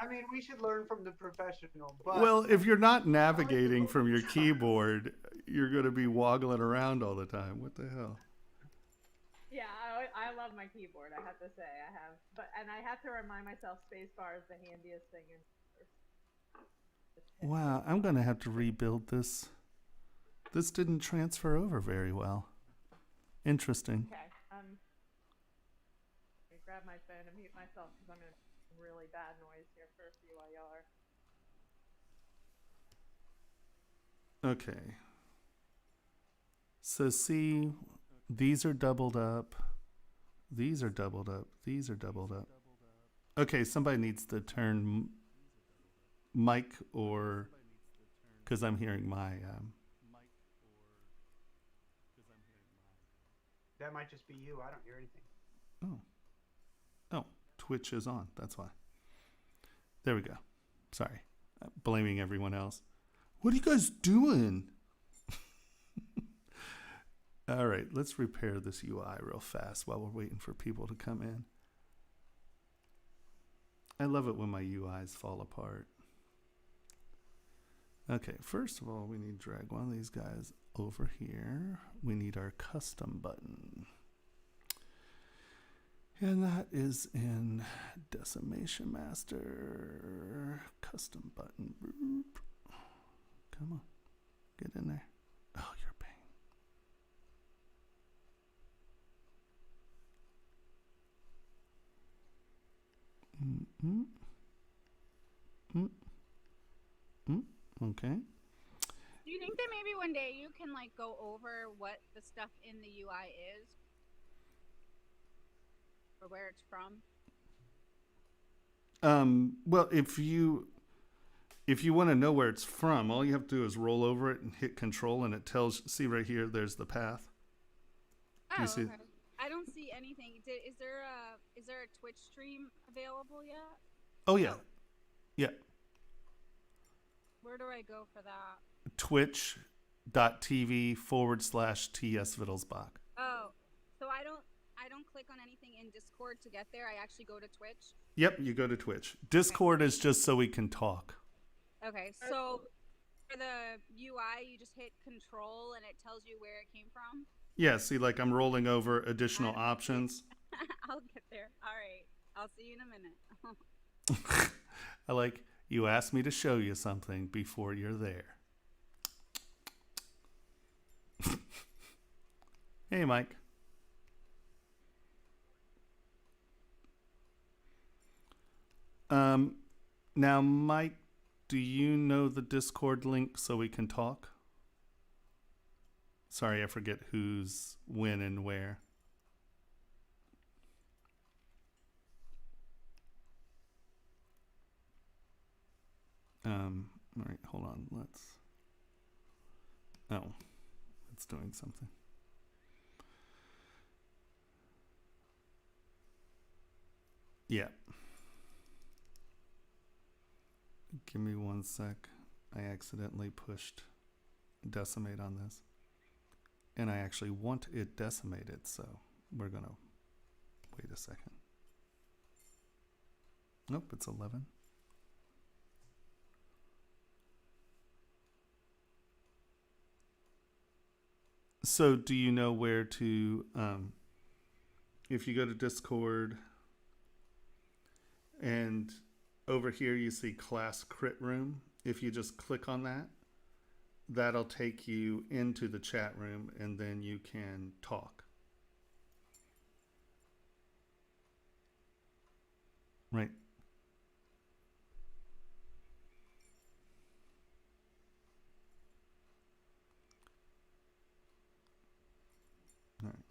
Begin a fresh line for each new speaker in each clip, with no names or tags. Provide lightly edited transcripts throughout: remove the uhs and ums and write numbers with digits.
I mean, we should learn from the professional, but
Well, if you're not
I like the
navigating
boat
from your
truck.
keyboard, you're going to be woggling around all the time. What the hell?
Yeah, I love my keyboard. I have to say, I have, but and I have to remind myself spacebar is the handiest thing in. Just hit
Wow, I'm
spacebar.
going to have to rebuild this. This didn't transfer over very well. Interesting.
Okay. I grab my phone and mute myself because I'm in really bad noise here for CYR.
Okay. So see, these are doubled up. These are doubled up. These are doubled up. Okay, somebody needs to turn mic or because I'm hearing my.
That might just be you. I don't hear anything.
Oh, oh, Twitch is on. That's why. There we go. Sorry, blaming everyone else. What are you guys doing? All right, let's repair this UI real fast while we're waiting for people to come in. I love it when my UIs fall apart. Okay, first of all, we need to drag one of these guys over here. We need our custom button. And that is in Decimation Master. Custom button. Come on, get in there. Oh, you're a pain. Okay.
Do you think that maybe one day you can like go over what the stuff in the UI is or where it's from?
Well, if you want to know where it's from, all you have to do is roll over it and hit control and it tells, see right here, there's the path. Do you
Oh,
see?
okay. I don't see anything. Is there a Twitch stream available yet?
Oh, yeah. Yeah.
Where do I go for that?
Twitch.tv /TS Wittelsbach.
Oh, so I don't click on anything in Discord to get there. I actually go to Twitch.
Yep, you go to Twitch. Discord is just so we can talk.
Okay, so for the UI, you just hit control and it tells you where it came from.
Yeah, see, like I'm rolling over additional options.
I'll get there. All right. I'll see you in a minute.
I like, you asked me to show you something before you're there. Hey, Mike. Now, Mike, do you know the Discord link so we can talk? Sorry, I forget who's when and where. All right, hold on. Oh, it's doing something. Yeah. Give me 1 sec. I accidentally pushed decimate on this. And I actually want it decimated, so we're going to wait a second. Nope, it's 11. So do you know where to, if you go to Discord and over here you see class crit room, if you just click on that, that'll take you into the chat room and then you can talk. Right. All right.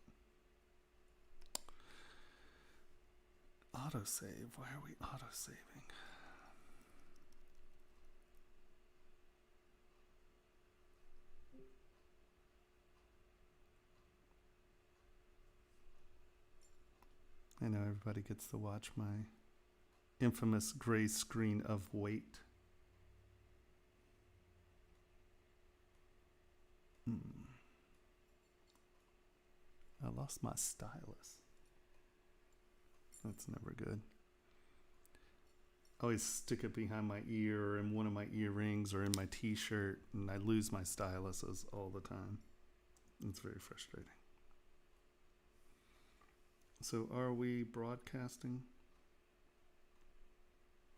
Autosave. Why are we autosaving? I know everybody gets to watch my infamous gray screen of wait. I lost my stylus. That's never good. always stick it behind my ear or in one of my earrings or in my t-shirt, and I lose my styluses all the time. It's very frustrating. So are we broadcasting?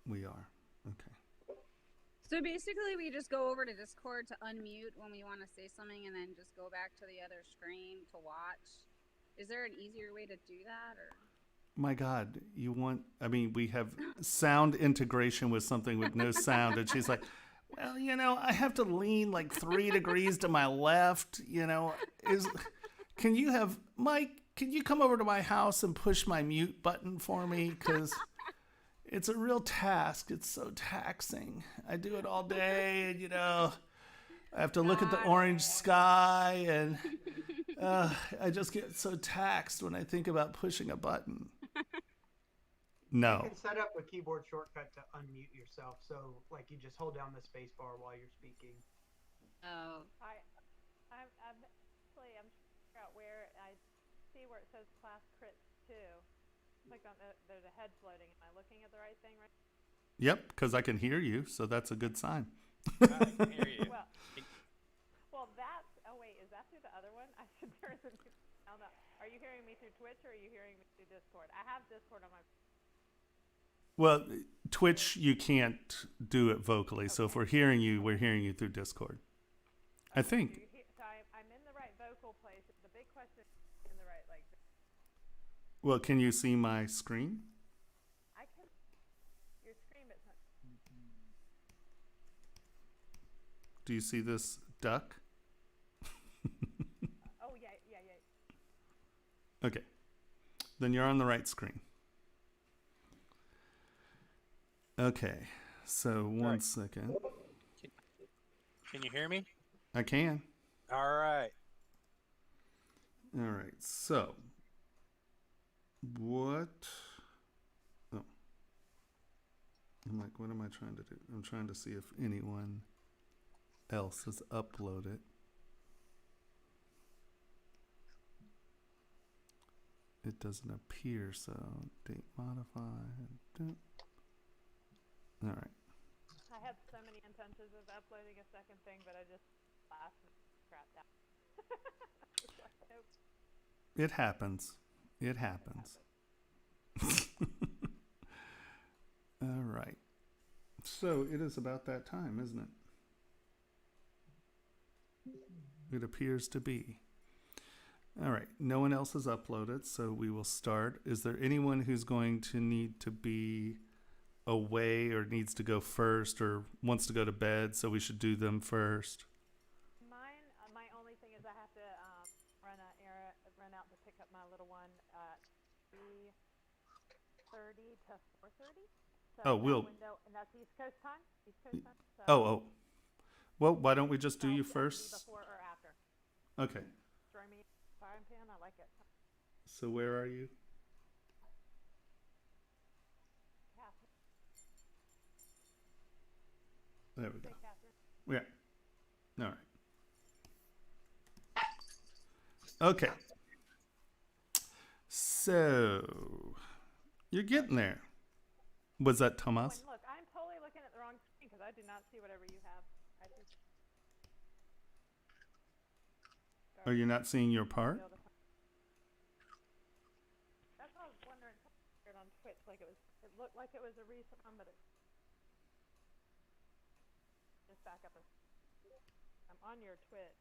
We are. Okay.
So basically, we just go over to Discord to unmute when we want to say something, and then just go back to the other screen to watch. Is there an easier way to do that, or?
My God, we have sound integration with something with no sound, and she's like, well, I have to lean like 3 degrees to my left, can you come over to my house and push my mute button for me? Because it's a real task. It's so taxing. I do it all day, and, I have to look at the orange sky, and I just get so taxed when I think about pushing a button. No.
You can set up a keyboard shortcut to unmute yourself. So, like, you just hold down the space bar while you're speaking.
Oh.
I'm trying to figure out where I see where it says class crits 2. Click on there's a head floating. Am I looking at the right thing right?
Yep, because I can hear you, so that's a good sign.
I can hear you.
Well, that's. Oh wait, is that through the other one? I should turn the sound up. Are you hearing me through Twitch or are you hearing me through Discord? I have Discord on my.
Well, Twitch, you can't do it vocally. So if we're hearing you through Discord. I think.
So I'm in the right vocal place. The big question is in the right, like.
Well, can you see my screen?
I can. Your screen, but it's not.
Do you see this duck?
Oh, yeah.
Okay. Then you're on the right screen. Okay. So one second.
Can you hear me?
I can.
All right.
All right. So what? Oh. I'm like, what am I trying to do? I'm trying to see if anyone else has uploaded. It doesn't appear, so date modify. All right.
I had so many intentions of uploading a second thing, but I just laughed and crapped out. Nope.
It happens. It happens. All right. So it is about that time, isn't it? It appears to be. All right. No one else has uploaded, so we will start. Is there anyone who's going to need to be away or needs to go first or wants to go to bed, so we should do them first?
Mine, my only thing is I have to run out to pick up my little one at 3:30 to 4:30. So
Oh, we'll.
Window, and that's East Coast time. So
Oh. Well, why don't we just do you first?
Before or after?
Okay.
Throw me frying pan. I like it.
So where are you?
Catherine.
There we go.
Say Catherine.
Yeah. All right. Okay. So you're getting there. Was that Tomas?
Look, I'm totally looking at the wrong screen because I do not see whatever you have.
Are you not seeing your part?
That's what I was wondering. On Twitch, like it looked like it was a recent one, but it just back up. I'm on your Twitch.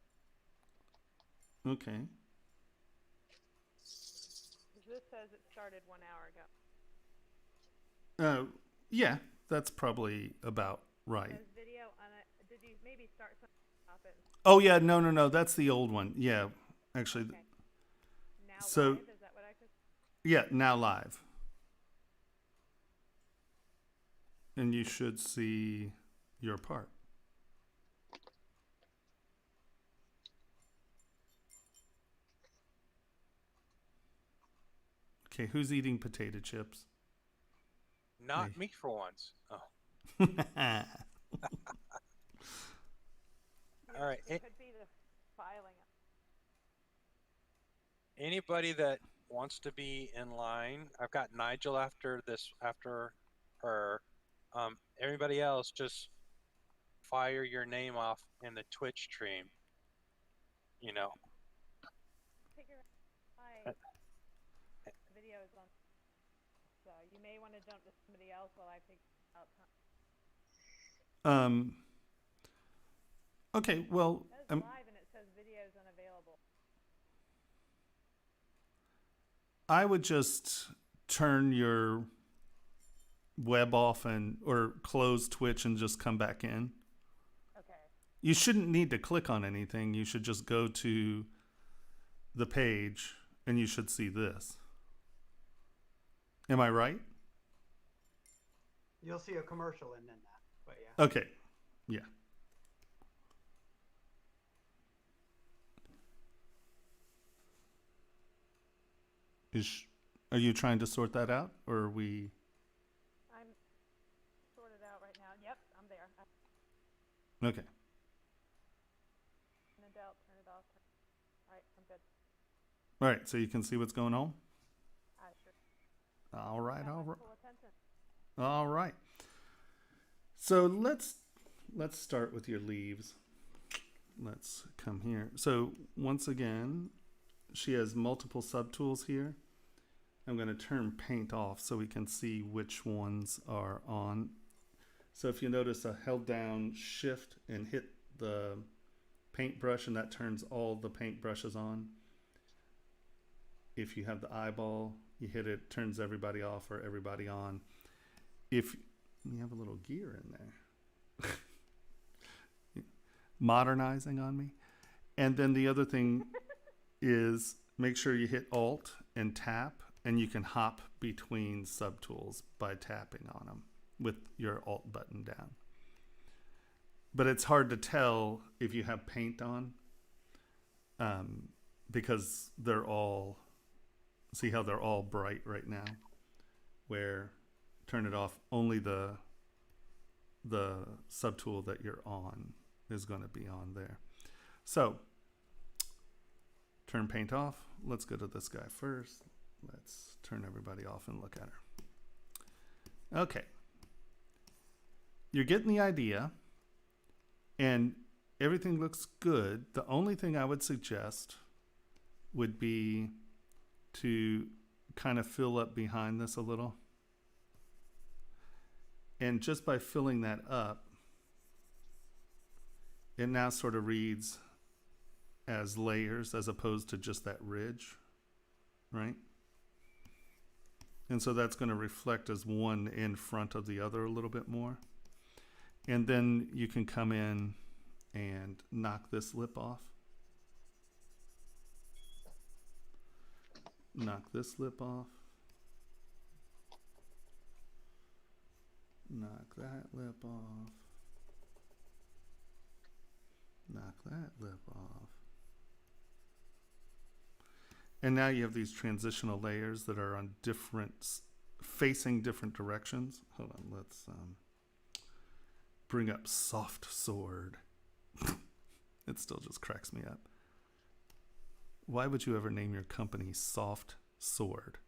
Okay.
This says it started 1 hour ago.
Yeah, that's probably about right.
There's video on it. Did you maybe start something? Stop it.
Oh yeah, no, that's the old one. Yeah, actually.
Okay. Now
so,
live, is that what I could?
Yeah, now live. And you should see your part. Okay, who's eating potato chips?
Not me for once. Oh. All right.
It could be the filing.
Anybody that wants to be in line, I've got Nigel after her. Everybody else, just fire your name off in the Twitch stream. You know,
Figure out why the video is on. So you may want to jump to somebody else while I figure out time.
Okay, well,
It says live and it says videos unavailable.
I would just turn your web off or close Twitch and just come back in.
Okay.
You shouldn't need to click on anything. You should just go to the page and you should see this. Am I right?
You'll see a commercial and then that, but yeah.
Okay. Yeah. Are you trying to sort that out, or are we?
I'm sorted out right now. Yep, I'm there.
Okay.
In doubt, turn it off. All right, I'm good.
All right, so you can see what's going on?
Sure.
All right,
Got
all
my
right.
full attention.
All right. So let's start with your leaves. Let's come here. So once again, she has multiple subtools here. I'm going to turn paint off so we can see which ones are on. So if you notice, I held down shift and hit the paintbrush, and that turns all the paintbrushes on. If you have the eyeball, you hit it, turns everybody off or everybody on. If you have a little gear in there, modernizing on me. And then the other thing is make sure you hit Alt and tap, and you can hop between subtools by tapping on them with your Alt button down. But it's hard to tell if you have paint on, because they're all, see how they're all bright right now? Where turn it off, only the subtool that you're on is going to be on there. So turn paint off. Let's go to this guy first. Let's turn everybody off and look at her. Okay. You're getting the idea, and everything looks good. The only thing I would suggest would be to kind of fill up behind this a little. And just by filling that up, it now sort of reads as layers as opposed to just that ridge, right? And so that's going to reflect as one in front of the other a little bit more. And then you can come in and knock this lip off. Knock this lip off. Knock that lip off. Knock that lip off. And now you have these transitional layers that are on facing different directions. Hold on, let's bring up soft sword. It still just cracks me up. Why would you ever name your company Soft Sword?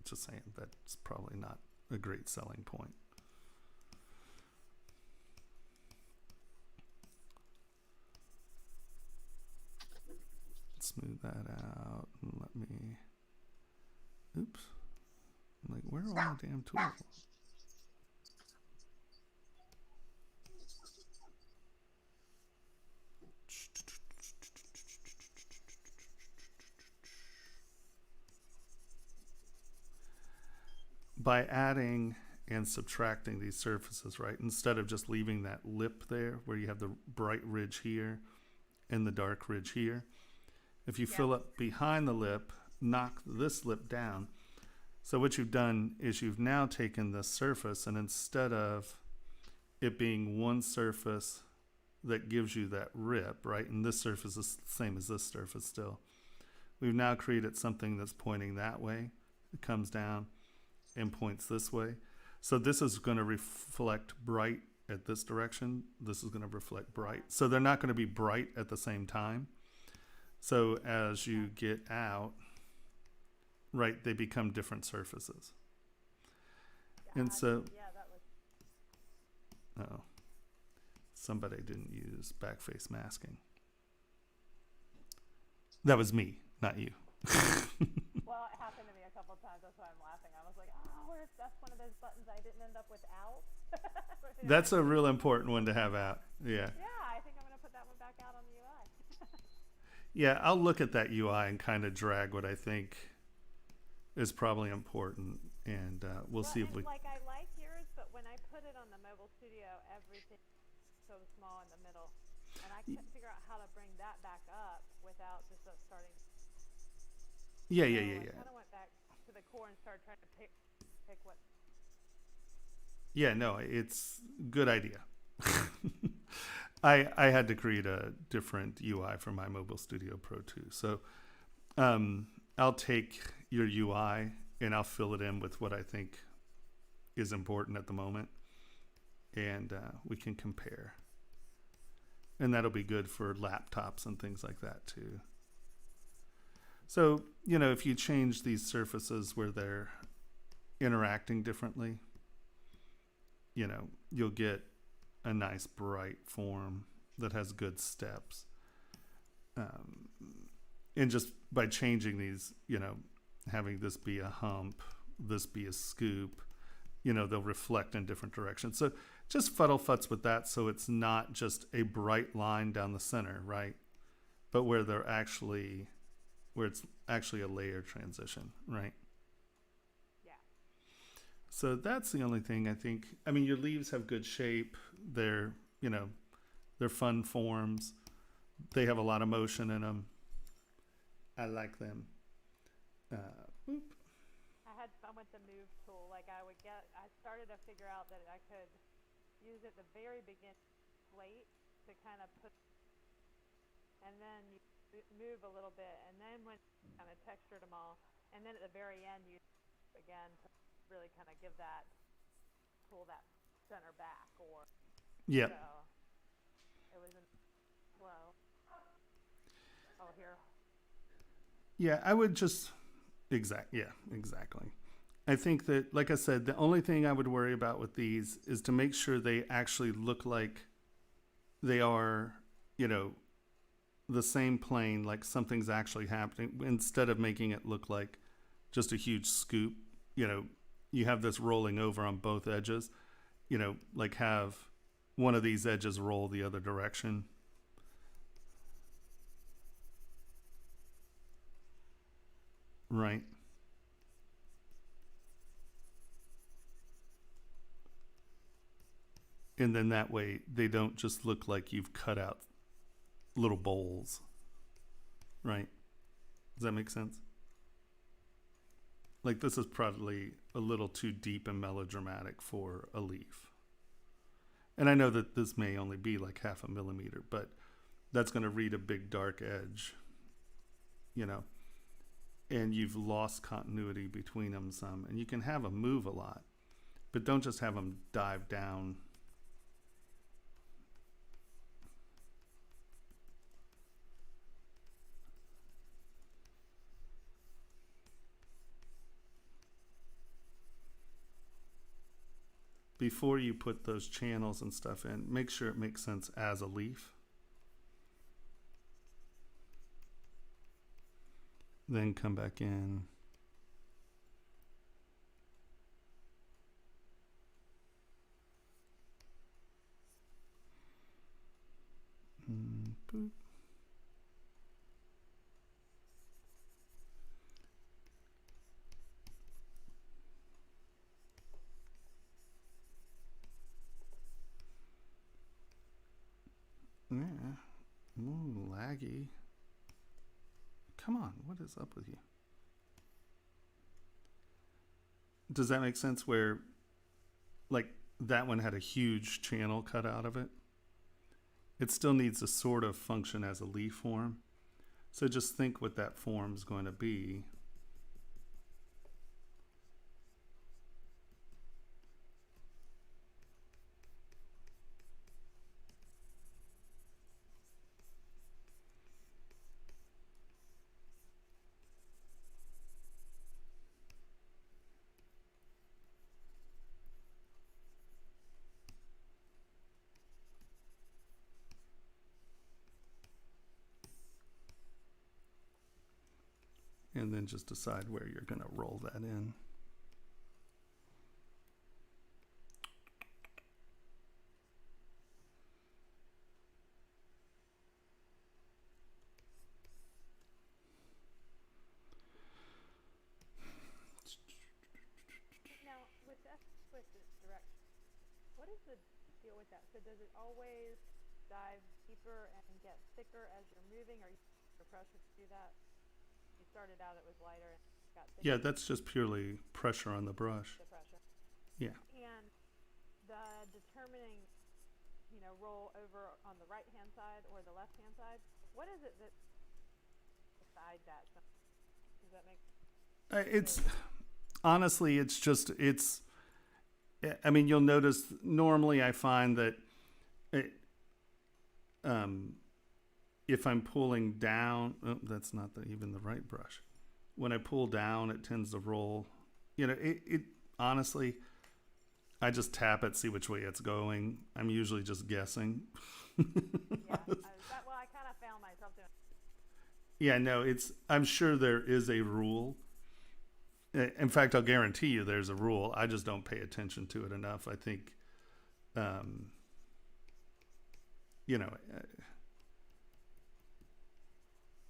Just saying, that's probably not a great selling point. Smooth that out and let me, oops, like where are all my damn tools? By adding and subtracting these surfaces, right, instead of just leaving that lip there where you have the bright ridge here and the dark ridge here, if you fill up behind the lip, knock this lip down. So what you've done is you've now taken this surface, and instead of it being one surface that gives you that rip, right, and this surface is the same as this surface still, we've now created something that's pointing that way. It comes down and points this way. So this is going to reflect bright at this direction. This is going to reflect bright. So they're not going to be bright at the same time. So as you get out, right, they become different surfaces. And so, Oh, somebody didn't use backface masking. That was me, not you.
Well, it happened to me a couple times. That's why I'm laughing. I was like, oh, that's one of those buttons I didn't end up without.
That's a real important one to have out. Yeah.
Yeah, I think I'm going to put that one back out on the UI.
Yeah, I'll look at that UI and kind of drag what I think is probably important, and we'll see if we.
Like, I like yours, but when I put it on the mobile studio, everything's so small in the middle, and I couldn't figure out how to bring that back up without just starting.
Yeah.
I kind of went back to the core and started trying to pick what.
Yeah, no, it's good idea. I had to create a different UI for my Mobile Studio Pro too. So I'll take your UI and I'll fill it in with what I think is important at the moment, and we can compare. And that'll be good for laptops and things like that too. So, you know, if you change these surfaces where they're interacting differently, you know, you'll get a nice bright form that has good steps. And just by changing these, you know, having this be a hump, this be a scoop, you know, they'll reflect in different directions. So just fuddle futz with that, so it's not just a bright line down the center, right? But where it's actually a layer transition, right?
Yeah.
So that's the only thing I think. I mean, your leaves have good shape. They're, you know, they're fun forms. They have a lot of motion in them. I like them. Whoop.
I had fun with the move tool. Like I started to figure out that I could use at the very beginning plate to kind of put, and then you move a little bit, and then when you kind of textured them all, and then at the very end you again to really kind of give that, pull that center back, or
Yep.
so it was in flow. Oh, here.
Yeah, I would just exactly. I think that, like I said, the only thing I would worry about with these is to make sure they actually look like they are, you know, the same plane, like something's actually happening, instead of making it look like just a huge scoop. You know, you have this rolling over on both edges, you know, like have one of these edges roll the other direction. Right. And then that way they don't just look like you've cut out little bowls. Right? Does that make sense? Like, this is probably a little too deep and melodramatic for a leaf. And I know that this may only be like 0.5 millimeter, but that's going to read a big dark edge, you know, and you've lost continuity between them some. And you can have them move a lot, but don't just have them dive down. Before you put those channels and stuff in, make sure it makes sense as a leaf. Then come back in. Boop. Yeah. Ooh, laggy. Come on, what is up with you? Does that make sense where, like, that one had a huge channel cut out of it? It still needs to sort of function as a leaf form. So just think what that form is going to be. then just decide where you're going to roll that in.
Now, with that twisted direct, what is the deal with that? So does it always dive deeper and get thicker as you're moving, or you use the pressure to do that? You started out, it was lighter and got thicker.
Yeah, that's just purely pressure on the brush.
The pressure.
Yeah.
And the determining, roll over on the right hand side or the left hand side, what is it that decide that? Does that make
It's honestly, I mean, you'll notice normally I find that if I'm pulling down, that's not even the right brush. When I pull down, it tends to roll. It honestly, I just tap it, see which way it's going. I'm usually just guessing.
I kind of found myself doing.
Yeah, no, I'm sure there is a rule. In fact, I'll guarantee you there's a rule. I just don't pay attention to it enough. I think,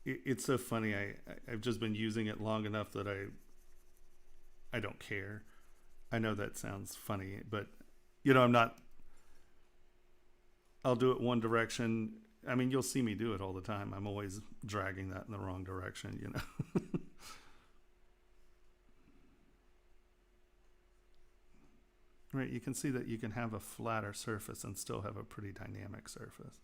it's so funny. I've just been using it long enough that I don't care. I know that sounds funny, but I'll do it one direction. I mean, you'll see me do it all the time. I'm always dragging that in the wrong direction, Right, you can see that you can have a flatter surface and still have a pretty dynamic surface.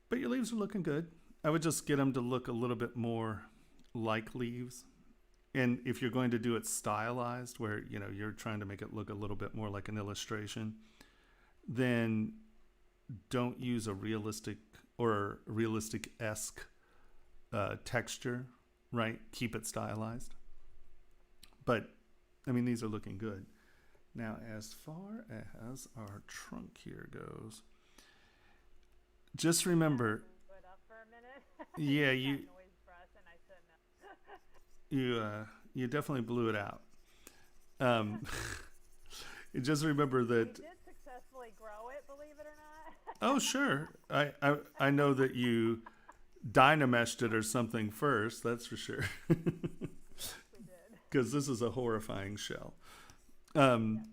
But your leaves are looking good. I would just get them to look a little bit more like leaves. And if you're going to do it stylized, where you're trying to make it look a little bit more like an illustration, then don't use a realistic or realistic-esque texture, right? Keep it stylized. But I mean, these are looking good. Now, as far as our trunk here goes, just remember.
Put up for a minute.
Yeah,
noise brush and I shouldn't have.
you definitely blew it out. Just remember that.
We did successfully grow it, believe it or not.
Oh, sure. I know that you dynameshed it or something first. That's for sure. Because this is a horrifying shell. And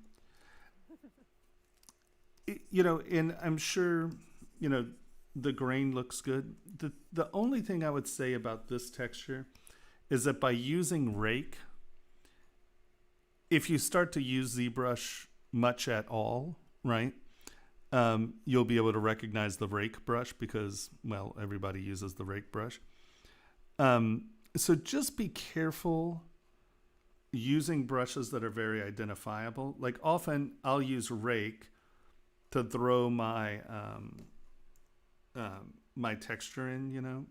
I'm sure, the grain looks good. The only thing I would say about this texture is that by using rake, if you start to use ZBrush much at all, right, you'll be able to recognize the rake brush because, well, everybody uses the rake brush. So just be careful using brushes that are very identifiable. Like often I'll use rake to throw my my texture in,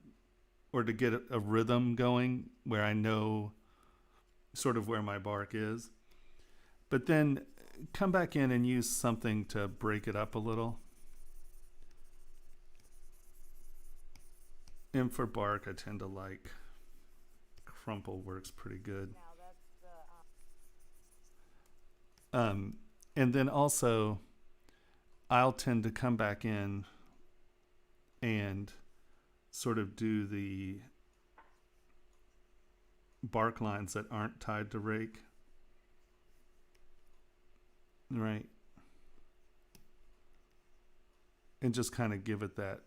or to get a rhythm going where I know sort of where my bark is. But then come back in and use something to break it up a little. And for bark, I tend to like crumple works pretty good. And then also, I'll tend to come back in and sort of do the bark lines that aren't tied to rake. Right. And just kind of give it that.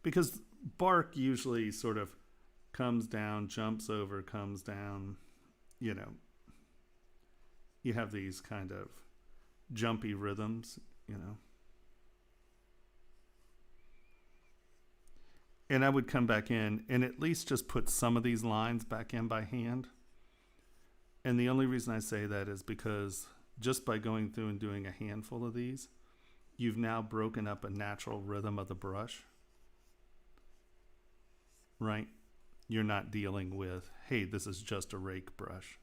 Because bark usually sort of comes down, jumps over, comes down, You have these kind of jumpy rhythms, And I would come back in and at least just put some of these lines back in by hand. And the only reason I say that is because just by going through and doing a handful of these, you've now broken up a natural rhythm of the brush. Right? You're not dealing with, hey, this is just a rake brush.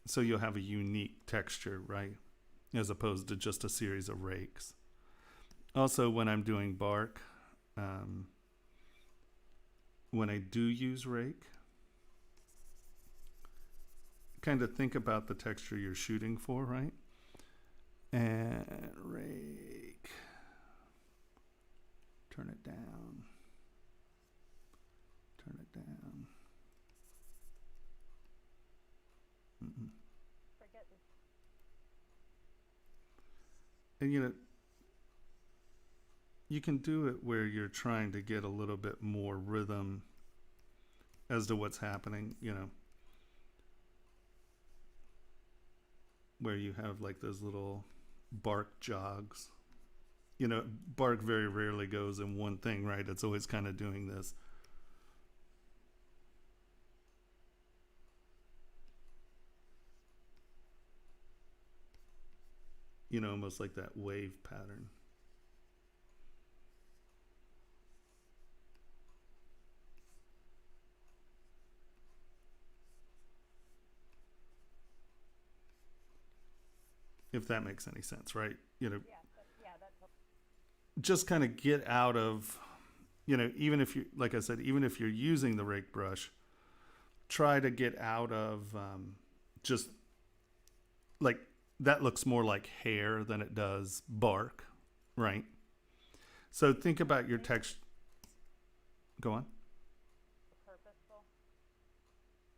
So you'll have a unique texture, right? As opposed to just a series of rakes. Also, when I'm doing bark, when I do use rake, kind of think about the texture you're shooting for, right? And rake, turn it down, turn it down.
Forget this.
And you know, you can do it where you're trying to get a little bit more rhythm as to what's happening, you know, where you have like those little bark jogs. You know, bark very rarely goes in one thing, right? It's always kind of doing this. You know, almost like that wave pattern. If that makes any sense, right? You know,
That's
just kind of get out of, you know, even if you, like I said, even if you're using the rake brush, try to get out of just like, that looks more like hair than it does bark, right? So think about your text. Go on.
purposeful.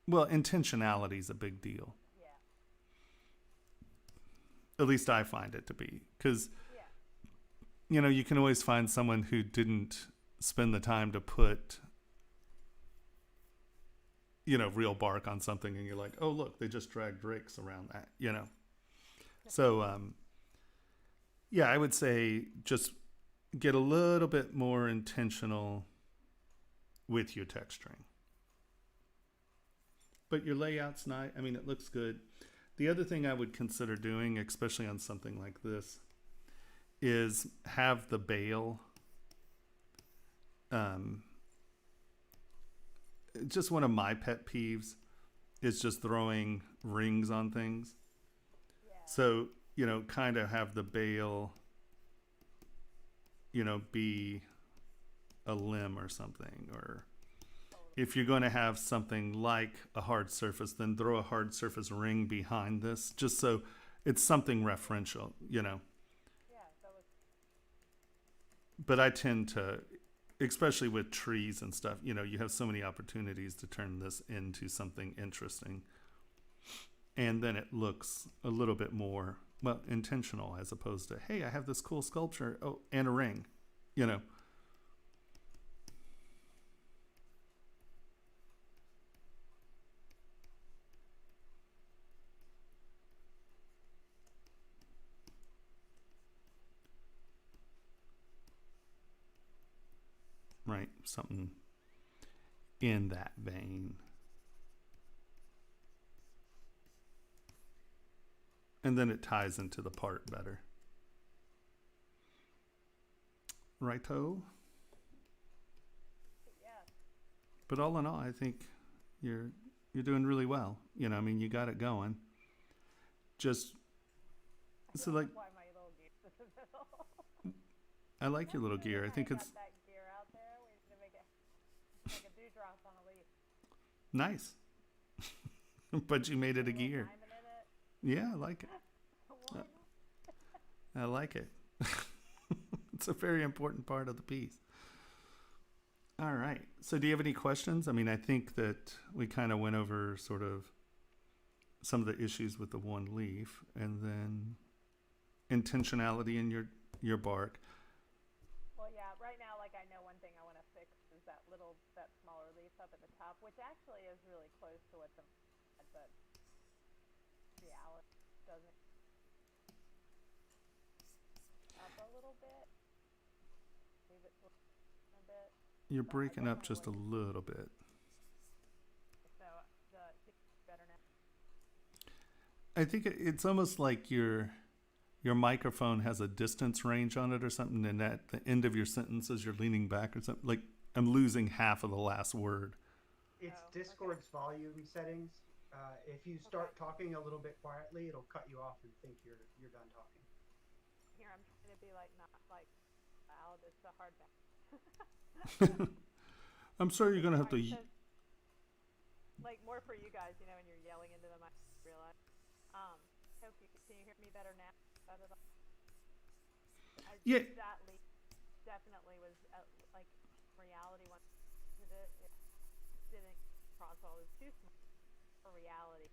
Well, intentionality is a big deal.
Yeah.
At least I find it to be, because
Yeah.
you know, you can always find someone who didn't spend the time to put, you know, real bark on something, and you're like, oh look, they just dragged rakes around that, you know. So yeah, I would say just get a little bit more intentional with your texturing. But your layout's nice. I mean, it looks good. The other thing I would consider doing, especially on something like this, is have the bail. Just one of my pet peeves is just throwing rings on things.
Yeah.
So, you know, kind of have the bail, you know, be a limb or something. Or if you're going to have something like a hard surface, then throw a hard surface ring behind this, just so it's something referential, you know.
Yeah, that was
But I tend to, especially with trees and stuff, you know, you have so many opportunities to turn this into something interesting. And then it looks a little bit more, well, intentional, as opposed to, hey, I have this cool sculpture, oh, and a ring, you know. Right, something in that vein. And then it ties into the part better. Righto?
yeah.
But all in all, I think you're doing really well. You know, I mean, you got it going. Just so like,
Why my little gear in the middle?
I like your little gear. I think it's
got that gear out there. We need to make it like a dewdrop on a leaf.
nice. But you made it a
Little
gear.
diamond in it.
Yeah, I like it.
Why not?
I like it. It's a very important part of the piece. All right. So do you have any questions? I mean, I think that we kind of went over sort of some of the issues with the one leaf, and then intentionality in your bark.
Well, yeah. Right now, like I know one thing I want to fix is that smaller leaf up at the top, which actually is really close to what but reality doesn't up a little bit. Leave it a bit.
You're breaking up just a little bit.
So better now.
I think it's almost like your microphone has a distance range on it or something, and at the end of your sentence as you're leaning back or something, like I'm losing half of the last word.
It's
Oh, okay.
Discord's volume settings. If you start talking a little bit quietly, it'll cut you off and think you're done talking.
Here, I'm trying to be like not like loud. It's a hard balance.
I'm sorry you're gonna have to.
Alright, so, like more for you guys, you know, when you're yelling into the mic. Realize. Hope you can you hear me better now? Better than
Yeah.
that leap definitely was like reality when I did it. It didn't cross all. It was too small for reality.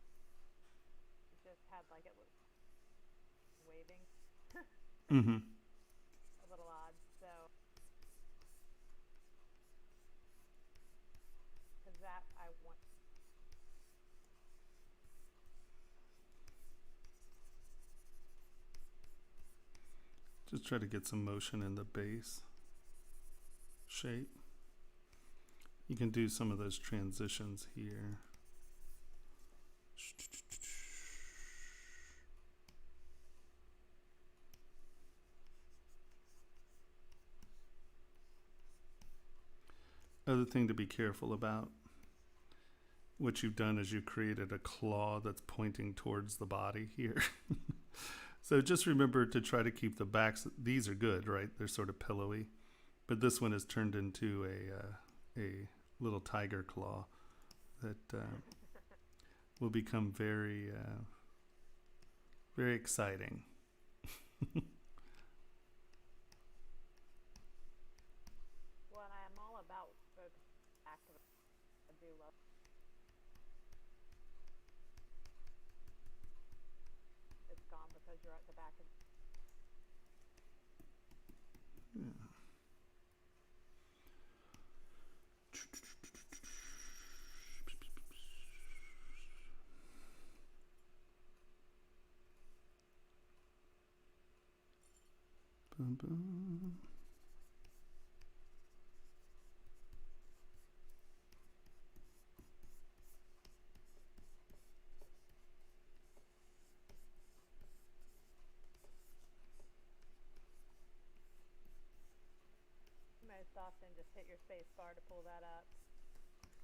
It just had like it was waving.
Mm-hmm.
A little odd. So, because that I want.
Just try to get some motion in the base shape. You can do some of those transitions here. Other thing to be careful about, what you've done is you created a claw that's pointing towards the body here. So just remember to try to keep the backs. These are good, right? They're sort of pillowy, but this one has turned into a little tiger claw that will become very very exciting.
Well, and I am all about focus active. I do love. It's gone because you're at the back of.
Yeah. Bum, bum.
Most often, just hit your space bar to pull that up.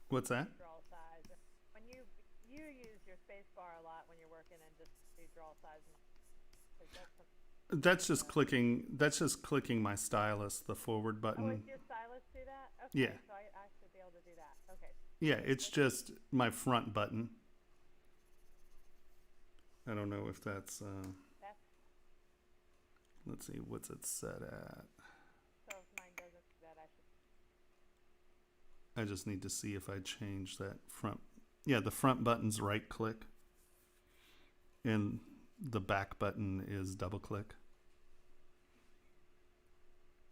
What's that?
Draw size. When you use your space bar a lot when you're working and just do draw size.
That's just clicking. That's just clicking my stylus, the forward button.
Oh, it's your stylus do that? Okay,
Yeah.
so I should be able to do that. Okay.
Yeah, it's just my front button. I don't know if that's. Let's see, what's it set at?
So if mine doesn't do that, I should.
I just need to see if I change that front. Yeah, the front button's right click, and the back button is double click.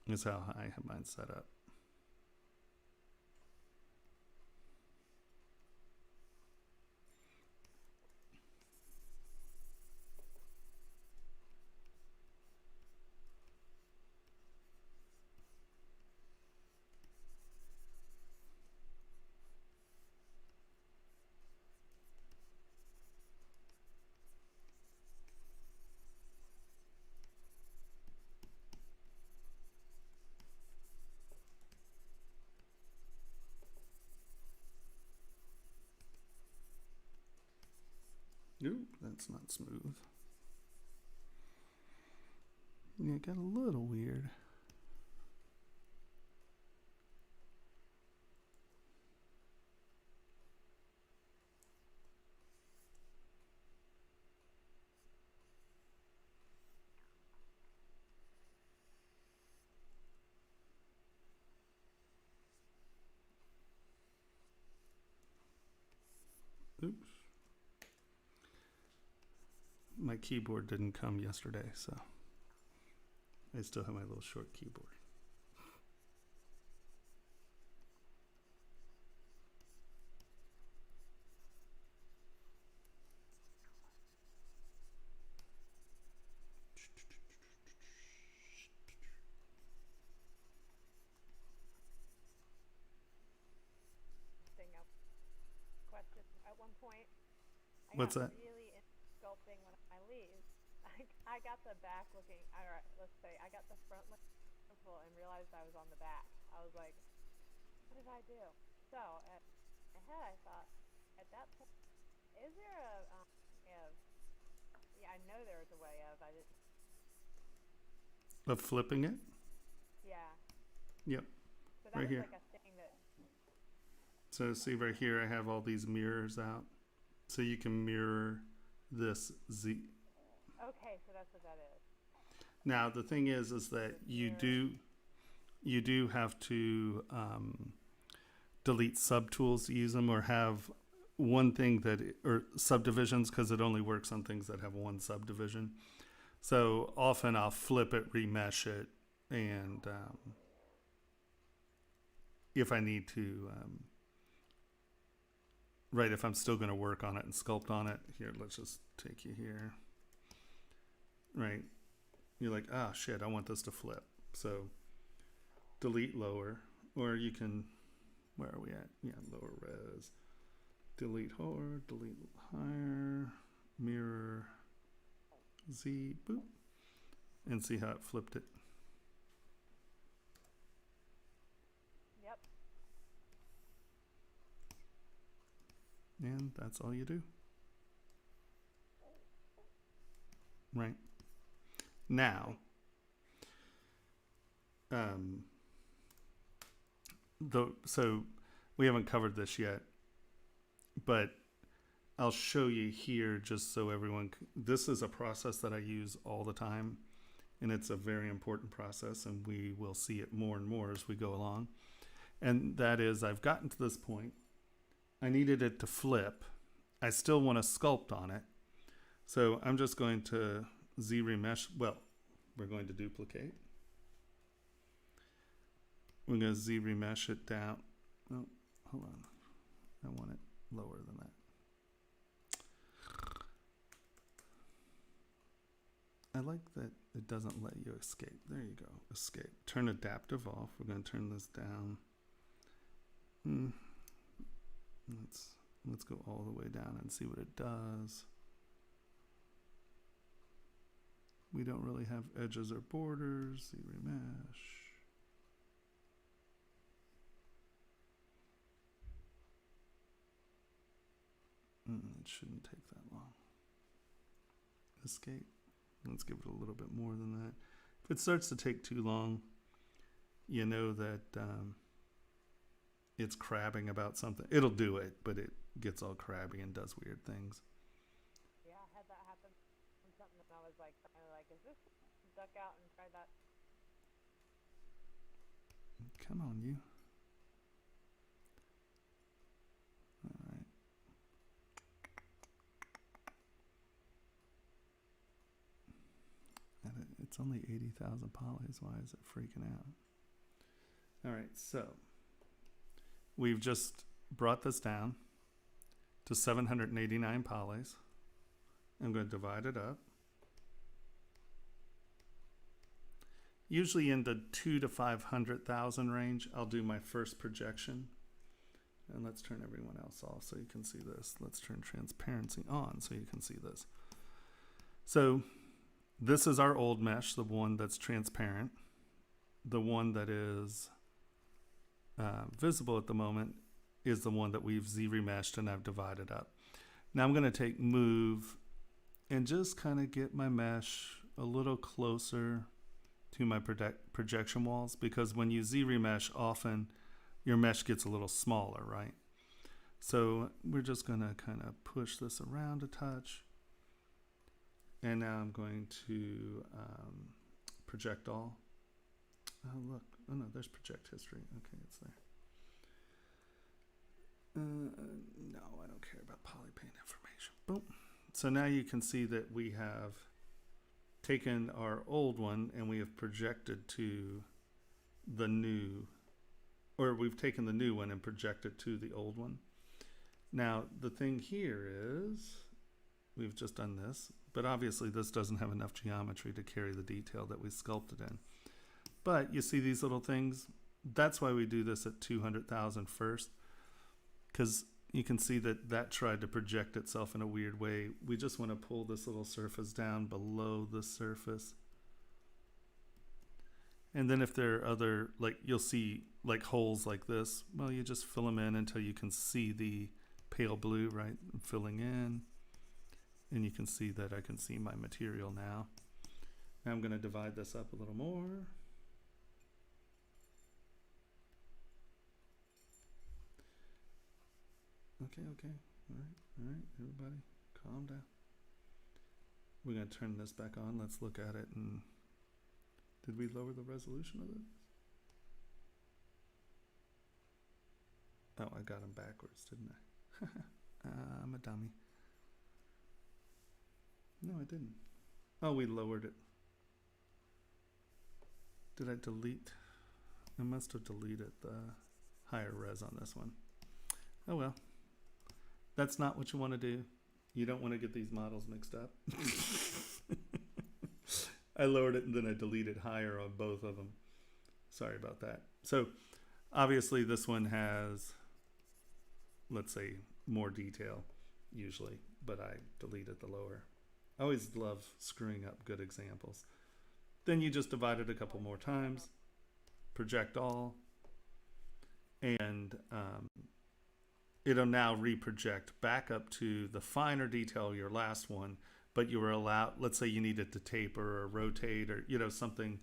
Is how I have mine set up. Nope, that's not smooth. Yeah, it got a little weird. Oops. My keyboard didn't come yesterday, so I still have my little short keyboard.
Question at one point.
What's that?
Really into sculpting when I leave. I got the back looking. All right, let's say I got the front looking beautiful and realized I was on the back. I was like, what did I do? So at my head, I thought, at that point, is there a way of? Yeah, I know there was a way of. I didn't.
Of flipping it?
Yeah.
Yep.
that
Right
was
here.
like a thing that.
So see right here, I have all these mirrors out. So you can mirror this Z.
Okay, so that's what that is.
Now the thing is that you do have to delete subtools to use them, or have one thing or subdivisions, because it only works on things that have one subdivision. So often I'll flip it, remesh it, and if I need to, right, if I'm still going to work on it and sculpt on it, here, let's just take you here. Right, you're like, ah, shit, I want this to flip. So delete lower, or you can, where are we at? Yeah, lower res. Delete hover, delete higher, mirror Z, boop, and see how it flipped it.
Yep.
And that's all you do. Right. Now, so we haven't covered this yet, but I'll show you here just so everyone, this is a process that I use all the time, and it's a very important process, and we will see it more and more as we go along. And that is, I've gotten to this point, I needed it to flip. I still want to sculpt on it. So I'm just going to Z remesh, well, we're going to duplicate. We're going to Z remesh it down. Oh, hold on. I want it lower than that. I like that it doesn't let you escape. There you go. Escape. Turn adaptive off. We're going to turn this down. Let's go all the way down and see what it does. We don't really have edges or borders. Z remesh. It shouldn't take that long. Escape. Let's give it a little bit more than that. If it starts to take too long, you know that it's crabbing about something. It'll do it, but it gets all crabby and does weird things.
Yeah, I had that happen on something, and I was like, is this duck out and try that?
Come on, you. All right. And it's only 80,000 polys. Why is it freaking out? All right, so we've just brought this down to 789 polys. I'm going to divide it up. Usually in the 2 to 500,000 range, I'll do my first projection. And let's turn everyone else off so you can see this. Let's turn transparency on so you can see this. So this is our old mesh, the one that's transparent. The one that is visible at the moment is the one that we've Z remeshed and I've divided up. Now I'm going to take move and just kind of get my mesh a little closer to my projection walls, because when you Z remesh, often your mesh gets a little smaller, right? So we're just going to kind of push this around a touch. And now I'm going to project all. Oh, look. Oh, no, there's project history. Okay, it's there. No, I don't care about polypaint information. Boom. So now you can see that we have taken our old one and we have projected to the new, or we've taken the new one and projected to the old one. Now, the thing here is, we've just done this, but obviously this doesn't have enough geometry to carry the detail that we sculpted in. But you see these little things? That's why we do this at 200,000 first, because you can see that that tried to project itself in a weird way. We just want to pull this little surface down below the surface. And then if there are other, like you'll see like holes like this, well, you just fill them in until you can see the pale blue, right? Filling in. And you can see that I can see my material now. Now I'm going to divide this up a little more. Okay. All right, everybody, calm down. We're going to turn this back on. Let's look at it. And did we lower the resolution of this? Oh, I got them backwards, didn't I? I'm a dummy. No, I didn't. Oh, we lowered it. Did I delete? I must have deleted the higher res on this one. Oh well. That's not what you want to do. You don't want to get these models mixed up. I lowered it and then I deleted higher on both of them. Sorry about that. So obviously this one has, let's say, more detail usually, but I deleted the lower. I always love screwing up good examples. Then you just divide it a couple more times, project all, and it'll now reproject back up to the finer detail of your last one, but you were allowed, let's say you needed to taper or rotate or, you know, something.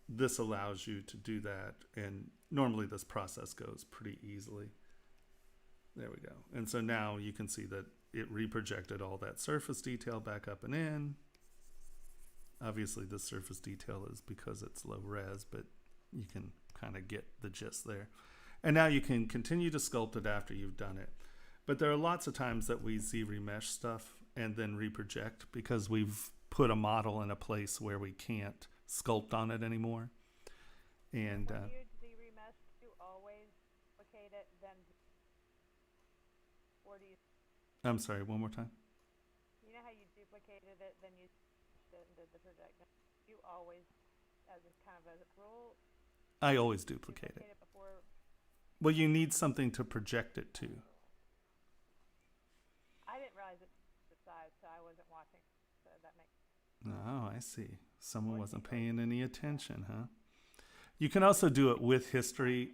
This allows you to do that. And normally this process goes pretty easily. There we go. And so now you can see that it reprojected all that surface detail back up and in. Obviously the surface detail is because it's low res, but you can kind of get the gist there. And now you can continue to sculpt it after you've done it. But there are lots of times that we z-remesh stuff and then reproject because we've put a model in a place where we can't sculpt on it anymore. And
when you z-remesh, you always duplicate it, then, or do you?
I'm sorry, one more time.
You know how you duplicated it, then you did the projection. You always, as a kind of a rule,
I always duplicate it.
Before.
Well, you need something to project it to.
I didn't realize it's the size, so I wasn't watching. So that makes.
Oh, I see. Someone wasn't paying any attention, huh? You can also do it with history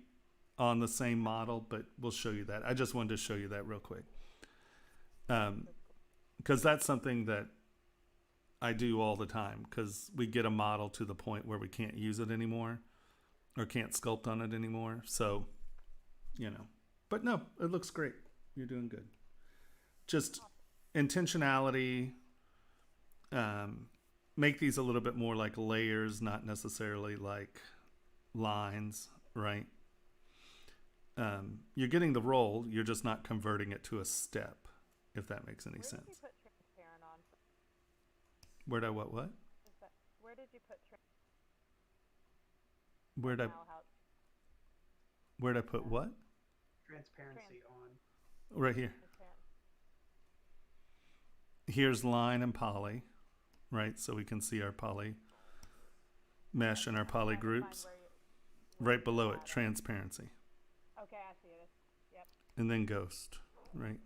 on the same model, but we'll show you that. I just wanted to show you that real quick. Because that's something that I do all the time, because we get a model to the point where we can't use it anymore or can't sculpt on it anymore. So, you know, but no, it looks great. You're doing good. Just intentionality, make these a little bit more like layers, not necessarily like lines, right? You're getting the roll, you're just not converting it to a step, if that makes any sense.
Where did you put transparent on?
Where'd I what?
Where did you put
Where'd I put what?
Transparency on.
Right here. Here's line and poly, right? So we can see our poly mesh and our poly groups. Right below it, transparency.
Okay, I see it. Yep.
And then ghost, right?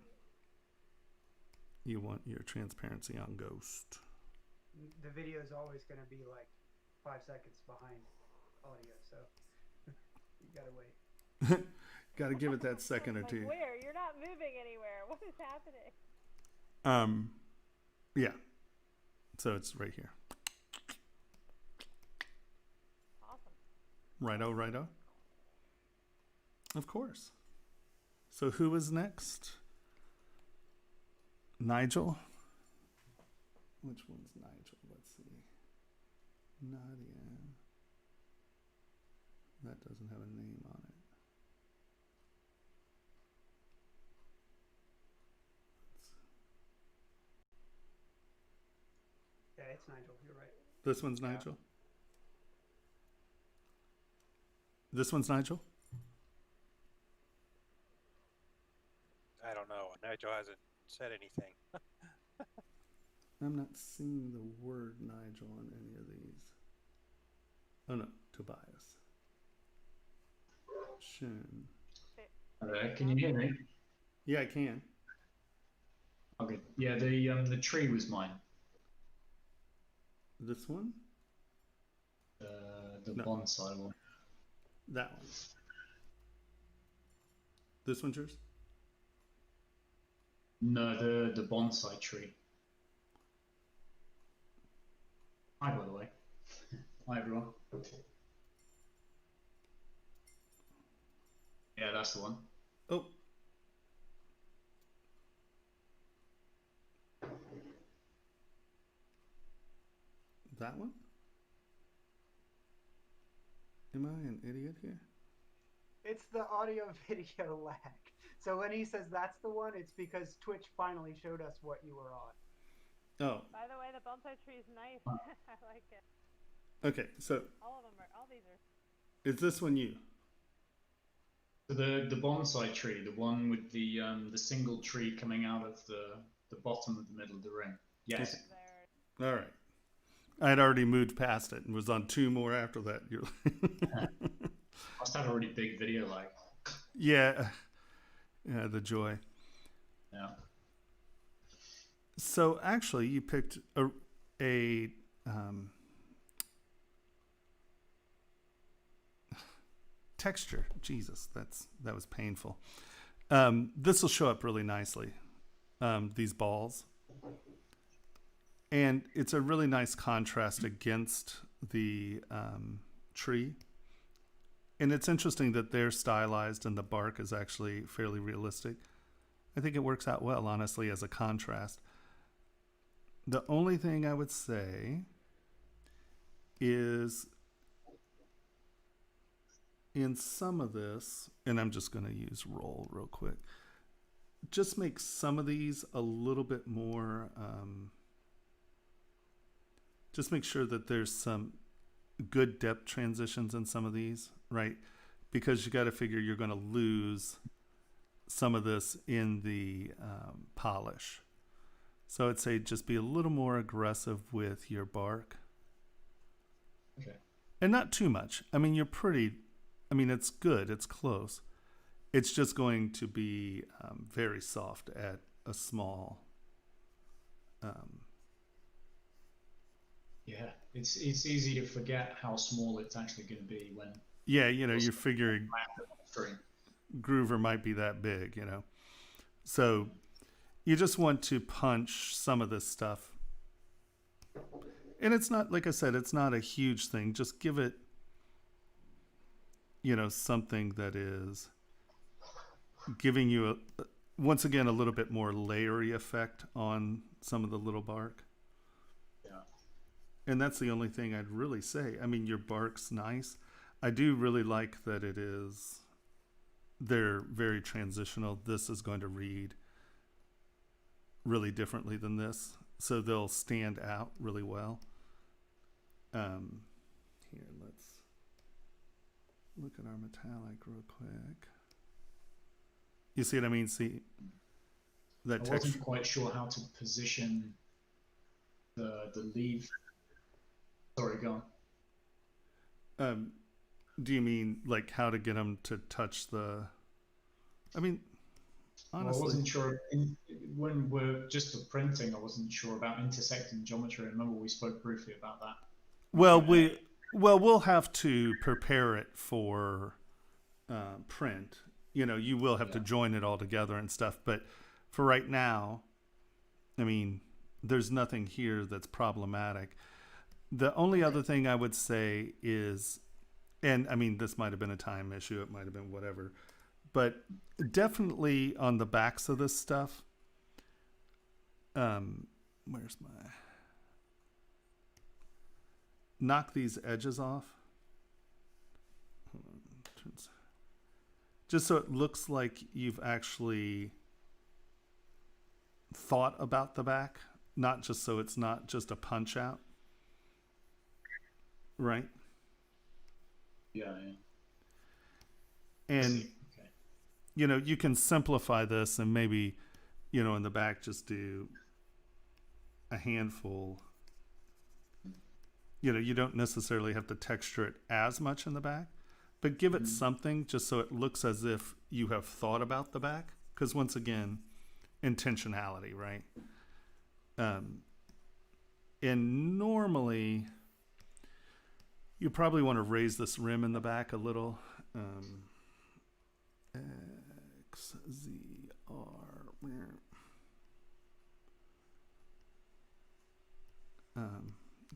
You want your transparency on ghost.
The video is always going to be like 5 seconds behind audio, so you gotta wait.
Gotta give it that second or two.
Where? You're not moving anywhere. What is happening?
Yeah. So it's right here.
Awesome.
Righto. Of course. So who is next? Nigel? Which one's Nigel? Let's see. Nadia. That doesn't have a name on it.
Yeah, it's Nigel. You're right.
This one's Nigel? This one's Nigel?
I don't know. Nigel hasn't said anything.
I'm not seeing the word Nigel on any of these. Oh no, Tobias. Shun.
Hello, can you hear me?
Yeah, I can.
Okay. Yeah, the tree was mine.
This one?
The
No.
bonsai one.
That one. This one's yours?
No, the bonsai tree. Hi, by the way. Hi, everyone. Yeah, that's the one.
Oh, That one? Am I an idiot here?
It's the audio video lag. So when he says that's the one, it's because Twitch finally showed us what you were on.
Oh,
By the way, the bonsai tree is nice. I like it.
okay. So
All of them are. All these are.
is this one you?
So the bonsai tree, the one with the single tree coming out of the bottom of the middle of the ring. Yes.
There.
All right. I had already moved past it and was on 2 more after that.
Must have a really big video like.
Yeah. Yeah, the joy.
Yeah.
So actually, you picked a texture. Jesus, that was painful. This will show up really nicely. These balls, and it's a really nice contrast against the tree. And it's interesting that they're stylized and the bark is actually fairly realistic. I think it works out well, honestly, as a contrast. The only thing I would say is in some of this, and I'm just going to use roll real quick, just make some of these a little bit more, just make sure that there's some good depth transitions in some of these, right? Because you got to figure you're going to lose some of this in the polish. So I'd say just be a little more aggressive with your bark.
Okay.
And not too much. I mean, it's good. It's close. It's just going to be very soft at a small.
Yeah, it's easy to forget how small it's actually going to be when.
Yeah, you're figuring
Screen.
Groover might be that big, So you just want to punch some of this stuff. And it's not, like I said, it's not a huge thing. Just give it, something that is giving you, once again, a little bit more layery effect on some of the little bark.
Yeah.
And that's the only thing I'd really say. I mean, your bark's nice. I do really like that they're very transitional. This is going to read really differently than this. So they'll stand out really well. Here, let's look at our metallic real quick. You see what I mean? See that
I
texture?
wasn't quite sure how to position the leaf. Sorry, go on.
Do you mean like how to get them to touch the? I mean, honestly,
I wasn't sure when we're just for printing. I wasn't sure about intersecting geometry. I remember we spoke briefly about that.
Well, we'll have to prepare it for print. You will have to join it all together and stuff. But for right now, I mean, there's nothing here that's problematic. The only other thing I would say is, and I mean, this might have been a time issue. It might have been whatever. But definitely on the backs of this stuff, where's my... Knock these edges off. Hold on. Just so it looks like you've actually thought about the back, not just so it's not just a punch out. Right?
Yeah.
And,
okay.
You can simplify this and maybe, in the back just do a handful. You don't necessarily have to texture it as much in the back, but give it something just so it looks as if you have thought about the back. Because once again, intentionality, right? And normally, you probably want to raise this rim in the back a little. X, Z, R.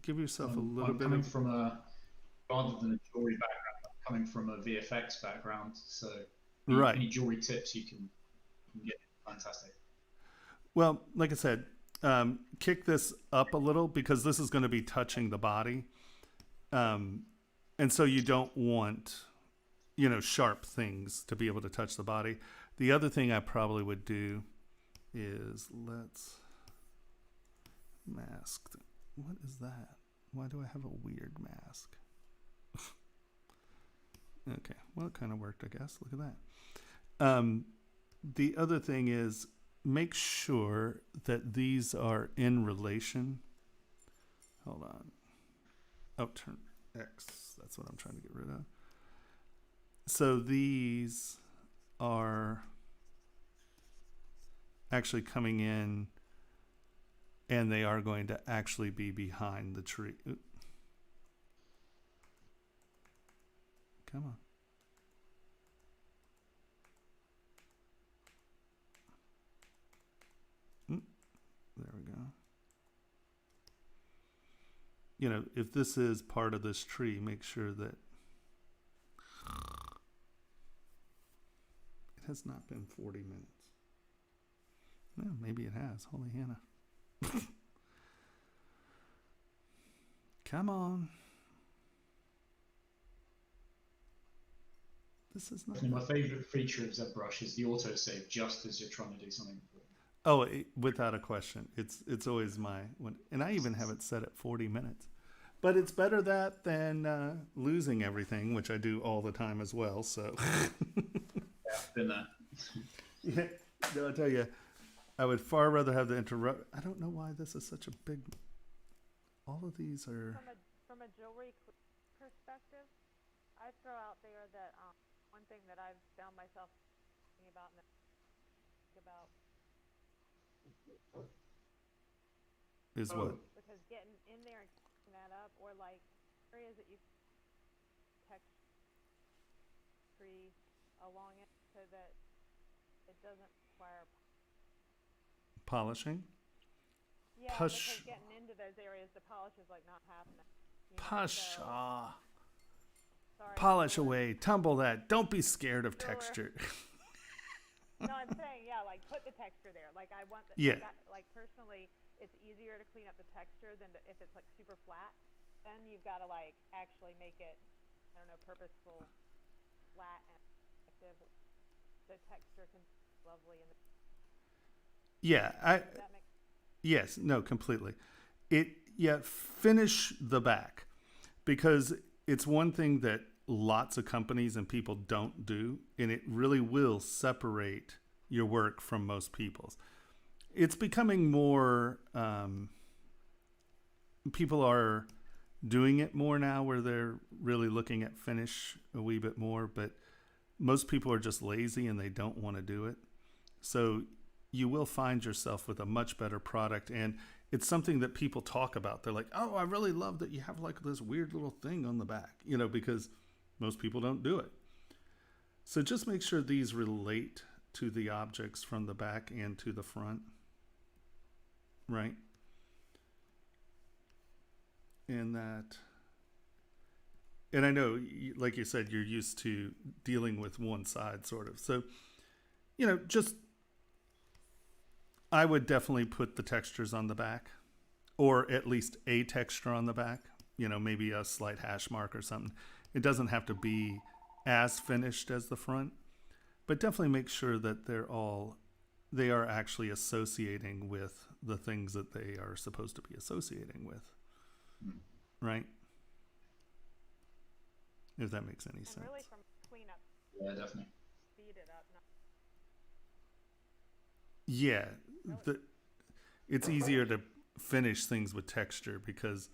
Give yourself a little bit
coming from rather than a jewelry background, I'm coming from a VFX background, so
right.
Any jewelry tips you can get, fantastic.
Well, like I said, kick this up a little because this is going to be touching the body. And so you don't want, sharp things to be able to touch the body. The other thing I probably would do is let's mask. What is that? Why do I have a weird mask? Okay, well, it kind of worked, I guess. Look at that. The other thing is make sure that these are in relation. Hold on. Oh, turn X. That's what I'm trying to get rid of. So these are actually coming in, and they are going to actually be behind the tree. Oop. Come on. There we go. If this is part of this tree, make sure that it has not been 40 minutes. Well, maybe it has. Holy Hannah. Come on. This is not.
My favorite feature of ZBrush is the autosave just as you're trying to do something important.
Oh, without a question. It's always my one. And I even have it set at 40 minutes. But it's better that than losing everything, which I do all the time as well. So.
Yeah, been there.
Yeah, no, I'll tell you, I would far rather have the interrupt. I don't know why this is such a big. All of these are.
From a jewelry perspective, I throw out there that one thing that I've found myself thinking about and think about
Is what?
because getting in there and cleaning that up, or like areas that you text tree along it so that it doesn't require
Polishing.
Yeah, because getting into those areas, the polish is like not happening.
Pasha.
Sorry.
Polish away. Tumble that. Don't be scared of texture.
No, I'm saying, yeah, like put the texture there. Like I want the,
Yeah.
like personally, it's easier to clean up the texture than if it's like super flat. Then you've got to like actually make it, I don't know, purposeful, flat and effective. The texture can be lovely in the.
Yeah,
Does that make
yes, no, completely. Finish the back, because it's one thing that lots of companies and people don't do, and it really will separate your work from most people's. It's becoming more, people are doing it more now where they're really looking at finish a wee bit more, but most people are just lazy and they don't want to do it. So you will find yourself with a much better product, and it's something that people talk about. They're like, oh, I really love that you have like this weird little thing on the back, because most people don't do it. So just make sure these relate to the objects from the back and to the front, right? And I know, like you said, you're used to dealing with one side sort of. So, just, I would definitely put the textures on the back, or at least a texture on the back, maybe a slight hash mark or something. It doesn't have to be as finished as the front, but definitely make sure that they are actually associating with the things that they are supposed to be associating with, right? If that makes any
and
sense.
really from cleanup,
Yeah, definitely.
speed it up.
Yeah, it's easier to finish things with texture, because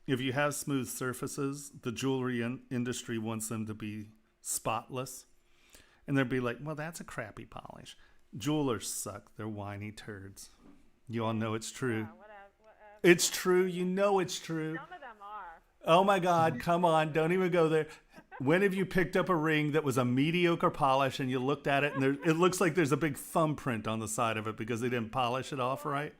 if you have smooth surfaces, the jewelry industry wants them to be spotless. And they'll be like, well, that's a crappy polish. Jewelers suck. They're whiny turds. You all know it's true.
Yeah, whatever.
It's true. You know it's true.
Some of them are.
Oh my God, come on. Don't even go there. When have you picked up a ring that was a mediocre polish and you looked at it and it looks like there's a big thumbprint on the side of it because they didn't polish it off right?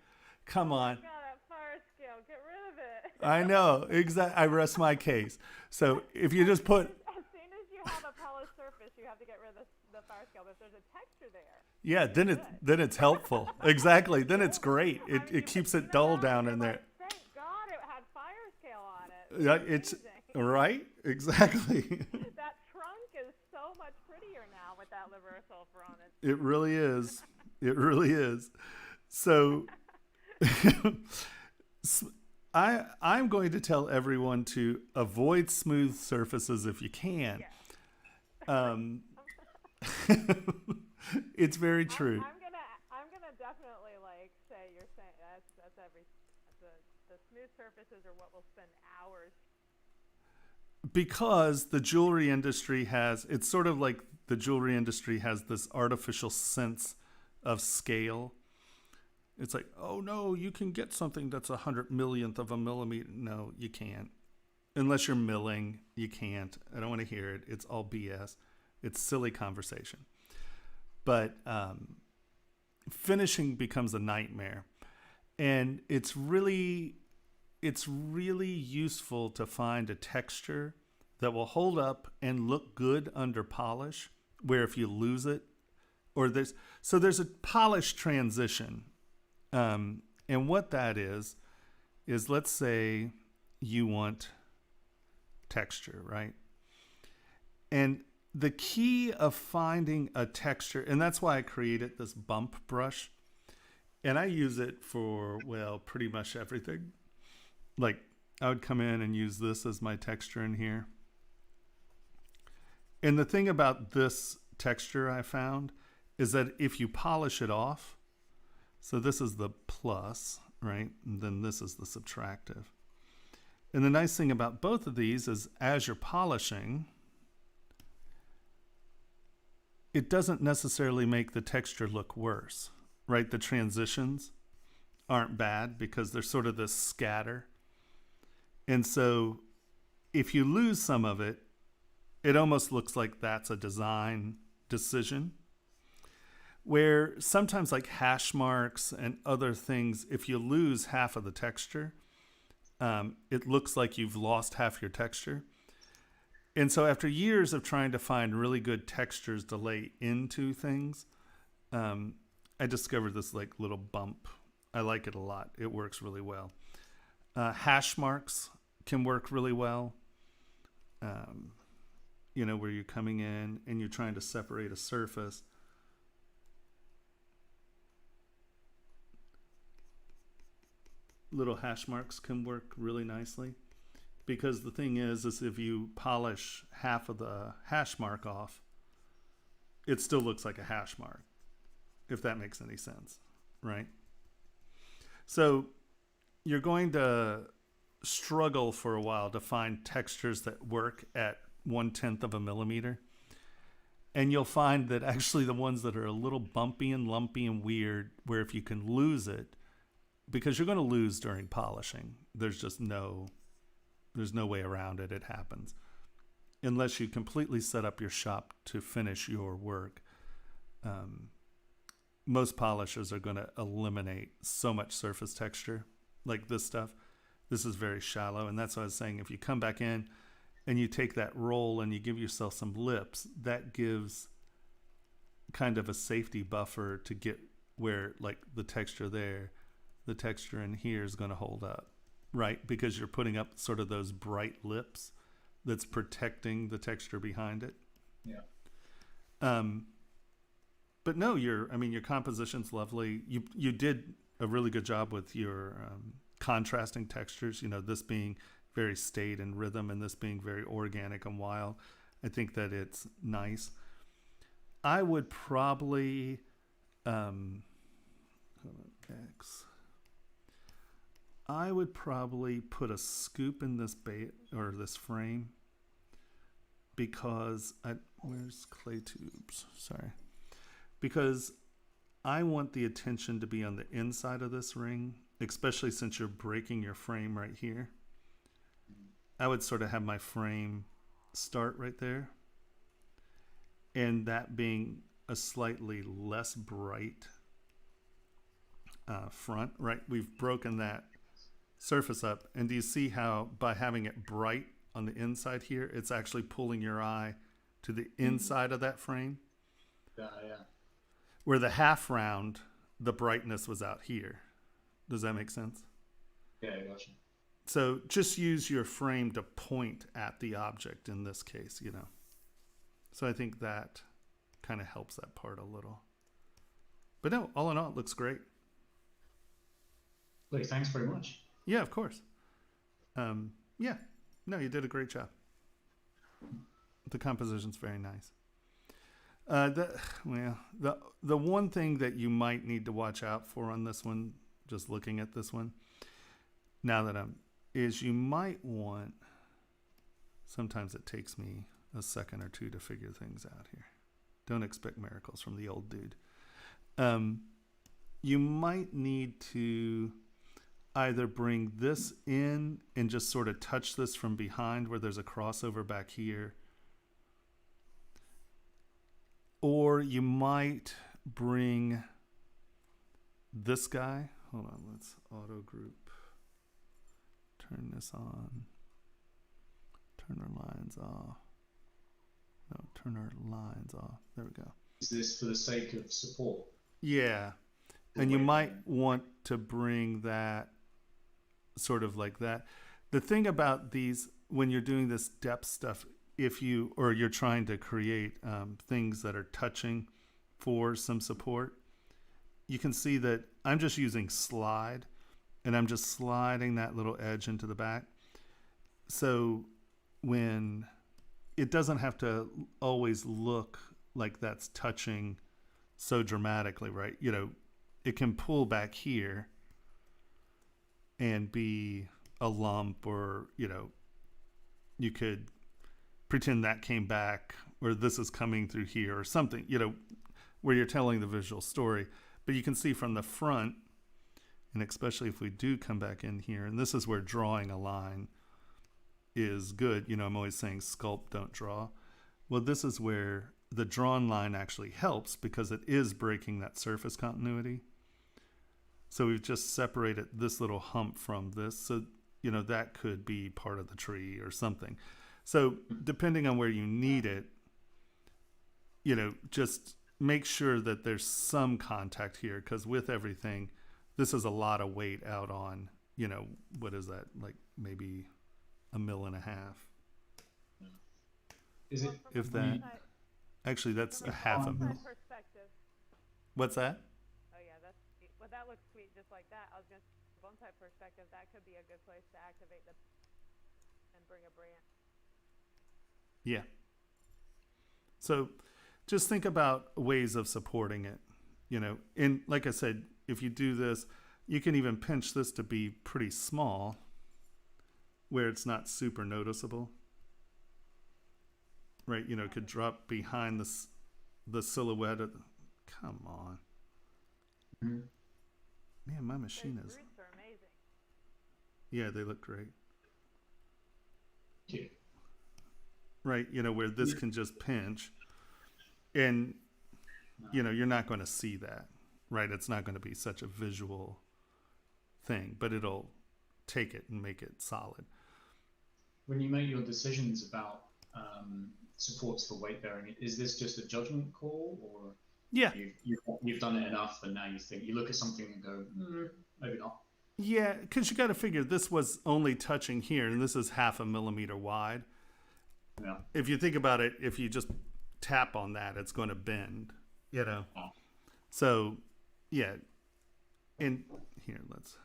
Come on.
God, that fire scale. Get rid of it.
I know. Exactly. I rest my case. So if you just put...
As soon as you have a polished surface, you have to get rid of the the fire scale, but if there's a texture there.
Yeah, then it's helpful. Exactly. Then it's great. It keeps it dull down in there.
Like, thank God it had fire scale on it.
Yeah, it's right. Exactly.
That trunk is so much prettier now with that liver sulfur on it.
It really is. It really is. So I'm going to tell everyone to avoid smooth surfaces if you can.
Yeah.
It's very true.
I'm gonna definitely like say you're saying that's every the smooth surfaces are what we'll spend hours.
Because the jewelry industry it's sort of like the jewelry industry has this artificial sense of scale. It's like, oh no, you can get something that's 100 millionth of a millimeter. No, you can't. Unless you're milling, you can't. I don't want to hear it. It's all BS. It's silly conversation. But finishing becomes a nightmare. And it's really useful to find a texture that will hold up and look good under polish, where if you lose it, or there's a polish transition. And what that is let's say you want texture, right? And the key of finding a texture, and that's why I created this bump brush, and I use it for, well, pretty much everything. Like, I would come in and use this as my texture in here. And the thing about this texture I found is that if you polish it off, so this is the plus, right? And then this is the subtractive. And the nice thing about both of these is as you're polishing, it doesn't necessarily make the texture look worse, right? The transitions aren't bad because there's sort of this scatter. And so if you lose some of it, it almost looks like that's a design decision. Where sometimes like hash marks and other things, if you lose half of the texture, it looks like you've lost half your texture. And so after years of trying to find really good textures to lay into things, I discovered this like little bump. I like it a lot. It works really well. Hash marks can work really well. Where you're coming in and you're trying to separate a surface. Little hash marks can work really nicely, because the thing is if you polish half of the hash mark off, it still looks like a hash mark, if that makes any sense, right? So you're going to struggle for a while to find textures that work at 1/10 of a millimeter. And you'll find that actually the ones that are a little bumpy and lumpy and weird, where if you can lose it, because you're going to lose during polishing, there's no way around it. It happens. Unless you completely set up your shop to finish your work. Most polishers are going to eliminate so much surface texture, like this stuff. This is very shallow, and that's what I was saying. If you come back in and you take that roll and you give yourself some lips, that gives kind of a safety buffer to get where, like, the texture there, the texture in here is going to hold up, right? Because you're putting up sort of those bright lips that's protecting the texture behind it.
Yeah.
But no, your composition's lovely. You did a really good job with your contrasting textures. This being very staid and rhythm, and this being very organic and wild. I think that it's nice. I would probably I would probably put a scoop in this this frame, because where's clay tubes? Sorry. Because I want the attention to be on the inside of this ring, especially since you're breaking your frame right here. I would sort of have my frame start right there, and that being a slightly less bright front, right? We've broken that surface up, and do you see how by having it bright on the inside here, it's actually pulling your eye to the inside of that frame?
Yeah.
Where the half round, the brightness was out here. Does that make sense?
Yeah, gotcha.
So just use your frame to point at the object in this case, you know. So I think that kind of helps that part a little. But no, all in all, it looks great.
Look, thanks very much.
Yeah, of course. Yeah, no, you did a great job. The composition's very nice. The one thing that you might need to watch out for on this one, just looking at this one, now that is you might want, sometimes it takes me a second or two to figure things out here. Don't expect miracles from the old dude. You might need to either bring this in and just sort of touch this from behind where there's a crossover back here. Or you might bring this guy. Hold on, let's auto group. Turn this on. Turn our lines off. No, turn our lines off. There we go.
Is this for the sake of support?
Yeah. And you might want to bring that sort of like that. The thing about these, when you're doing this depth stuff, if you're trying to create things that are touching for some support, you can see that I'm just using slide, and I'm just sliding that little edge into the back. So when it doesn't have to always look like that's touching so dramatically, right? You know, it can pull back here and be a lump, or, you know, you could pretend that came back, or this is coming through here or something, you know, where you're telling the visual story. But you can see from the front, and especially if we do come back in here, and this is where drawing a line is good. You know, I'm always saying sculpt, don't draw. Well, this is where the drawn line actually helps, because it is breaking that surface continuity. So we've just separated this little hump from this. So, you know, that could be part of the tree or something. So depending on where you need it, you know, just make sure that there's some contact here, because with everything, this is a lot of weight out on, you know, what is that, like maybe 1.5 mils.
Is it?
If that, actually that's a 0.5 mil.
Perspective.
What's that?
Oh yeah, that's sweet. Well, that looks sweet just like that. I was gonna say, bonsai perspective, that could be a good place to activate the and bring a branch.
Yeah. So just think about ways of supporting it, you know. And like I said, if you do this, you can even pinch this to be pretty small where it's not super noticeable. Right? You know, it could drop behind the silhouette of come on.
Mm-hmm.
Man, my machine
Those
is...
roots are amazing.
Yeah, they look great.
Yeah.
Right, you know, where this can just pinch, and you know, you're not going to see that, right? It's not going to be such a visual thing, but it'll take it and make it solid.
When you make your decisions about supports for weight bearing, is this just a judgment call, or
Yeah,
you've done it enough and now you look at something and go, maybe not?
yeah, because you got to figure this was only touching here, and this is 0.5 millimeter wide.
Yeah.
If you think about it, if you just tap on that, it's going to bend, you know.
Oh.
So, yeah. And here, let's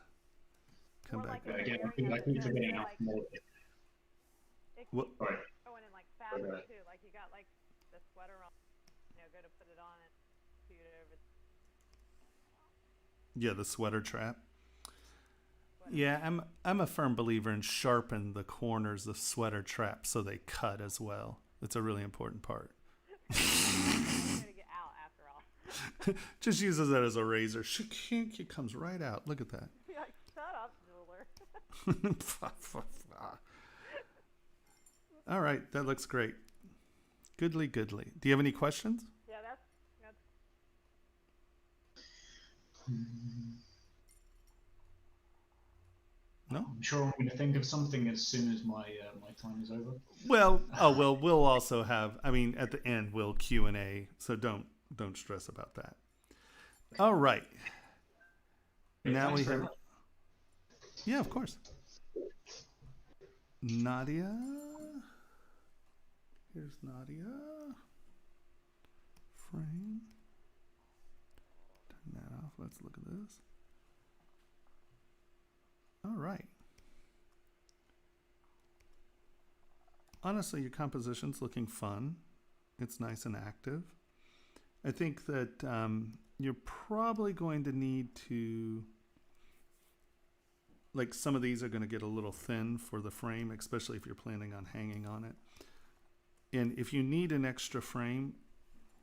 come
More
back.
like
Again,
wearing
I keep
a
forgetting out
like,
more.
it
What?
keeps
Right.
going in like fabric
Right.
too. Like you got like the sweater on, you know, go to put it on and shoot it over.
Yeah, the sweater trap. Yeah, I'm a firm believer in sharpen the corners of sweater trap so they cut as well. It's a really important part.
It's gonna get out after all.
Just uses that as a razor. Shink, it comes right out. Look at that.
You're like, shut up, jeweler.
All right, that looks great. Goodly. Do you have any questions?
Yeah, that's
No?
I'm sure I'm going to think of something as soon as my my time is over.
Well, we'll also have, I mean, at the end we'll Q&A, so don't don't stress about that. All right. Now
Thanks
we
very
have.
much.
Yeah, of course. Nadia. Here's Nadia. Frame. Turn that off. Let's look at this. All right. Honestly, your composition's looking fun. It's nice and active. I think that you're probably going to need to, like, some of these are going to get a little thin for the frame, especially if you're planning on hanging on it. And if you need an extra frame,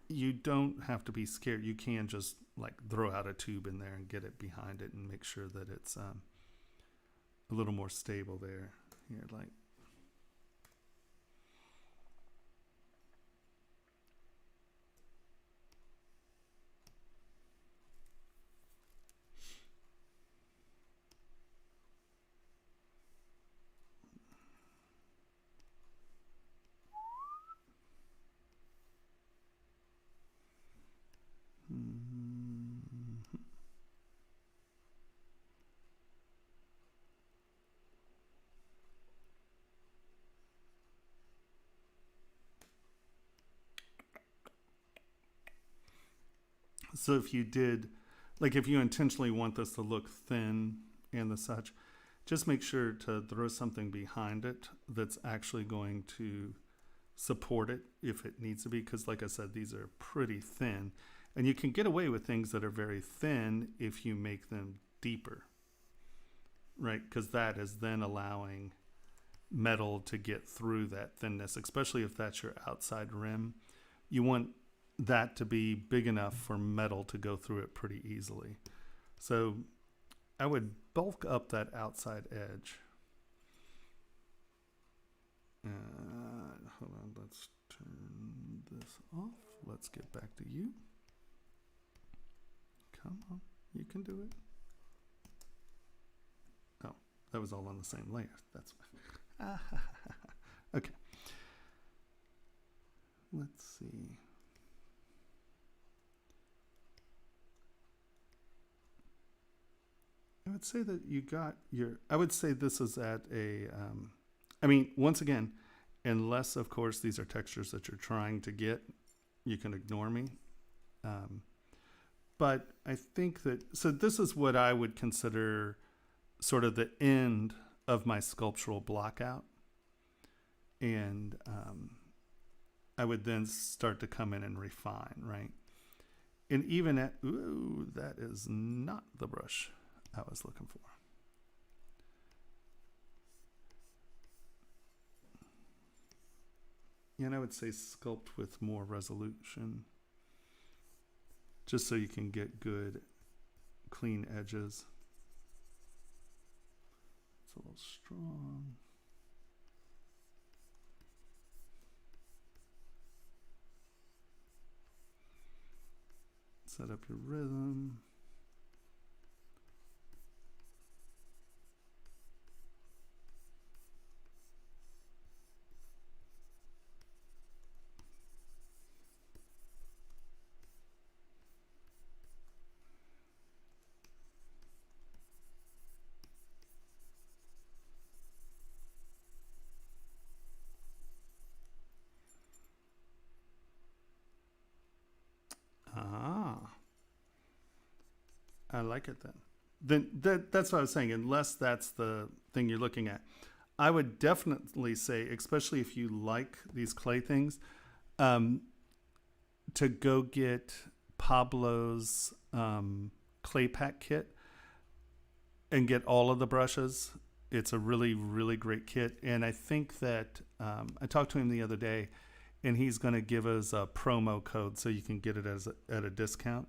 you don't have to be scared. You can just like throw out a tube in there and get it behind it and make sure that it's a little more stable there. Here, like. So if you did, like if you intentionally want this to look thin and the such, just make sure to throw something behind it that's actually going to support it if it needs to be. Because like I said, these are pretty thin. And you can get away with things that are very thin if you make them deeper, right? Because that is then allowing metal to get through that thinness, especially if that's your outside rim. You want that to be big enough for metal to go through it pretty easily. So I would bulk up that outside edge. Hold on, let's turn this off. Let's get back to you. Come on, you can do it. Oh, that was all on the same layer. That's fine. Okay. Let's see. I would say that you got your, I would say this is at a, I mean, once again, unless of course these are textures that you're trying to get, you can ignore me. But I think that, so this is what I would consider sort of the end of my sculptural blockout. And I would then start to come in and refine, right? And even at, ooh, that is not the brush I was looking for. And I would say sculpt with more resolution, just so you can get good, clean edges. It's a little strong. Set up your rhythm. I like it then. That's what I was saying. Unless that's the thing you're looking at, I would definitely say, especially if you like these clay things, to go get Pablo's clay pack kit and get all of the brushes. It's a really, really great kit. And I think that I talked to him the other day, and he's going to give us a promo code so you can get it at a discount.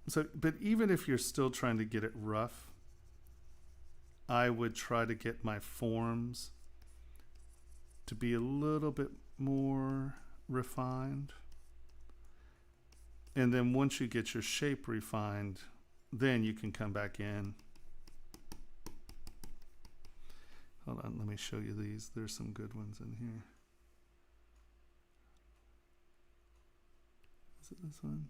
So, but even if you're still trying to get it rough, I would try to get my forms to be a little bit more refined. And then once you get your shape refined, then you can come back in. Hold on, let me show you these. There's some good ones in here. Is it this one?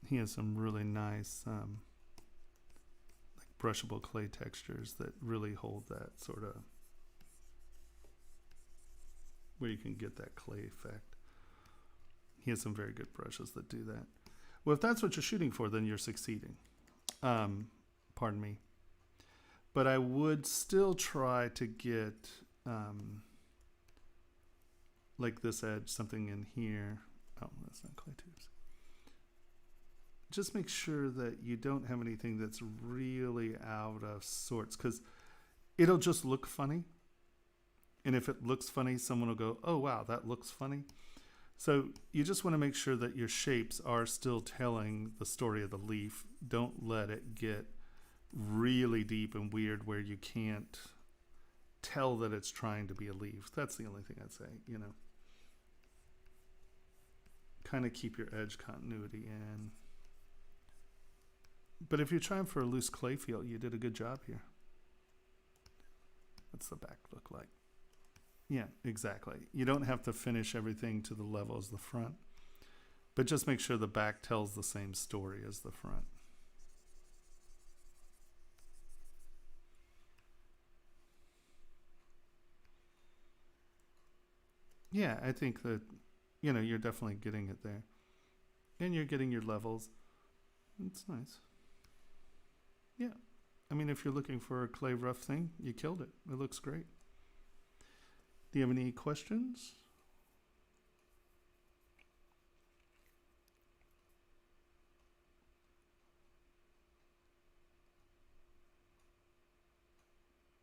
He has some really nice like brushable clay textures that really hold that sort of, where you can get that clay effect. He has some very good brushes that do that. Well, if that's what you're shooting for, then you're succeeding. Pardon me. But I would still try to get like this edge, something in here. Oh, that's not clay tubes. Just make sure that you don't have anything that's really out of sorts, because it'll just look funny. And if it looks funny, someone will go, oh, wow, that looks funny. So you just want to make sure that your shapes are still telling the story of the leaf. Don't let it get really deep and weird where you can't tell that it's trying to be a leaf. That's the only thing I'd say, you know. Kind of keep your edge continuity in. But if you're trying for a loose clay feel, you did a good job here. What's the back look like? Yeah, exactly. You don't have to finish everything to the level as the front, but just make sure the back tells the same story as the front. Yeah, I think that, you know, you're definitely getting it there. And you're getting your levels. It's nice. Yeah. I mean, if you're looking for a clay rough thing, you killed it. It looks great. Do you have any questions?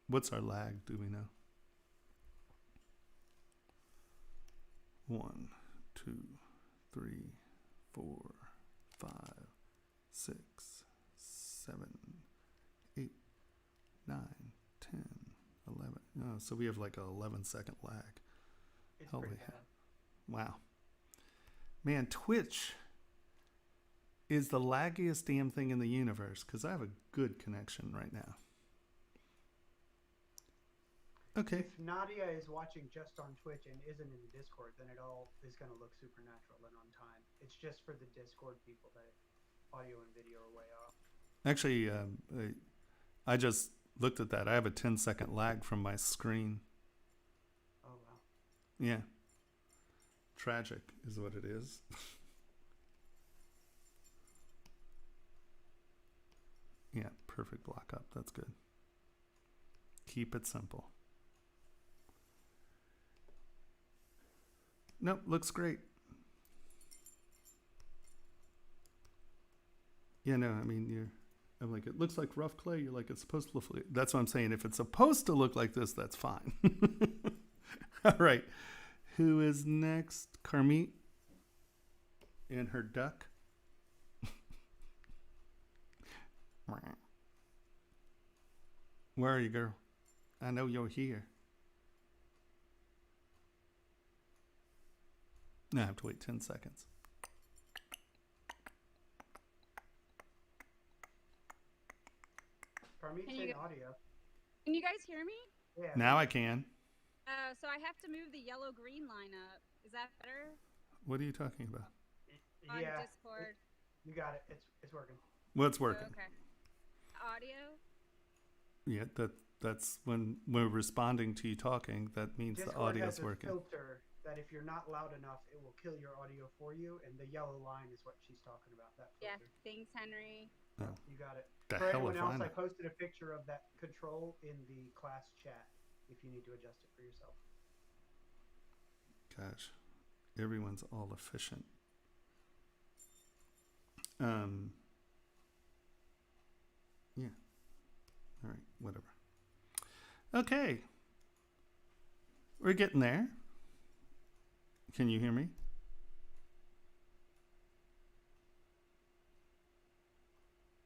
What's our lag? Do we know? 1, 2, 3, 4, 5, 6, 7, 8, 9, 10, 11. Oh, so we have like a 11-second lag.
It's
Holy
pretty
hell.
bad.
Wow. Man, Twitch is the laggiest damn thing in the universe, because I have a good connection right now. Okay.
If Nadia is watching just on Twitch and isn't in the Discord, then it all is going to look supernatural and on time. It's just for the Discord people that audio and video are way off.
Actually, I just looked at that. I have a 10-second lag from my screen.
Oh, wow.
Yeah. Tragic is what it is. Yeah, perfect block up. That's good. Keep it simple. Nope, looks great. Yeah, no, I mean, I'm like, it looks like rough clay. You're like, it's supposed to look like, that's what I'm saying. If it's supposed to look like this, that's fine. All right. Who is next? Carmit and her duck. Where are you, girl? I know you're here. Now I have to wait 10 seconds.
Carmit
Can you
saying
get-
audio.
Can you guys hear me?
Yeah.
Now I can.
So I have to move the yellow-green line up. Is that better?
What are you talking about?
On
Yeah.
Discord.
You got it. It's working.
What's
Oh,
working?
okay. Audio?
Yeah, that's when we're responding to you talking, that means
Discord
the audio's
has a
working.
filter that if you're not loud enough, it will kill your audio for you, and the yellow line is what she's talking about. That
Yeah.
filter.
Thanks, Henry.
Oh,
You got it.
the
For
hell
anyone
if
else,
I
I
know.
posted a picture of that control in the class chat if you need to adjust it for yourself.
Gosh, everyone's all efficient. Yeah. All right, whatever. Okay. We're getting there. Can you hear me?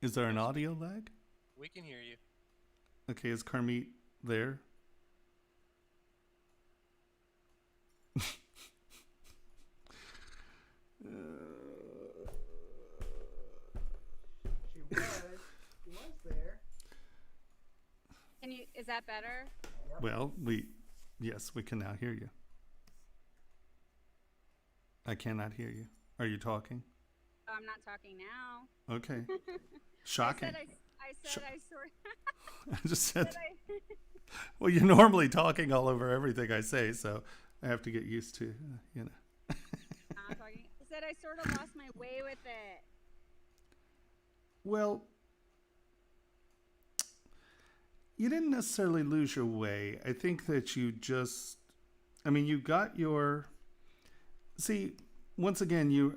Is there an audio lag?
We can hear you.
Okay, is Carmit there?
She was there.
Can you? Is that better?
Well, Yes, we can now hear you. I cannot hear you. Are you talking?
Oh, I'm not talking now.
Okay. Shocking.
I said I sort
I just said,
I,
well, you're normally talking all over everything I say, so I have to get used to, you know.
I'm talking. I said I sort of lost my way with it.
Well, you didn't necessarily lose your way. I think that you just, I mean, you got your, see, once again,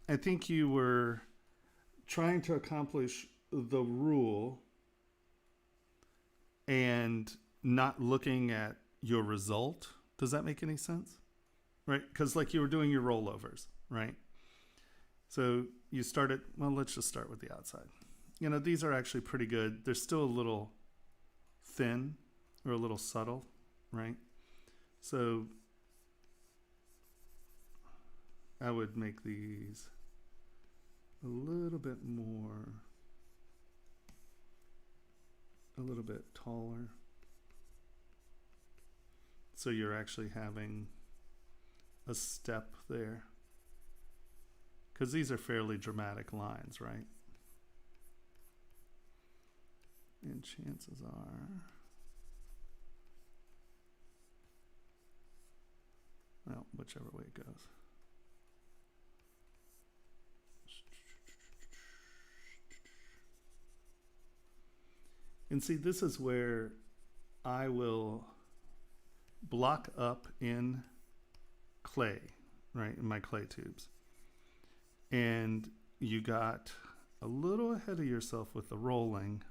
I think you were trying to accomplish the rule and not looking at your result. Does that make any sense? Right? Because like you were doing your rollovers, right? So you started, well, let's just start with the outside. You know, these are actually pretty good. They're still a little thin or a little subtle, right? So I would make these a little bit more, a little bit taller. So you're actually having a step there. Because these are fairly dramatic lines, right? And chances are, well, whichever way it goes. And see, this is where I will block up in clay, right, in my clay tubes. And you got a little ahead of yourself with the rolling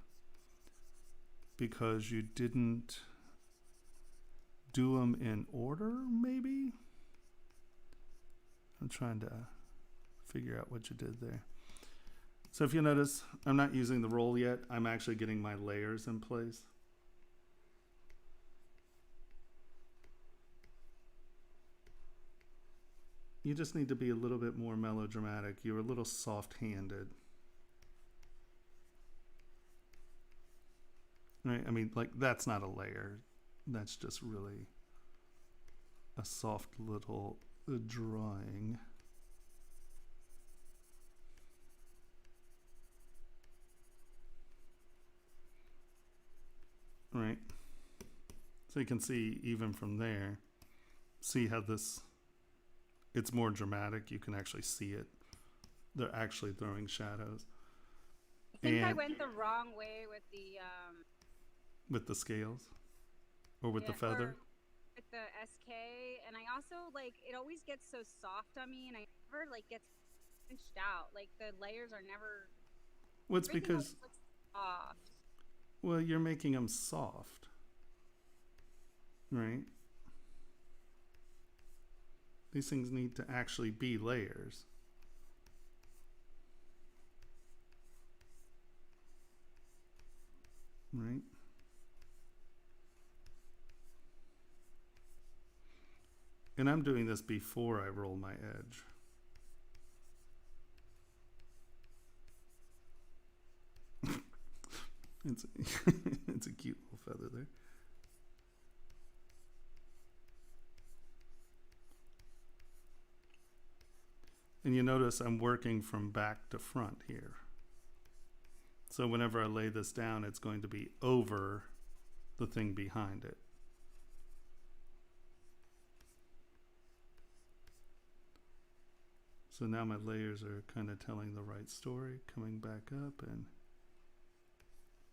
because you didn't do them in order, maybe? I'm trying to figure out what you did there. So if you notice, I'm not using the roll yet. I'm actually getting my layers in place. You just need to be a little bit more melodramatic. You're a little soft-handed. Right? I mean, like, that's not a layer. That's just really a soft little drawing. Right? So you can see even from there, see how this, it's more dramatic. You can actually see it. They're actually throwing shadows.
I think I went the wrong way with the
scales? Or with the feather?
With the SK, and I also, like, it always gets so soft on me, and I never, like, gets pinched out. Like, the layers are never...
Well, it's because...
soft.
Well, you're making them soft. Right? These things need to actually be layers. Right? And I'm doing this before I roll my edge. It's a cute little feather there. And you notice I'm working from back to front here. So whenever I lay this down, it's going to be over the thing behind it. So now my layers are kind of telling the right story, coming back up and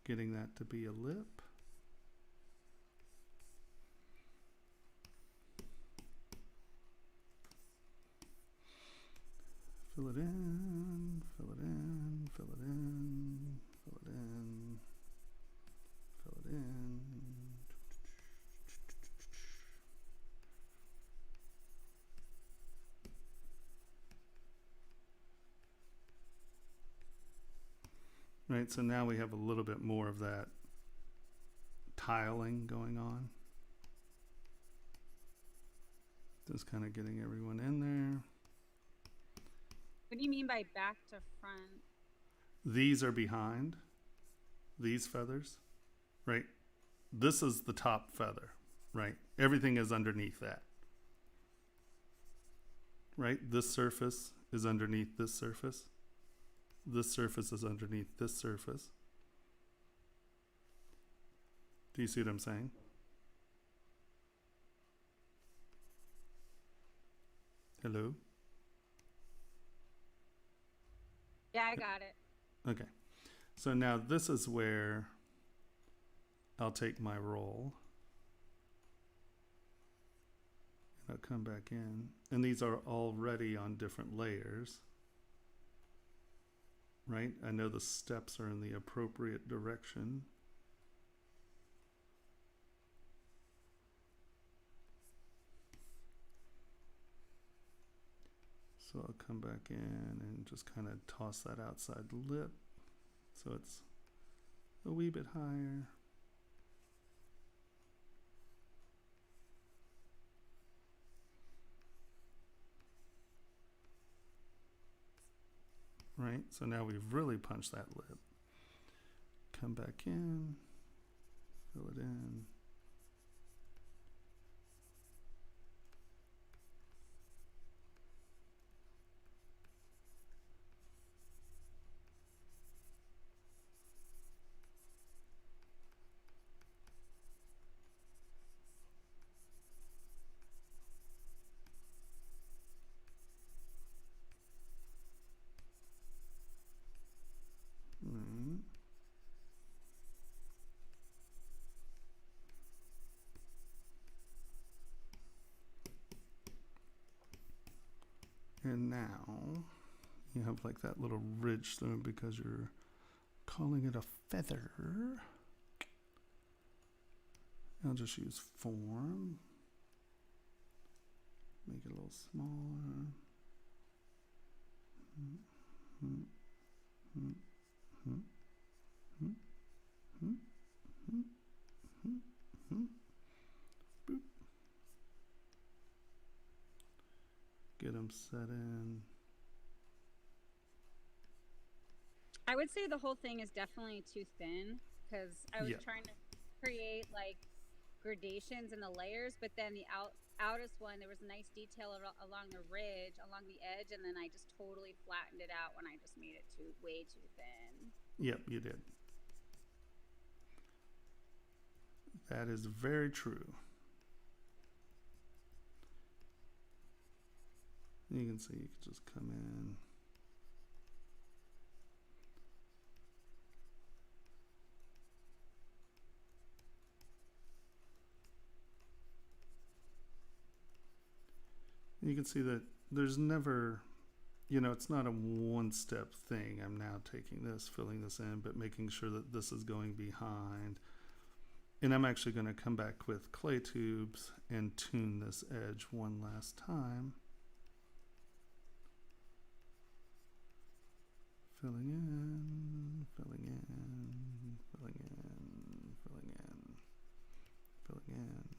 getting that to be a lip. Fill it in, fill it in, fill it in, fill it in, fill it in. Right, so now we have a little bit more of that tiling going on. Just kind of getting everyone in there.
What do you mean by back to front?
These are behind, these feathers, right? This is the top feather, right? Everything is underneath that. Right? This surface is underneath this surface. This surface is underneath this surface. Do you see what I'm saying? Hello?
Yeah, I got it.
Okay. So now this is where I'll take my roll. And I'll come back in. And these are already on different layers. Right? I know the steps are in the appropriate direction. So I'll come back in and just kind of toss that outside lip so it's a wee bit higher. Right, so now we've really punched that lip. Come back in, fill it in. Right. And now you have like that little ridge through it because you're calling it a feather. I'll just use form. Make it a little smaller. Boop. Get them set in.
I would say the whole thing is definitely too thin because I was trying to create like gradations in the layers, but then the outest one, there was a nice detail along the ridge, along the edge, and then I just totally flattened it out when I just made it way too thin.
Yep, you did. That is very true. You can see you can just come in. You can see that there's never, it's not a one-step thing. I'm now taking this, filling this in, but making sure that this is going behind. And I'm actually going to come back with clay tubes and tune this edge one last time. Filling in, filling in, filling in, filling in, filling in.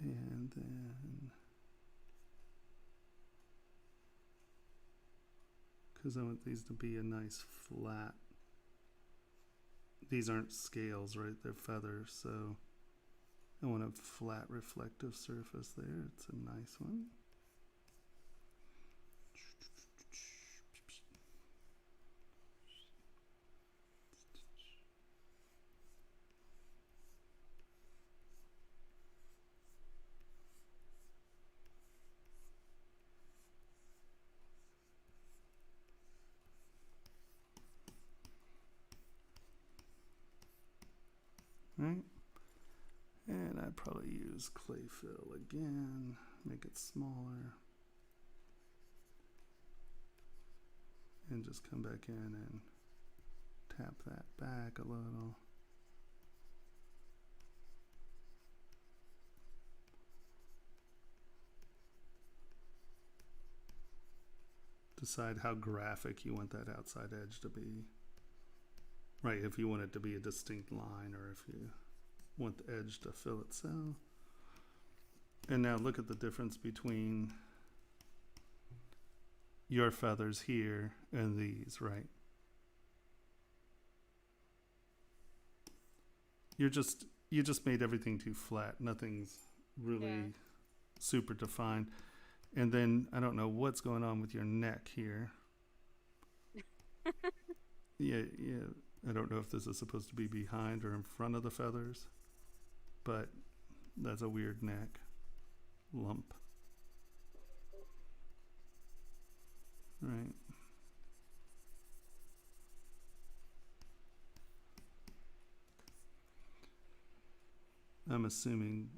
And then, because I want these to be a nice flat, these aren't scales, right? They're feathers, so I want a flat reflective surface there. It's a nice one. Right, and I'd probably use clay fill again, make it smaller, and just come back in and tap that back a little. Decide how graphic you want that outside edge to be. Right, if you want it to be a distinct line or if you want the edge to fill itself. And now look at the difference between your feathers here and these, right? You just made everything too flat. Nothing's really super defined. And then I don't know what's going on with your neck here. Yeah. I don't know if this is supposed to be behind or in front of the feathers, but that's a weird neck lump. Right. I'm assuming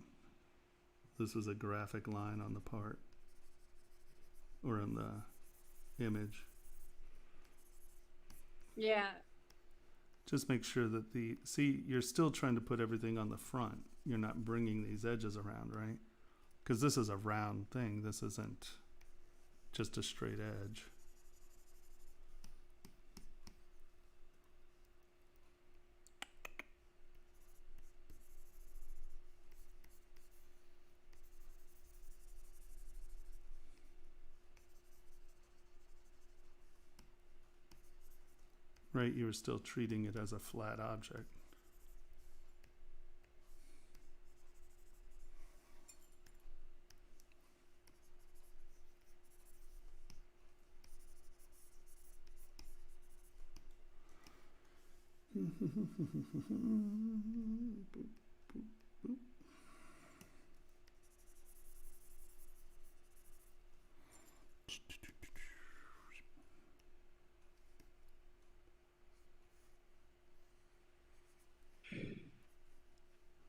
this is a graphic line on the part or in the image.
Yeah.
Just make sure that see, you're still trying to put everything on the front. You're not bringing these edges around, right? Because this is a round thing. This isn't just a straight edge. Right, you were still treating it as a flat object.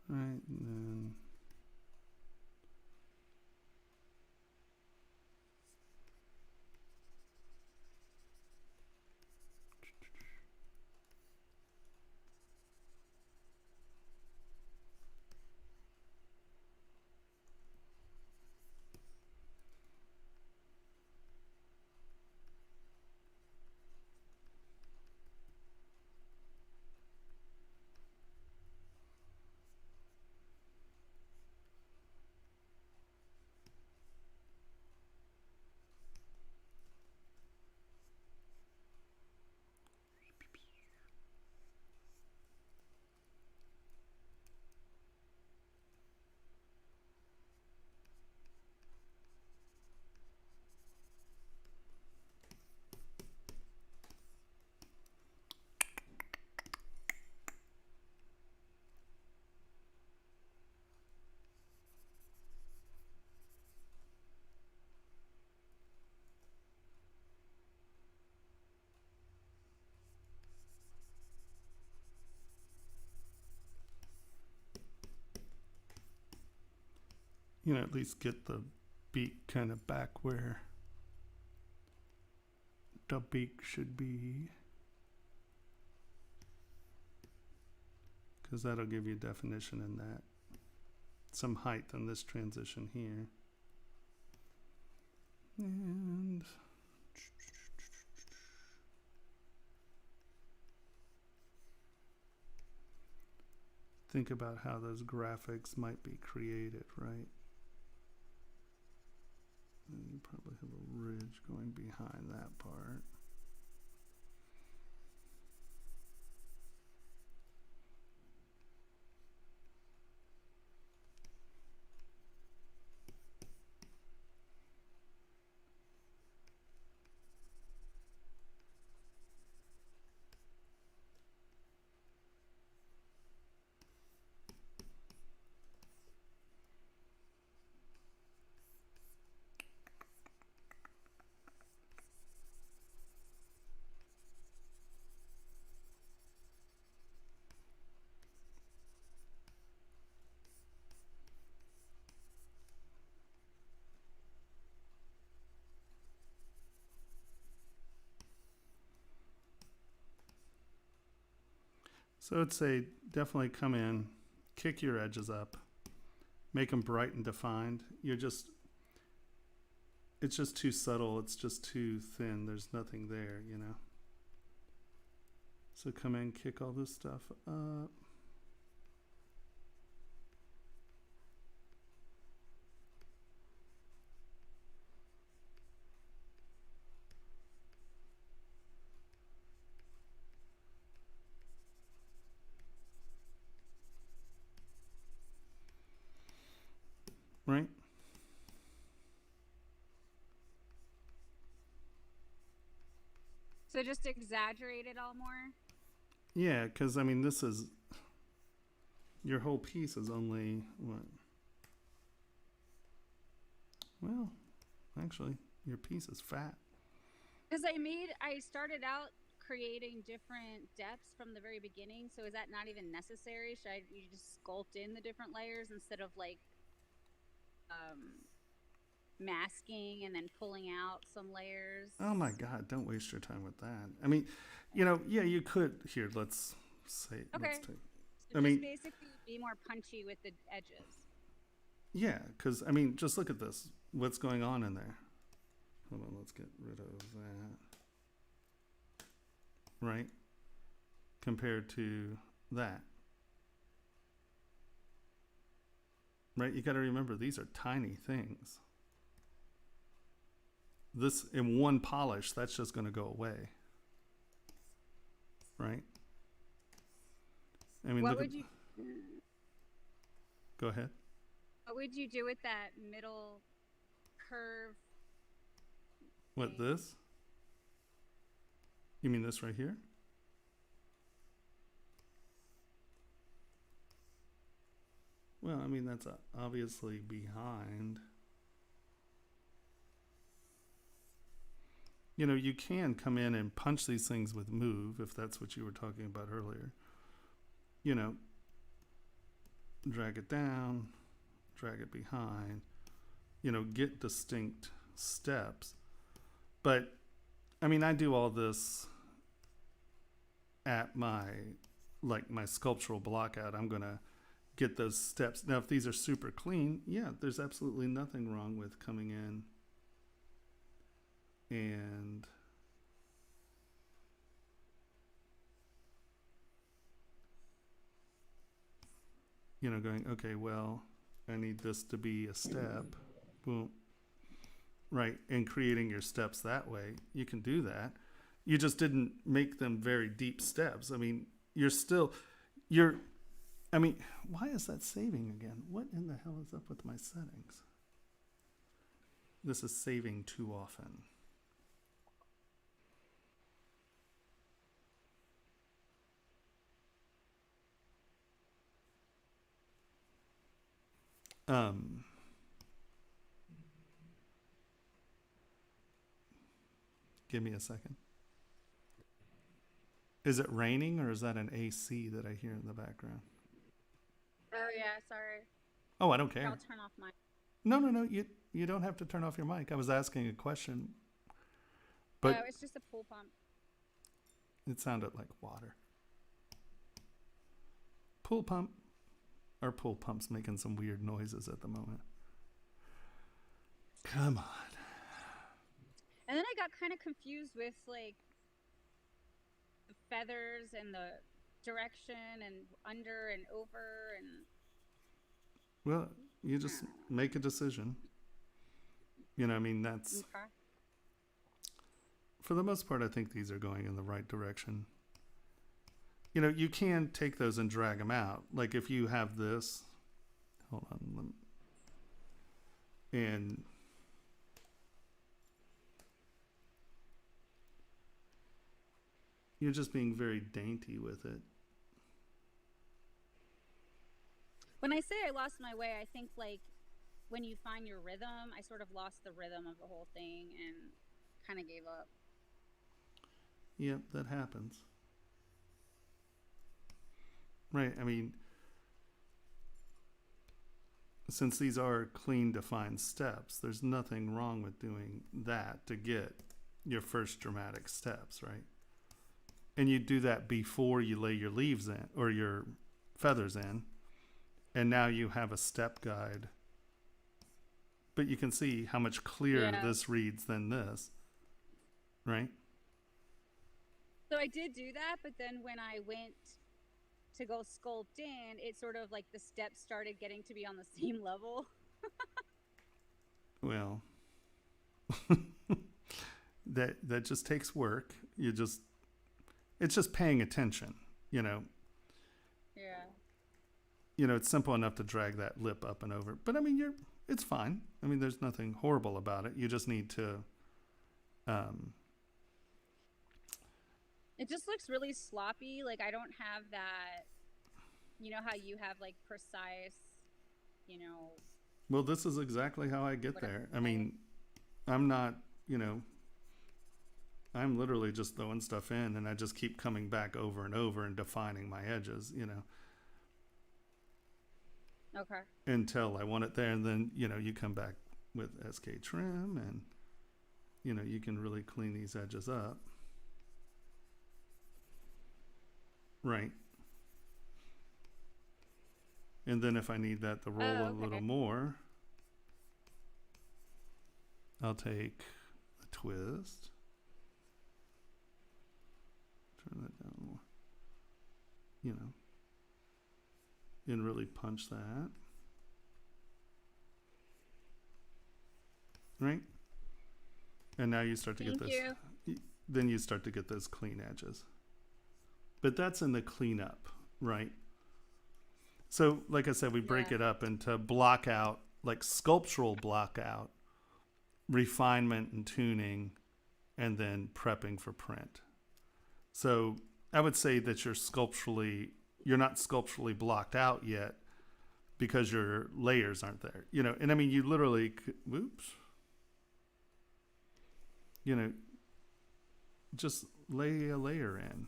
Right, and then at least get the beak kind of back where the beak should be, because that'll give you definition in that. Some height in this transition here. And think about how those graphics might be created, right? And you probably have a ridge going behind that part. So I'd say definitely come in, kick your edges up, make them bright and defined. It's just too subtle. It's just too thin. There's nothing there, So come in, kick all this stuff up.
So just exaggerate it all more?
Yeah, because, I mean, this is... Your whole piece is only, what? Well, actually, your piece is fat.
Because I started out creating different depths from the very beginning, so is that not even necessary? Should you just sculpt in the different layers instead of like masking and then pulling out some layers?
Oh my God, don't waste your time with that. I mean, yeah, you could. Here, let's say,
Okay.
let's take,
So just basically be more punchy with the edges.
yeah, because, I mean, just look at this. What's going on in there? Hold on, let's get rid of that. Right? Compared to that. Right? You got to remember, these are tiny things. This, in one polish, that's just going to go away. Right? I mean,
What would you...
Go ahead.
What would you do with that middle curve?
What, this? You mean this right here? Well, I mean, that's obviously behind. You can come in and punch these things with move, if that's what you were talking about earlier. Drag it down, drag it behind, get distinct steps. But, I mean, I do all this at my sculptural block out. I'm going to get those steps. Now, if these are super clean, yeah, there's absolutely nothing wrong with coming in and going, okay, well, I need this to be a step. Boom. Right. And creating your steps that way, you can do that. You just didn't make them very deep steps. I mean, I mean, why is that saving again? What in the hell is up with my settings? This is saving too often. Give me a second. Is it raining or is that an AC that I hear in the background?
Oh yeah, sorry.
Oh, I don't care.
I'll turn off my...
No. You don't have to turn off your mic. I was asking a question. But
no, it's just a pool pump.
It sounded like water. Pool pump. Our pool pump's making some weird noises at the moment. Come on.
And then I got kind of confused with like the feathers and the direction and under and over and...
Well, you just make a decision. I mean, that's...
Okay.
For the most part, I think these are going in the right direction. You can take those and drag them out. Like if you have this... Hold on. And... You're just being very dainty with it.
When I say I lost my way, I think like when you find your rhythm, I sort of lost the rhythm of the whole thing and kind of gave up.
Yep, that happens. Right, I mean, since these are clean, defined steps, there's nothing wrong with doing that to get your first dramatic steps, right? And you do that before you lay your leaves in, or your feathers in. And now you have a step guide. But you can see how much clearer this reads than this, right?
So I did do that, but then when I went to go sculpt in, it sort of like the steps started getting to be on the same level.
Well, that just takes work. It's just paying attention,
Yeah.
It's simple enough to drag that lip up and over. But I mean, it's fine. I mean, there's nothing horrible about it. You just need to
It just looks really sloppy. Like I don't have that, you know how you have like precise, you know.
Well, this is exactly how I get
Whatever.
there. I mean, I'm not, you know, I'm literally just throwing stuff in and I just keep coming back over and over and defining my edges, you know,
Okay.
until I want it there. And then, you know, you come back with SK trim and, you know, you can really clean these edges up. Right. And then if I need that to roll a little more, I'll take a twist. Turn that down more. You know. And really punch that. Right? And now you start to get this. Then you start to get those clean edges. But that's in the cleanup, right? So, like I said, we break it up into block out, like sculptural block out, refinement and tuning, and then prepping for print. So I would say that you're not sculpturally blocked out yet because your layers aren't there, you know. And I mean, you literally, you know, just lay a layer in.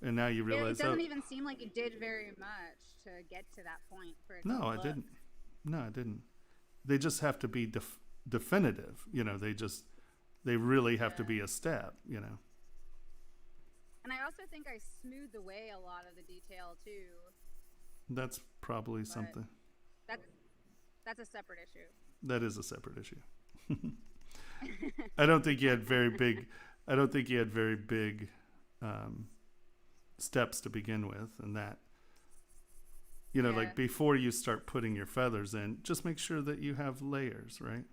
And now you realize
it doesn't even seem like it did very much to get to that point for it.
No, I didn't. No, I didn't. They just have to be definitive. You know, they really have to be a step, you know.
And I also think I smoothed away a lot of the detail too.
That's probably something.
That's a separate issue.
That is a separate issue. I don't think you had very big steps to begin with, and that, you know, like before you start putting your feathers in, just make sure that you have layers, right?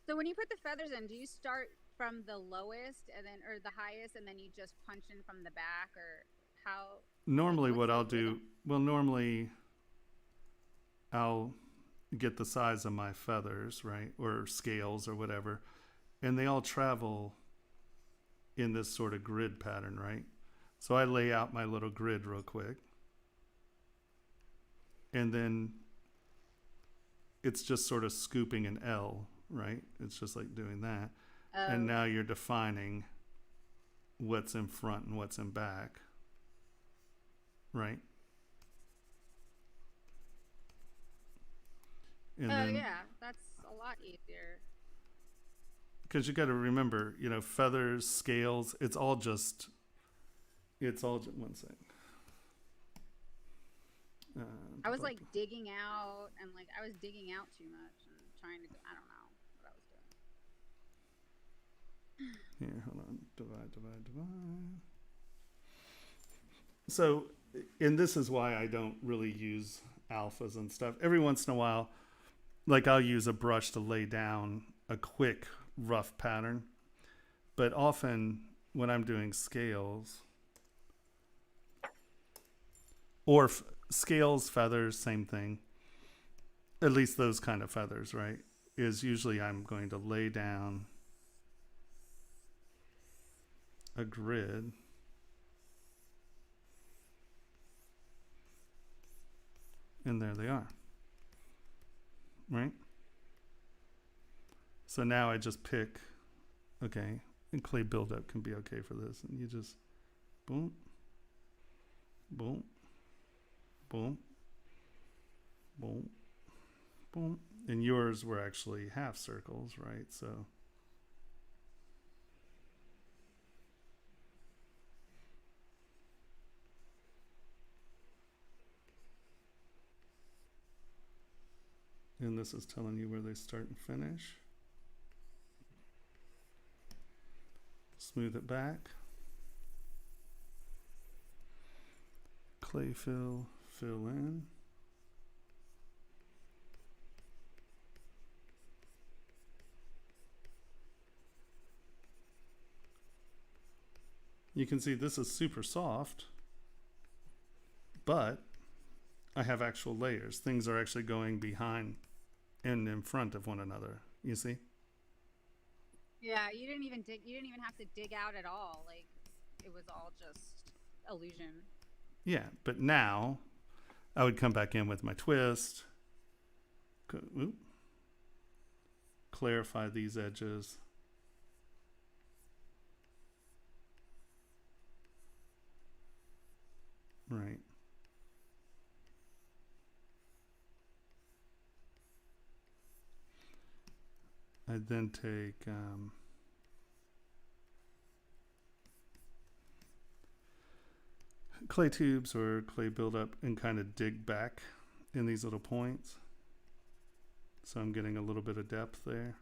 So when you put the feathers in, do you start from the lowest and then, or the highest, and then you just punch in from the back, or how?
Normally what I'll do, normally I'll get the size of my feathers, right? Or scales or whatever, and they all travel in this sort of grid pattern, right? So I lay out my little grid real quick. And then it's just sort of scooping an L, right? It's just like doing that. And now you're defining what's in front and what's in back, right? And then,
yeah, that's a lot easier.
Because you got to remember, you know, feathers, scales, it's all just one second.
I was like digging out, and like I was digging out too much and trying to, I don't know what I was doing.
Here, hold on. Divide. So, and this is why I don't really use alphas and stuff. Every once in a while, like I'll use a brush to lay down a quick rough pattern, but often when I'm doing scales or scales, feathers, same thing, at least those kind of feathers, right, is usually I'm going to lay down a grid and there they are, right? So now I just pick, okay, and clay buildup can be okay for this. And you just boom, boom, boom, boom, boom. And yours were actually half circles, right? So and this is telling you where they start and finish. Smooth it back. Clay fill in. You can see this is super soft, but I have actual layers. Things are actually going behind and in front of one another. You see?
Yeah, you didn't even have to dig out at all. Like, it was all just illusion.
Yeah, but now I would come back in with my twist. Clarify these edges. Right. I'd then take clay tubes or clay buildup and kind of dig back in these little points. So I'm getting a little bit of depth there.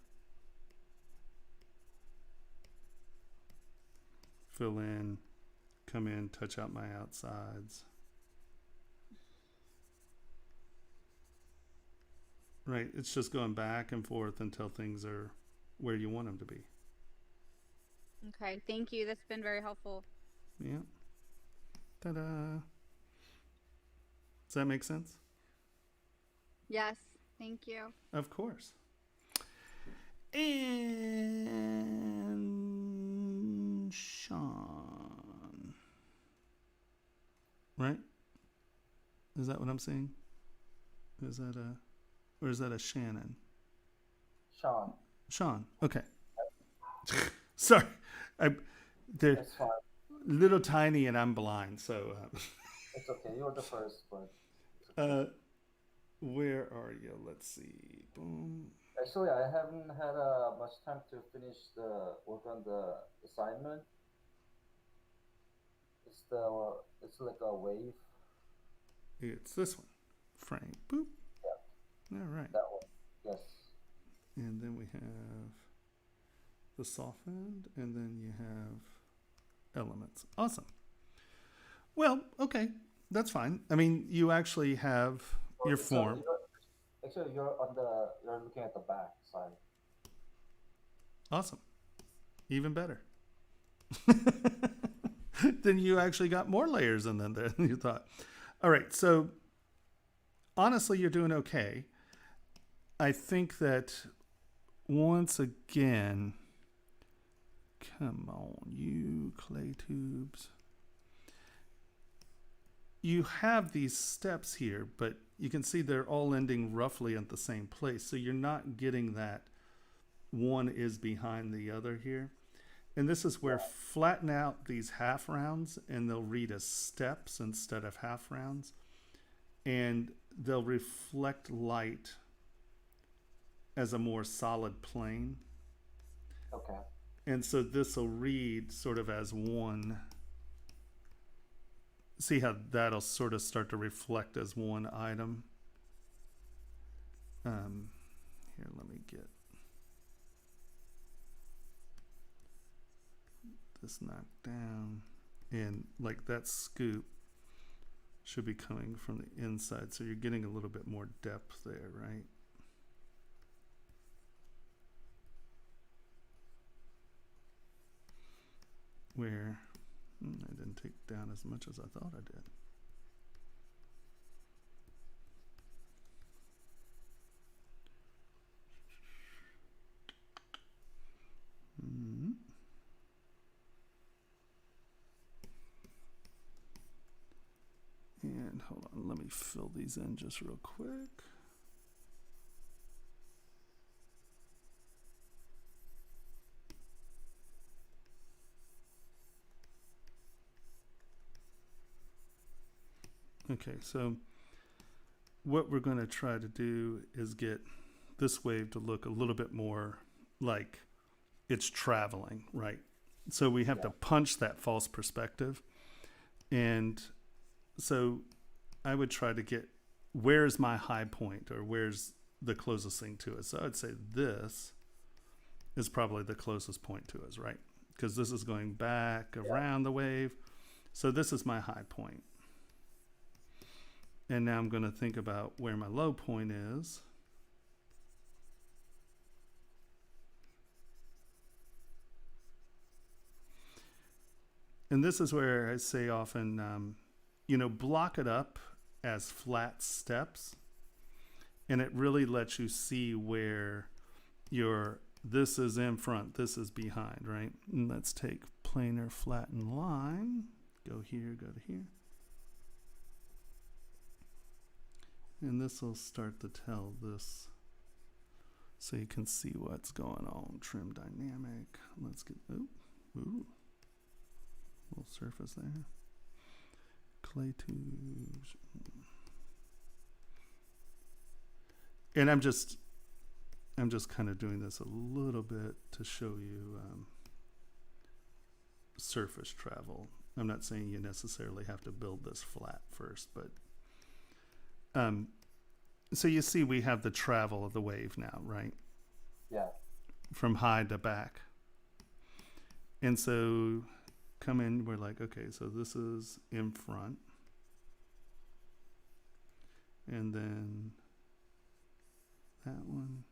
Fill in, come in, touch out my outsides. Right, it's just going back and forth until things are where you want them to be.
Okay, thank you. That's been very helpful.
Yeah. Ta-da. Does that make sense?
Yes, thank you.
Of course. And Sean. Right? Is that what I'm seeing? Is that a... Or is that a Shannon?
Sean.
Sean. Okay. Sorry. They're
It's fine.
little tiny and I'm blind, so...
It's okay. You're the first, but...
Where are you? Let's see. Boom.
Actually, I haven't had much time to finish the work on the assignment. It's like a wave.
It's this one. Frame. Boop.
Yeah.
All right.
That one. Yes.
And then we have the softened, and then you have elements. Awesome. Well, okay. That's fine. I mean, you actually have your form.
Actually, you're looking at the back side.
Awesome. Even better. Then you actually got more layers in there than you thought. All right. So honestly, you're doing okay. I think that once again, come on, you clay tubes. You have these steps here, but you can see they're all ending roughly at the same place. So you're not getting that one is behind the other here. And this is where flatten out these half rounds and they'll read as steps instead of half rounds. And they'll reflect light as a more solid plane.
Okay.
And so this will read sort of as one. See how that'll sort of start to reflect as one item. Here, let me get this knocked down. And like that scoop should be coming from the inside. So you're getting a little bit more depth there, right? Where I didn't take down as much as I thought I did. And hold on, let me fill these in just real quick. Okay, so what we're going to try to do is get this wave to look a little bit more like it's traveling, right? So we have to punch that false perspective. And so I would try to get, where's my high point or where's the closest thing to it? So I'd say this is probably the closest point to us, right? Because this is going back around the wave. So this is my high point. And now I'm going to think about where my low point is. And this is where I say often, block it up as flat steps. And it really lets you see where your this is in front, this is behind, right? And let's take planar flatten line, go here, go to here. And this will start to tell this so you can see what's going on. Trim dynamic. Let's get, little surface there. Clay tubes. And I'm just kind of doing this a little bit to show you surface travel. I'm not saying you necessarily have to build this flat first, but so you see we have the travel of the wave now, right?
Yeah.
From high to back. And so come in, we're like, okay, so this is in front. And then that one.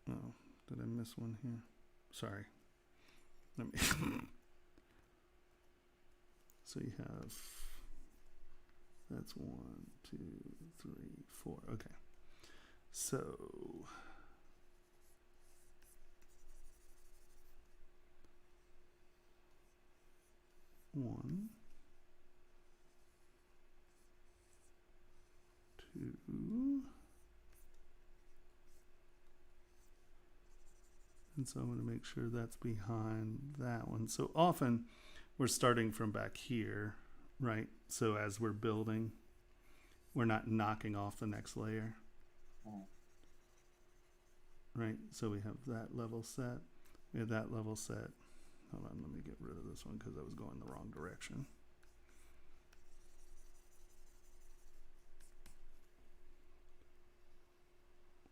Oh, did I miss one here? Sorry. Let me. So you have, that's 1, 2, 3, 4. Okay. So one, 2, and so I'm going to make sure that's behind that one. So often we're starting from back here, right? So as we're building, we're not knocking off the next layer. Right, so we have that level set, we have that level set. Hold on, let me get rid of this one because I was going the wrong direction.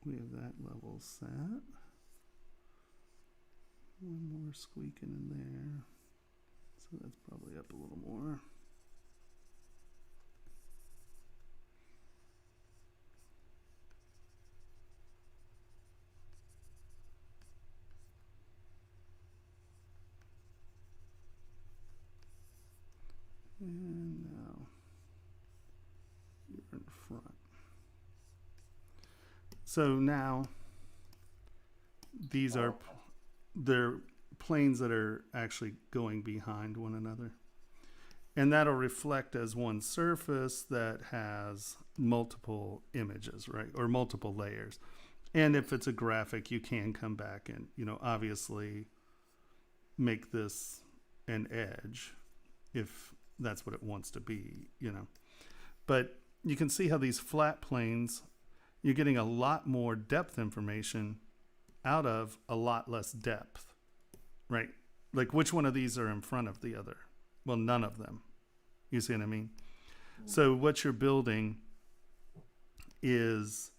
We have that level set. One more squeaking in there. So that's probably up a little more. And now you're in front. So now these are they're planes that are actually going behind one another. And that'll reflect as one surface that has multiple images, right? Or multiple layers. And if it's a graphic, you can come back and, you know, obviously make this an edge if that's what it wants to be, you know. But you can see how these flat planes, you're getting a lot more depth information out of a lot less depth, right? Like which one of these are in front of the other? Well, none of them. You see what I mean? So what you're building is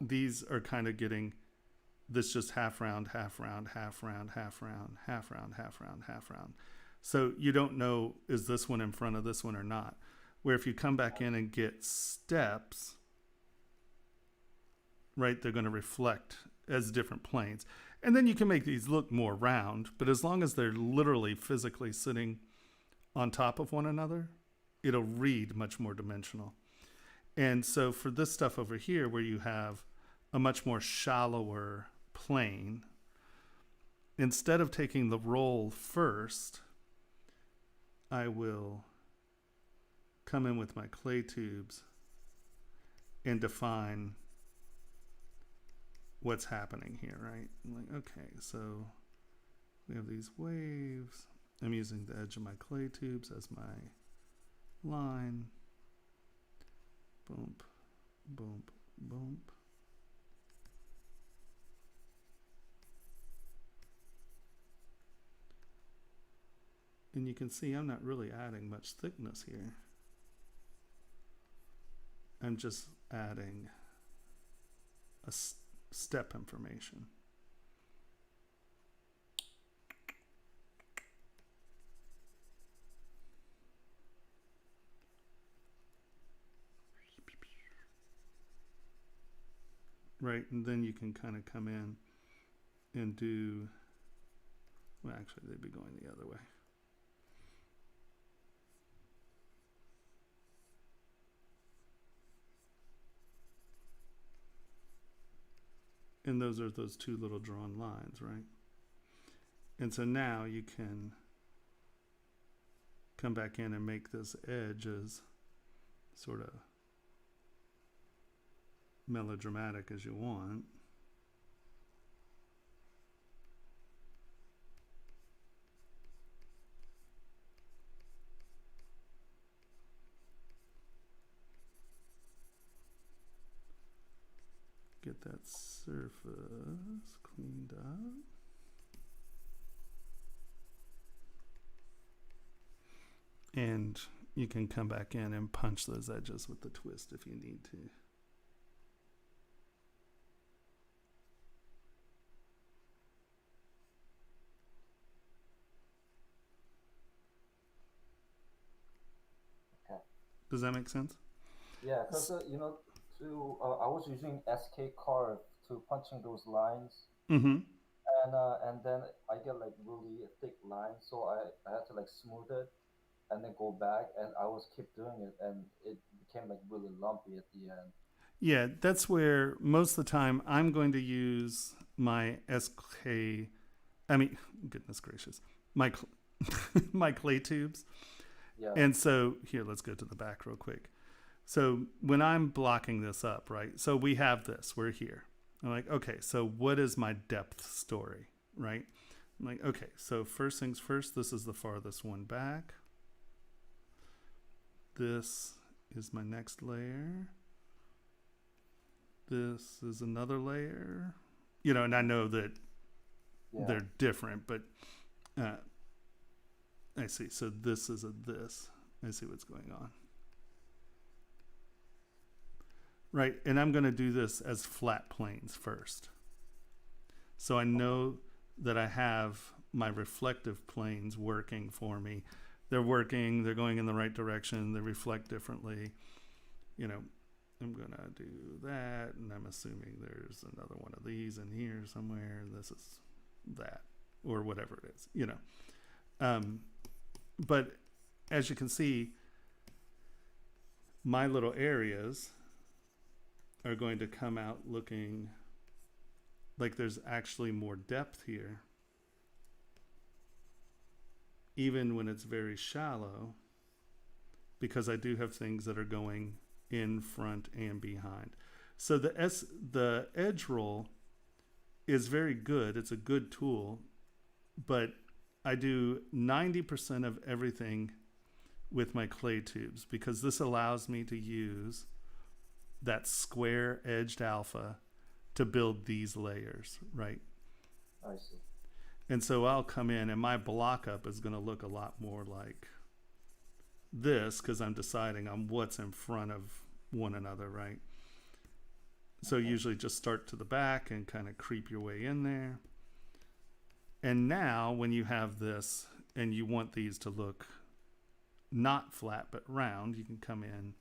these are kind of getting this just half round, half round, half round, half round, half round, half round, half round. So you don't know, is this one in front of this one or not? Where if you come back in and get steps, right, they're going to reflect as different planes. And then you can make these look more round, but as long as they're literally physically sitting on top of one another, it'll read much more dimensional. And so for this stuff over here, where you have a much more shallower plane, instead of taking the roll first, I will come in with my clay tubes and define what's happening here, right? I'm like, okay, so we have these waves. I'm using the edge of my clay tubes as my line. Boom, boom, boom. And you can see I'm not really adding much thickness here. I'm just adding a step information. Right, and then you can kind of come in and do, well, actually they'd be going the other way. And those are those two little drawn lines, right? And so now you can come back in and make this edge as sort of melodramatic as you want. Get that surface cleaned up. And you can come back in and punch those edges with the twist if you need to.
Okay.
Does that make sense?
Yeah, because you know, I was using SK Carve to punching those lines,
Mm-hmm.
and then I get like really thick lines, so I had to like smooth it and then go back, and I was keep doing it, and it became like really lumpy at the end.
Yeah, that's where most of the time I'm going to use my SK. I mean, goodness gracious, my my clay tubes.
Yeah.
And so here, let's go to the back real quick. So when I'm blocking this up, right? So we have this, we're here. I'm like, okay, so what is my depth story, right? I'm like, okay, so first things first, this is the farthest one back. This is my next layer. This is another layer. You know, and I know that they're different, but I see. So this is a this. I see what's going on. Right, and I'm going to do this as flat planes first. So I know that I have my reflective planes working for me. They're working, they're going in the right direction, they reflect differently. You know, I'm going to do that, and I'm assuming there's another one of these in here somewhere. This is that, or whatever it is, you know. But as you can see, my little areas are going to come out looking like there's actually more depth here, even when it's very shallow, because I do have things that are going in front and behind. So the edge roll is very good. It's a good tool, but I do 90% of everything with my clay tubes because this allows me to use that square edged alpha to build these layers, right?
I see.
And so I'll come in and my block up is going to look a lot more like this because I'm deciding on what's in front of one another, right? So usually just start to the back and kind of creep your way in there. And now when you have this and you want these to look not flat but round, you can come in.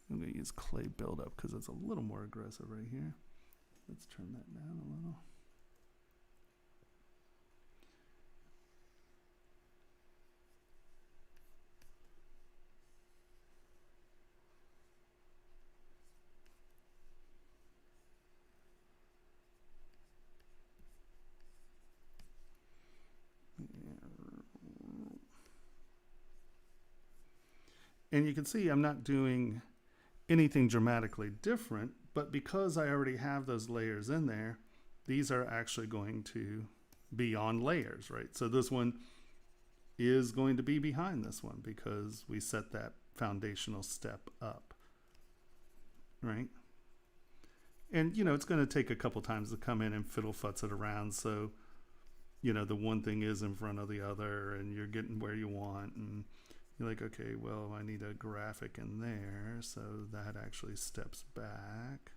I'm going to use clay buildup because it's a little more aggressive right here. Let's turn that down a little. And you can see I'm not doing anything dramatically different, but because I already have those layers in there, these are actually going to be on layers, right? So this one is going to be behind this one because we set that foundational step up, right? And, you know, it's going to take a couple times to come in and fiddle futz it around. So, you know, the one thing is in front of the other and you're getting where you want. And you're like, okay, well, I need a graphic in there. So that actually steps back.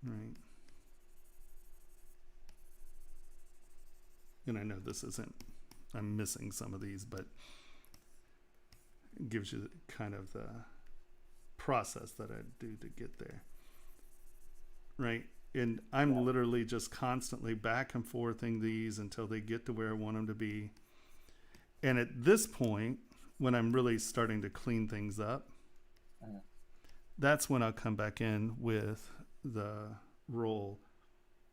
Right. And I know this isn't, I'm missing some of these, but it gives you kind of the process that I do to get there. Right. And I'm literally just constantly back and forthing these until they get to where I want them to be. And at this point, when I'm really starting to clean things up, That's when I'll come back in with the roll,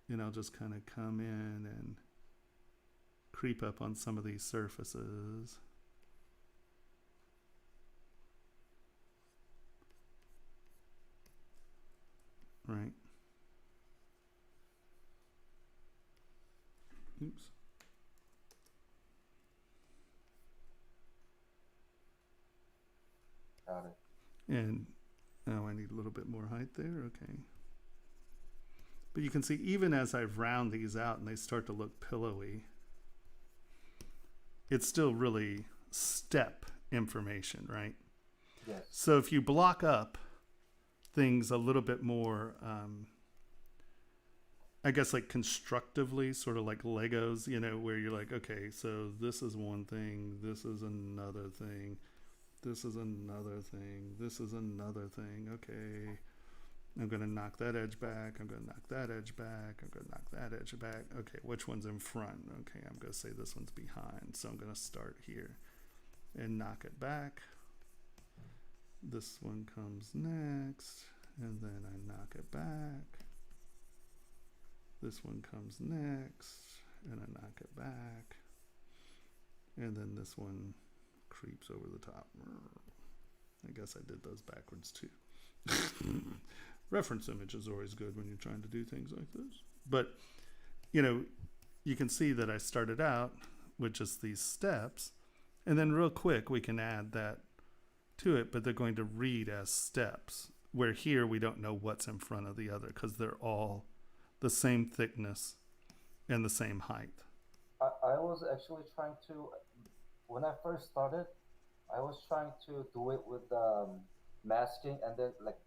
and I'll just kind of come in and creep up on some of these surfaces. Right. Oops.
Got it.
And now I need a little bit more height there. Okay. But you can see even as I round these out and they start to look pillowy, it's still really step information, right?
Yes.
So if you block up things a little bit more, I guess like constructively, sort of like Legos, you know, where you're like, okay, so this is one thing, this is another thing, this is another thing, this is another thing. Okay, I'm going to knock that edge back, I'm going to knock that edge back, I'm going to knock that edge back. Okay, which one's in front? Okay, I'm going to say this one's behind, so I'm going to start here and knock it back. This one comes next, and then I knock it back. This one comes next, and I knock it back. And then this one creeps over the top. I guess I did those backwards too. Reference image is always good when you're trying to do things like this. But, you know, you can see that I started out with just these steps, and then real quick we can add that to it, but they're going to read as steps, where here we don't know what's in front of the other because they're all the same thickness and the same height.
I was actually trying to, when I first started, I was trying to do it with masking and then like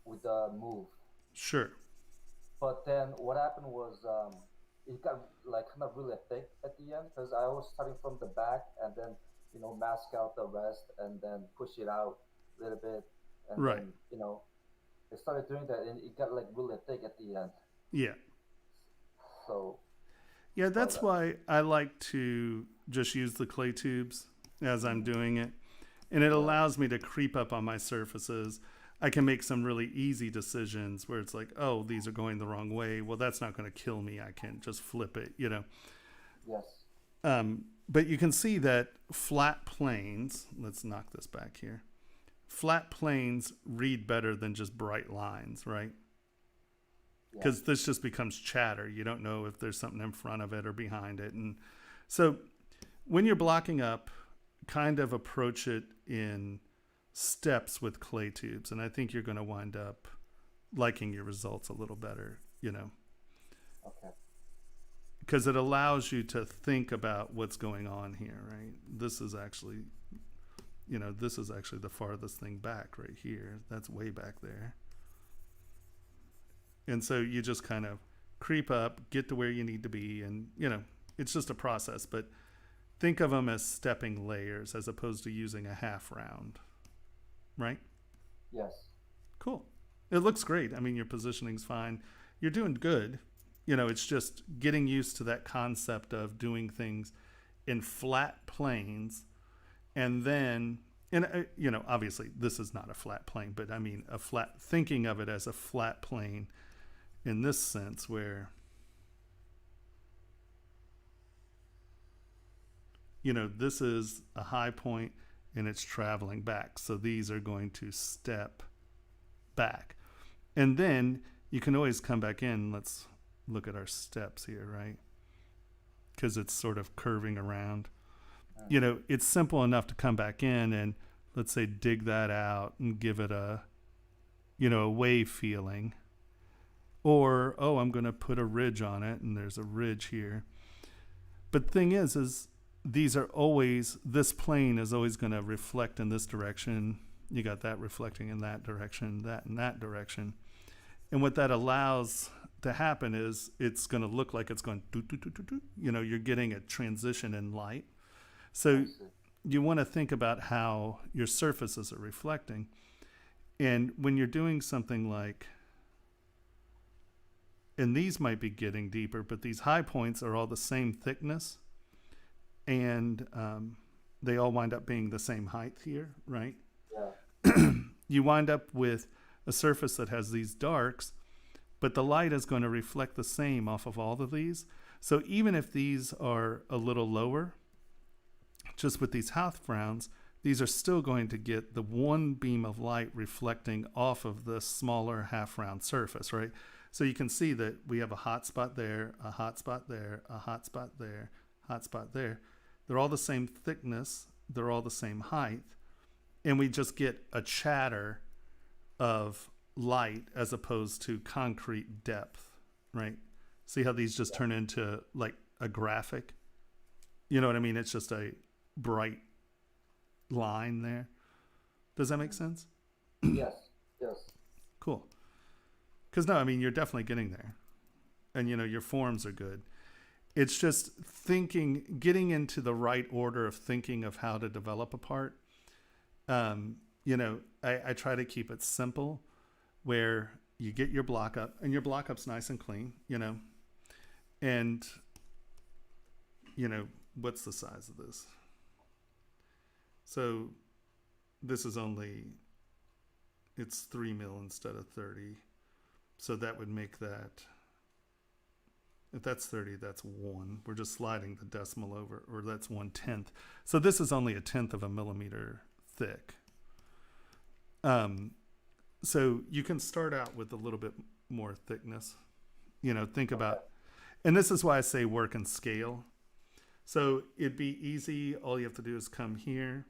with the move.
Sure.
But then what happened was it got like kind of really thick at the end because I was starting from the back and then, you know, mask out the rest and then push it out a little bit. And
right.
Then, you know, I started doing that and it got like really thick at the end.
Yeah.
So.
Yeah, that's why I like to just use the clay tubes as I'm doing it. And it allows me to creep up on my surfaces. I can make some really easy decisions where it's like, oh, these are going the wrong way. Well, that's not going to kill me. I can just flip it, you know.
Yes.
But you can see that flat planes, let's knock this back here. Flat planes read better than just bright lines, right? Because this just becomes chatter. You don't know if there's something in front of it or behind it. And so when you're blocking up, kind of approach it in steps with clay tubes. And I think you're going to wind up liking your results a little better, you know.
Okay.
Because it allows you to think about what's going on here, right? This is actually, you know, this is actually the farthest thing back right here. That's way back there. And so you just kind of creep up, get to where you need to be. And, you know, it's just a process. But think of them as stepping layers as opposed to using a half round, right?
Yes.
Cool. It looks great. I mean, your positioning's fine. You're doing good. You know, it's just getting used to that concept of doing things in flat planes. And then, and you know, obviously this is not a flat plane, but I mean a flat, thinking of it as a flat plane in this sense where, you know, this is a high point and it's traveling back. So these are going to step back. And then you can always come back in. Let's look at our steps here, right? Because it's sort of curving around. You know, it's simple enough to come back in and let's say dig that out and give it a, you know, a wave feeling. Or, oh, I'm going to put a ridge on it and there's a ridge here. But the thing is these are always, this plane is always going to reflect in this direction. You got that reflecting in that direction, that in that direction. And what that allows to happen is it's going to look like it's going do, do, do, do, do. You know, you're getting a transition in light. So you want to think about how your surfaces are reflecting. And when you're doing something like, and these might be getting deeper, but these high points are all the same thickness. And they all wind up being the same height here, right?
Yeah.
you wind up with a surface that has these darks, but the light is going to reflect the same off of all of these. So even if these are a little lower, just with these half browns, these are still going to get the one beam of light reflecting off of the smaller half round surface, right? So you can see that we have a hot spot there, a hot spot there, a hot spot there, hot spot there. They're all the same thickness. They're all the same height. And we just get a chatter of light as opposed to concrete depth, right? See how these just turn into like a graphic? You know what I mean? It's just a bright line there. Does that make sense?
Yes.
Cool. Because no, I mean, you're definitely getting there. And, you know, your forms are good. It's just getting into the right order of thinking of how to develop a part. You know, I try to keep it simple where you get your block up and your block up's nice and clean, you know, and, you know, what's the size of this? So this is it's 3 mil instead of 30. So that would make that, if that's 30, that's 1. We're just sliding the decimal over, or that's 1/10. So this is only 1/10 of a millimeter thick. So you can start out with a little bit more thickness. You know, think about, and this is why I say work and scale. So it'd be easy. All you have to do is come here,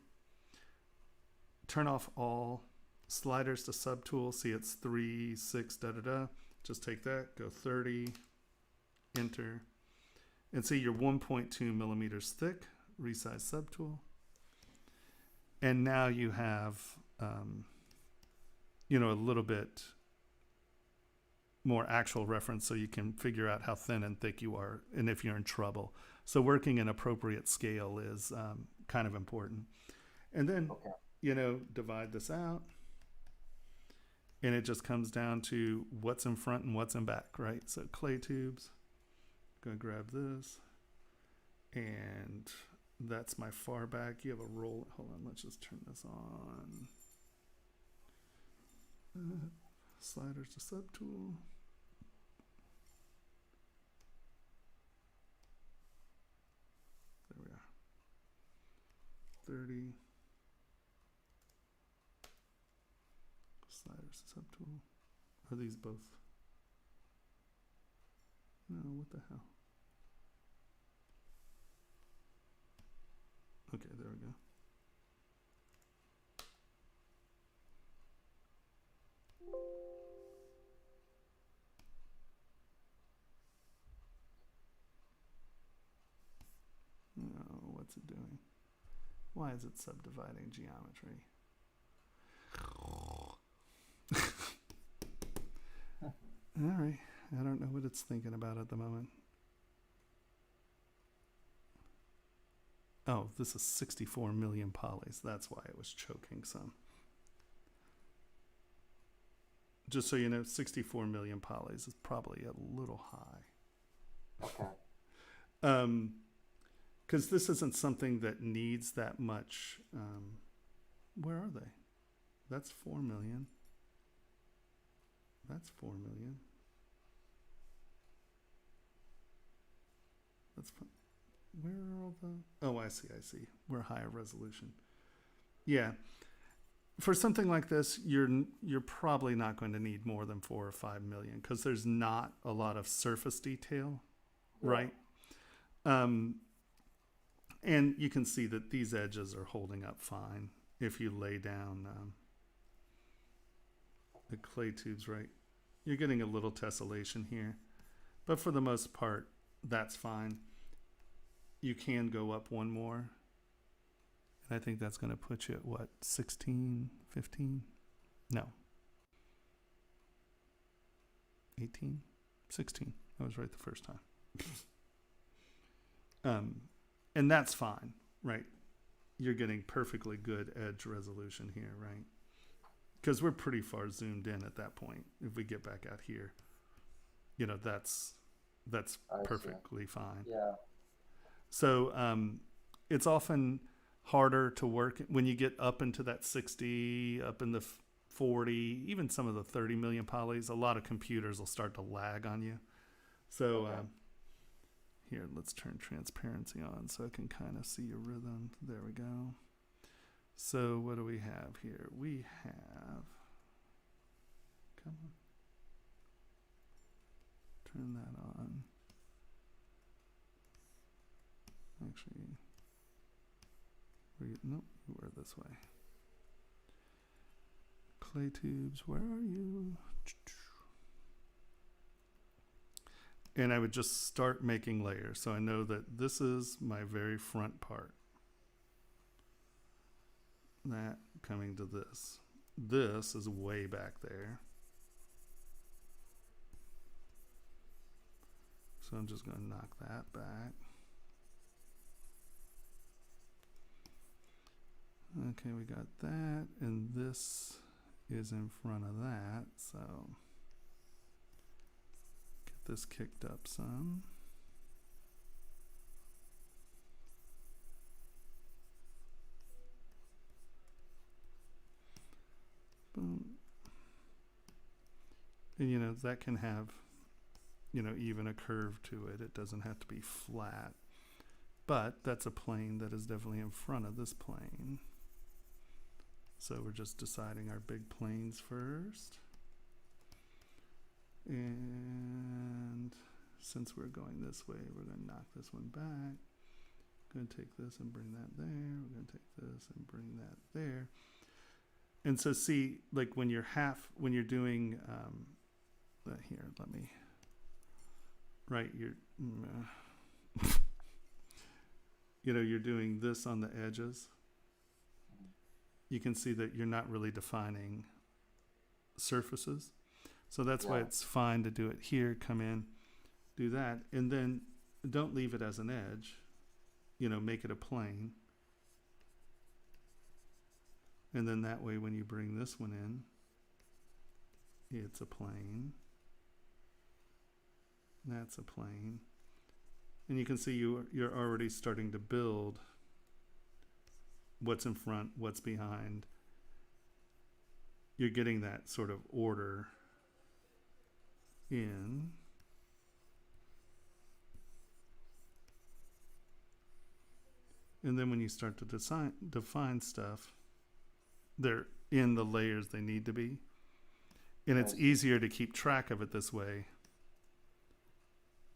turn off all sliders to subtool. See, it's 3, 6, Just take that, go 30, enter, and see you're 1.2 millimeters thick. Resize subtool, and now you have, you know, a little bit more actual reference, so you can figure out how thin and thick you are, and if you're in trouble. So working an appropriate scale is kind of important. And then, you know, divide this out. And it just comes down to what's in front and what's in back, right? So clay tubes, gonna grab this. And that's my far back. You have a roll. Hold on, let's just turn this on. Sliders to subtool. There we are. 30. Sliders to subtool. Are these both? No, what the hell? Okay, there we go. Oh, what's it doing? Why is it subdividing geometry? All right. I don't know what it's thinking about at the moment. Oh, this is 64 million polys. That's why it was choking some. Just so you know, 64 million polys is probably a little high.
Okay.
Because this isn't something that needs that much. Where are they? That's 4 million. That's 4 million. That's where are all the? Oh, I see. We're higher resolution. Yeah, for something like this, you're probably not going to need more than 4 or 5 million because there's not a lot of surface detail, right? And you can see that these edges are holding up fine if you lay down the clay tubes, right? You're getting a little tessellation here, but for the most part, that's fine. You can go up one more. And I think that's going to put you at what, 16, 15? No. 18? 16. I was right the first time. And that's fine, right? You're getting perfectly good edge resolution here, right? Because we're pretty far zoomed in at that point. If we get back out here, you know, that's perfectly fine.
Yeah.
So it's often harder to work when you get up into that 60, up in the 40, even some of the 30 million polys, a lot of computers will start to lag on you. So here, let's turn transparency on so I can kind of see your rhythm. There we go. So what do we have here? We have, come on, turn that on. Actually, nope, you were this way. Clay tubes, where are you? And I would just start making layers. So I know that this is my very front part. That coming to this. This is way back there. So I'm just going to knock that back. Okay, we got that, and this is in front of that, so get this kicked up some. Boom. And you know, that can have, you know, even a curve to it. It doesn't have to be flat. But that's a plane that is definitely in front of this plane. So we're just deciding our big planes first. And since we're going this way, we're going to knock this one back. Going to take this and bring that there. We're going to take this and bring that there. And so see, like when you're doing, here, let me, right, you know, you're doing this on the edges. You can see that you're not really defining surfaces. So that's why it's fine to do it here, come in, do that, and then don't leave it as an edge, you know, make it a plane. And then that way when you bring this one in, it's a plane. That's a plane. And you can see you're already starting to build what's in front, what's behind. You're getting that sort of order in. And then when you start to define stuff, they're in the layers they need to be. And it's easier to keep track of it this way,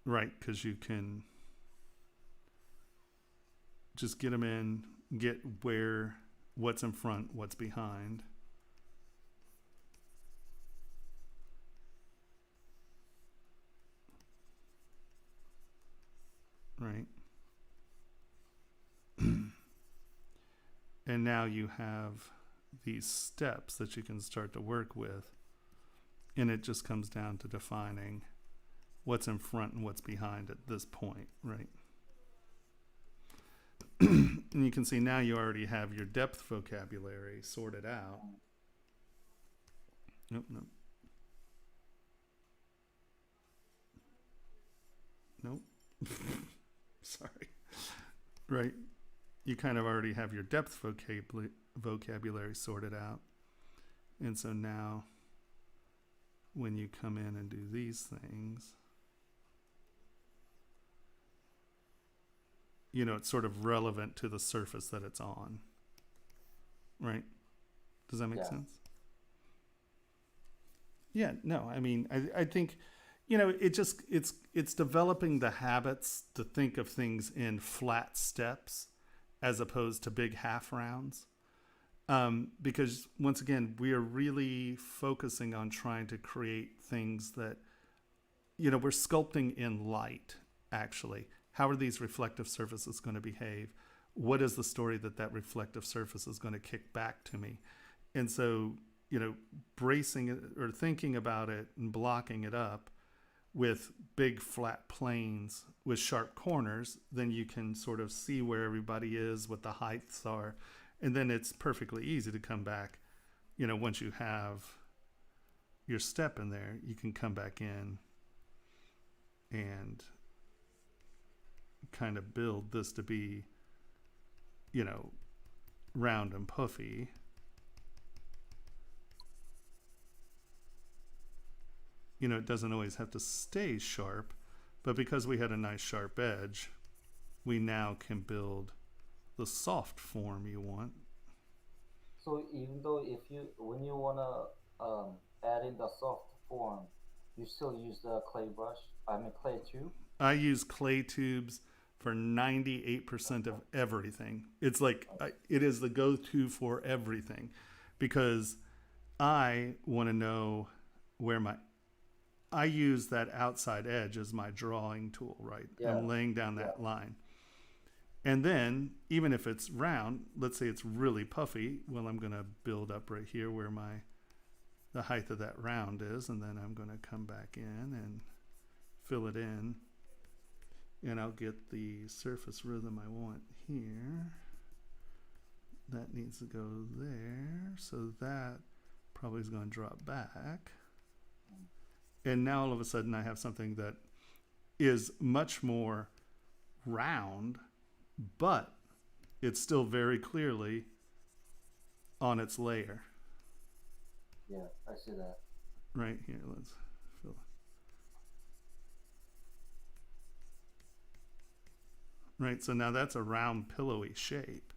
right? Because you can just get them in, get what's in front, what's behind. Right? And now you have these steps that you can start to work with. And it just comes down to defining what's in front and what's behind at this point, right? And you can see now you already have your depth vocabulary sorted out. Nope. Sorry. Right. You kind of already have your depth vocabulary sorted out. And so now when you come in and do these things, you know, it's sort of relevant to the surface that it's on. Right? Does that make sense? Yeah, no, I mean, I think, you know, it's developing the habits to think of things in flat steps as opposed to big half rounds. Because once again, we are really focusing on trying to create things that, you know, we're sculpting in light, actually. How are these reflective surfaces going to behave? What is the story that reflective surface is going to kick back to me? And so, you know, bracing it or thinking about it and blocking it up with big flat planes with sharp corners, then you can sort of see where everybody is, what the heights are. And then it's perfectly easy to come back, you know, once you have your step in there, you can come back in and kind of build this to be, you know, round and puffy. you know, it doesn't always have to stay sharp, but because we had a nice sharp edge, we now can build the soft form you want.
So even though when you wanna add in the soft form, you still use the clay brush. I mean clay tube.
I use clay tubes for 98% of everything. It's like it is the go-to for everything, because I want to know where I use that outside edge as my drawing tool, right?
Yeah.
I'm laying down that line. And then, even if it's round, let's say it's really puffy, well, I'm going to build up right here where the height of that round is, and then I'm going to come back in and fill it in, and I'll get the surface rhythm I want here. That needs to go there, so that probably is going to drop back. And now all of a sudden I have something that is much more round, but it's still very clearly on its layer.
Yeah, I see that.
Right here, let's fill it. Right, so now that's a round pillowy shape.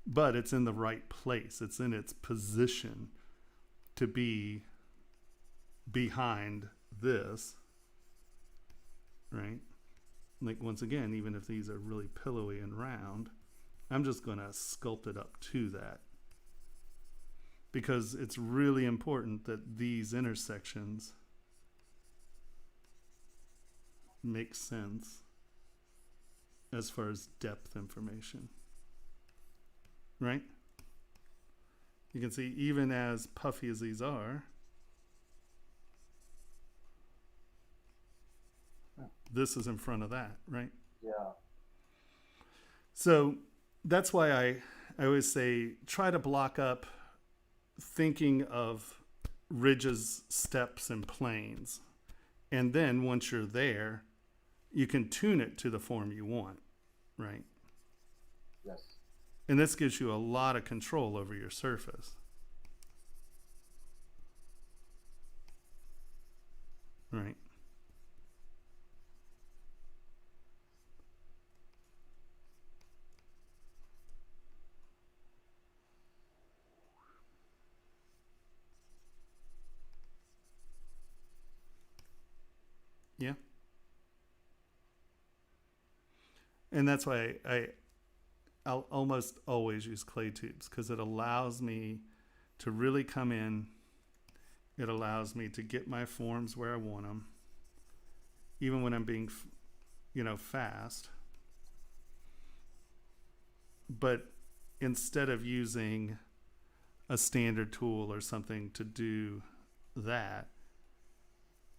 But it's in the right place. It's in its position to be behind this, right? Like, once again, even if these are really pillowy and round, I'm just going to sculpt it up to that, because it's really important that these intersections make sense as far as depth information, right? You can see, even as puffy as these are, this is in front of that, right?
Yeah.
So that's why I always say, try to block up thinking of ridges, steps, and planes. And then once you're there, you can tune it to the form you want, right?
Yes.
And this gives you a lot of control over your surface. Right. Yeah. And that's why I'll almost always use clay tubes, because it allows me to really come in. It allows me to get my forms where I want them, even when I'm being, fast. But instead of using a standard tool or something to do that,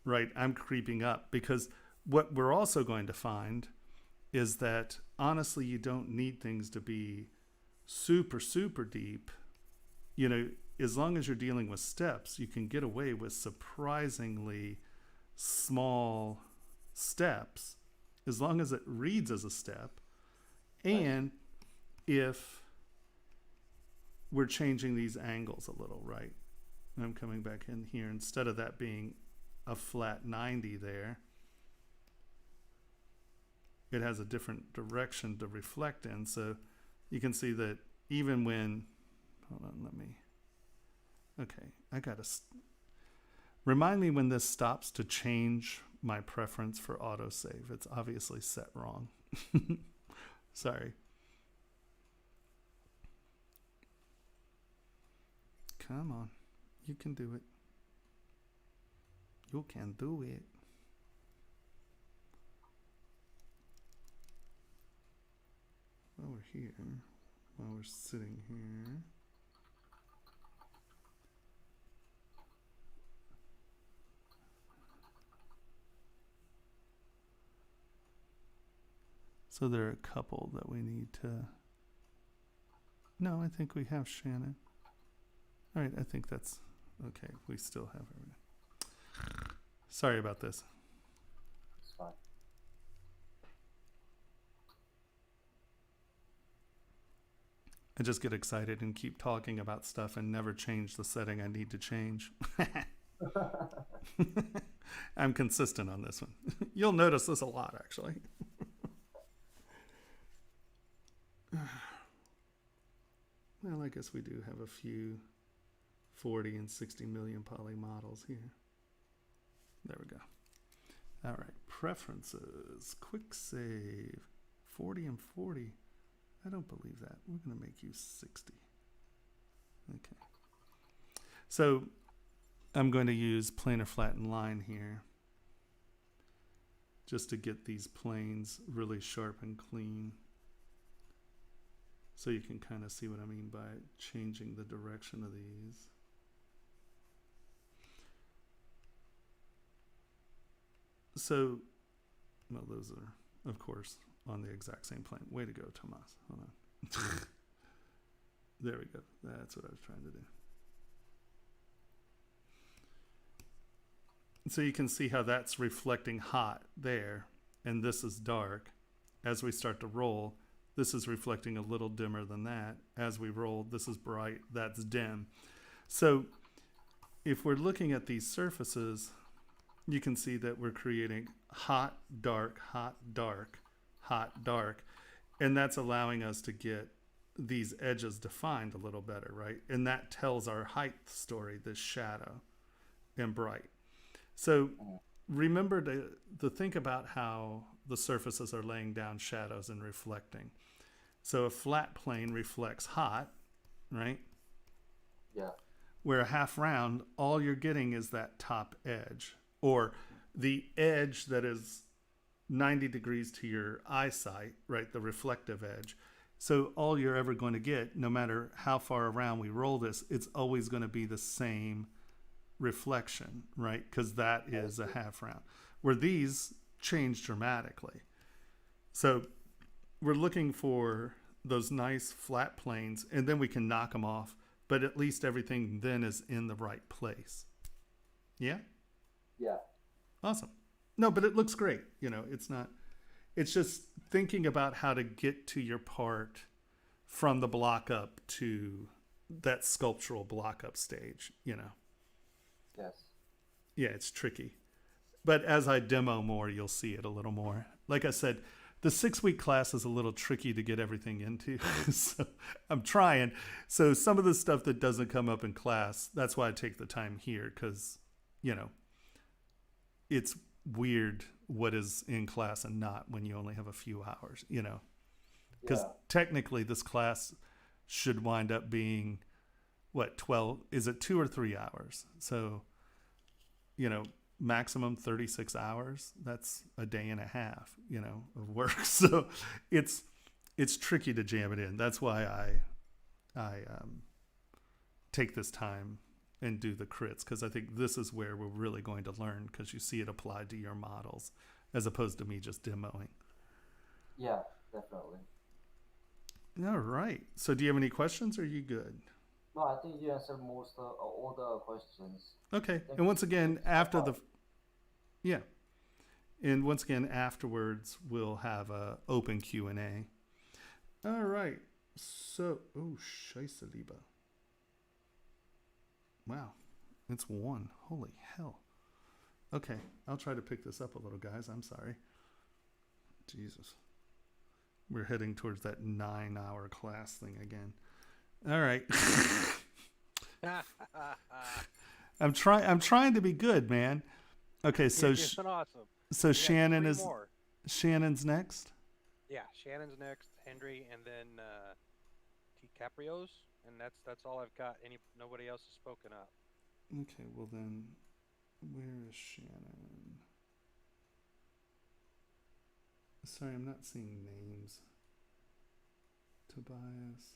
right, I'm creeping up, because what we're also going to find is that, honestly, you don't need things to be super, super deep. As long as you're dealing with steps, you can get away with surprisingly small steps, as long as it reads as a step. And if we're changing these angles a little, right? I'm coming back in here, instead of that being a flat 90 there, it has a different direction to reflect in. So you can see that even when, hold on, okay, I gotta, remind me when this stops to change my preference for autosave. It's obviously set wrong. Sorry. Come on, you can do it. You can do it. While we're here, while we're sitting here, so there are a couple that we need to, no, I think we have Shannon. All right, I think that's okay. We still have everything. Sorry about this.
It's fine.
I just get excited and keep talking about stuff and never change the setting I need to change. I'm consistent on this one. You'll notice this a lot, actually. Well, I guess we do have a few 40 and 60 million poly models here. There we go. All right, preferences, quick save, 40 and 40. I don't believe that. We're going to make you 60. Okay. So I'm going to use planar flattened line here just to get these planes really sharp and clean. So you can kind of see what I mean by changing the direction of these. So, well, those are, of course, on the exact same plane. Way to go, Tomas. Hold on. There we go. That's what I was trying to do. So you can see how that's reflecting hot there, and this is dark. As we start to roll, this is reflecting a little dimmer than that. As we roll, this is bright, that's dim. So if we're looking at these surfaces, you can see that we're creating hot, dark, hot, dark, hot, dark. And that's allowing us to get these edges defined a little better, right? And that tells our height story, this shadow and bright. So remember to think about how the surfaces are laying down shadows and reflecting. So a flat plane reflects hot, right?
Yeah.
Where a half round, all you're getting is that top edge, or the edge that is 90 degrees to your eyesight, right? The reflective edge. So all you're ever going to get, no matter how far around we roll this, it's always going to be the same reflection, right? Because that is a half round. Where these change dramatically. So we're looking for those nice flat planes, and then we can knock them off, but at least everything then is in the right place. Yeah?
Yeah.
Awesome. No, but it looks great. You know, it's just thinking about how to get to your part from the block up to that sculptural block up stage, you know.
Yes.
Yeah, it's tricky. But as I demo more, you'll see it a little more. Like I said, the 6-week class is a little tricky to get everything into. So I'm trying. So some of the stuff that doesn't come up in class, that's why I take the time here, because, you know, it's weird what is in class and not when you only have a few hours, you know. Because technically this class should wind up being, what, 12? Is it 2 or 3 hours? So, you know, maximum 36 hours. That's a day and a half, you know, of work. So it's tricky to jam it in. That's why I take this time and do the crits, because I think this is where we're really going to learn, because you see it applied to your models as opposed to me just demoing.
Yeah, definitely.
All right. So do you have any questions, or are you good?
No, I think you answered most all the questions.
Okay.
Thank
And once
you.
again, after the, yeah. And once again, afterwards, we'll have a open Q&A. All right. So, oh, scheisse Liebe. Wow. It's 1. Holy hell. Okay. I'll try to pick this up a little, guys. I'm sorry. Jesus. We're heading towards that 9-hour class thing again. All right. I'm trying to be good, man. Okay, so
You're doing awesome.
so
We got
Shannon
3
is
more.
Shannon's next.
Yeah, Shannon's next, Henry, and then T. Caprios, and that's all I've got. Nobody else has spoken up.
Okay, well then, where is Shannon? Sorry, I'm not seeing names. Tobias.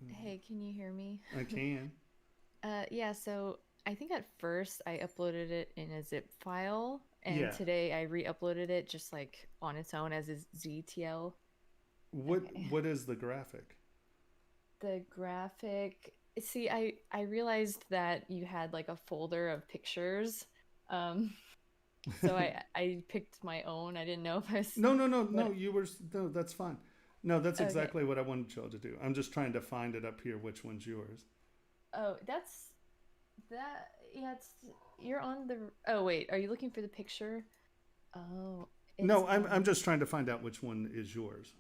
Hey, can you hear me?
I can.
Yeah, so I think at first I uploaded it in a zip file, and
Yeah.
today I re-uploaded it just like on its own as a ZTL.
What
Okay.
What is the graphic?
The graphic, see, I realized that you had like a folder of pictures. So I picked my own. I didn't know if I was
No. You were no. That's fine. No, that's
Okay.
exactly what I wanted y'all to do. I'm just trying to find it up here. Which one's yours?
Oh, that's that. Yeah, it's you're on the. Oh wait, are you looking for the picture? Oh,
No, I'm just trying to find out which one is yours.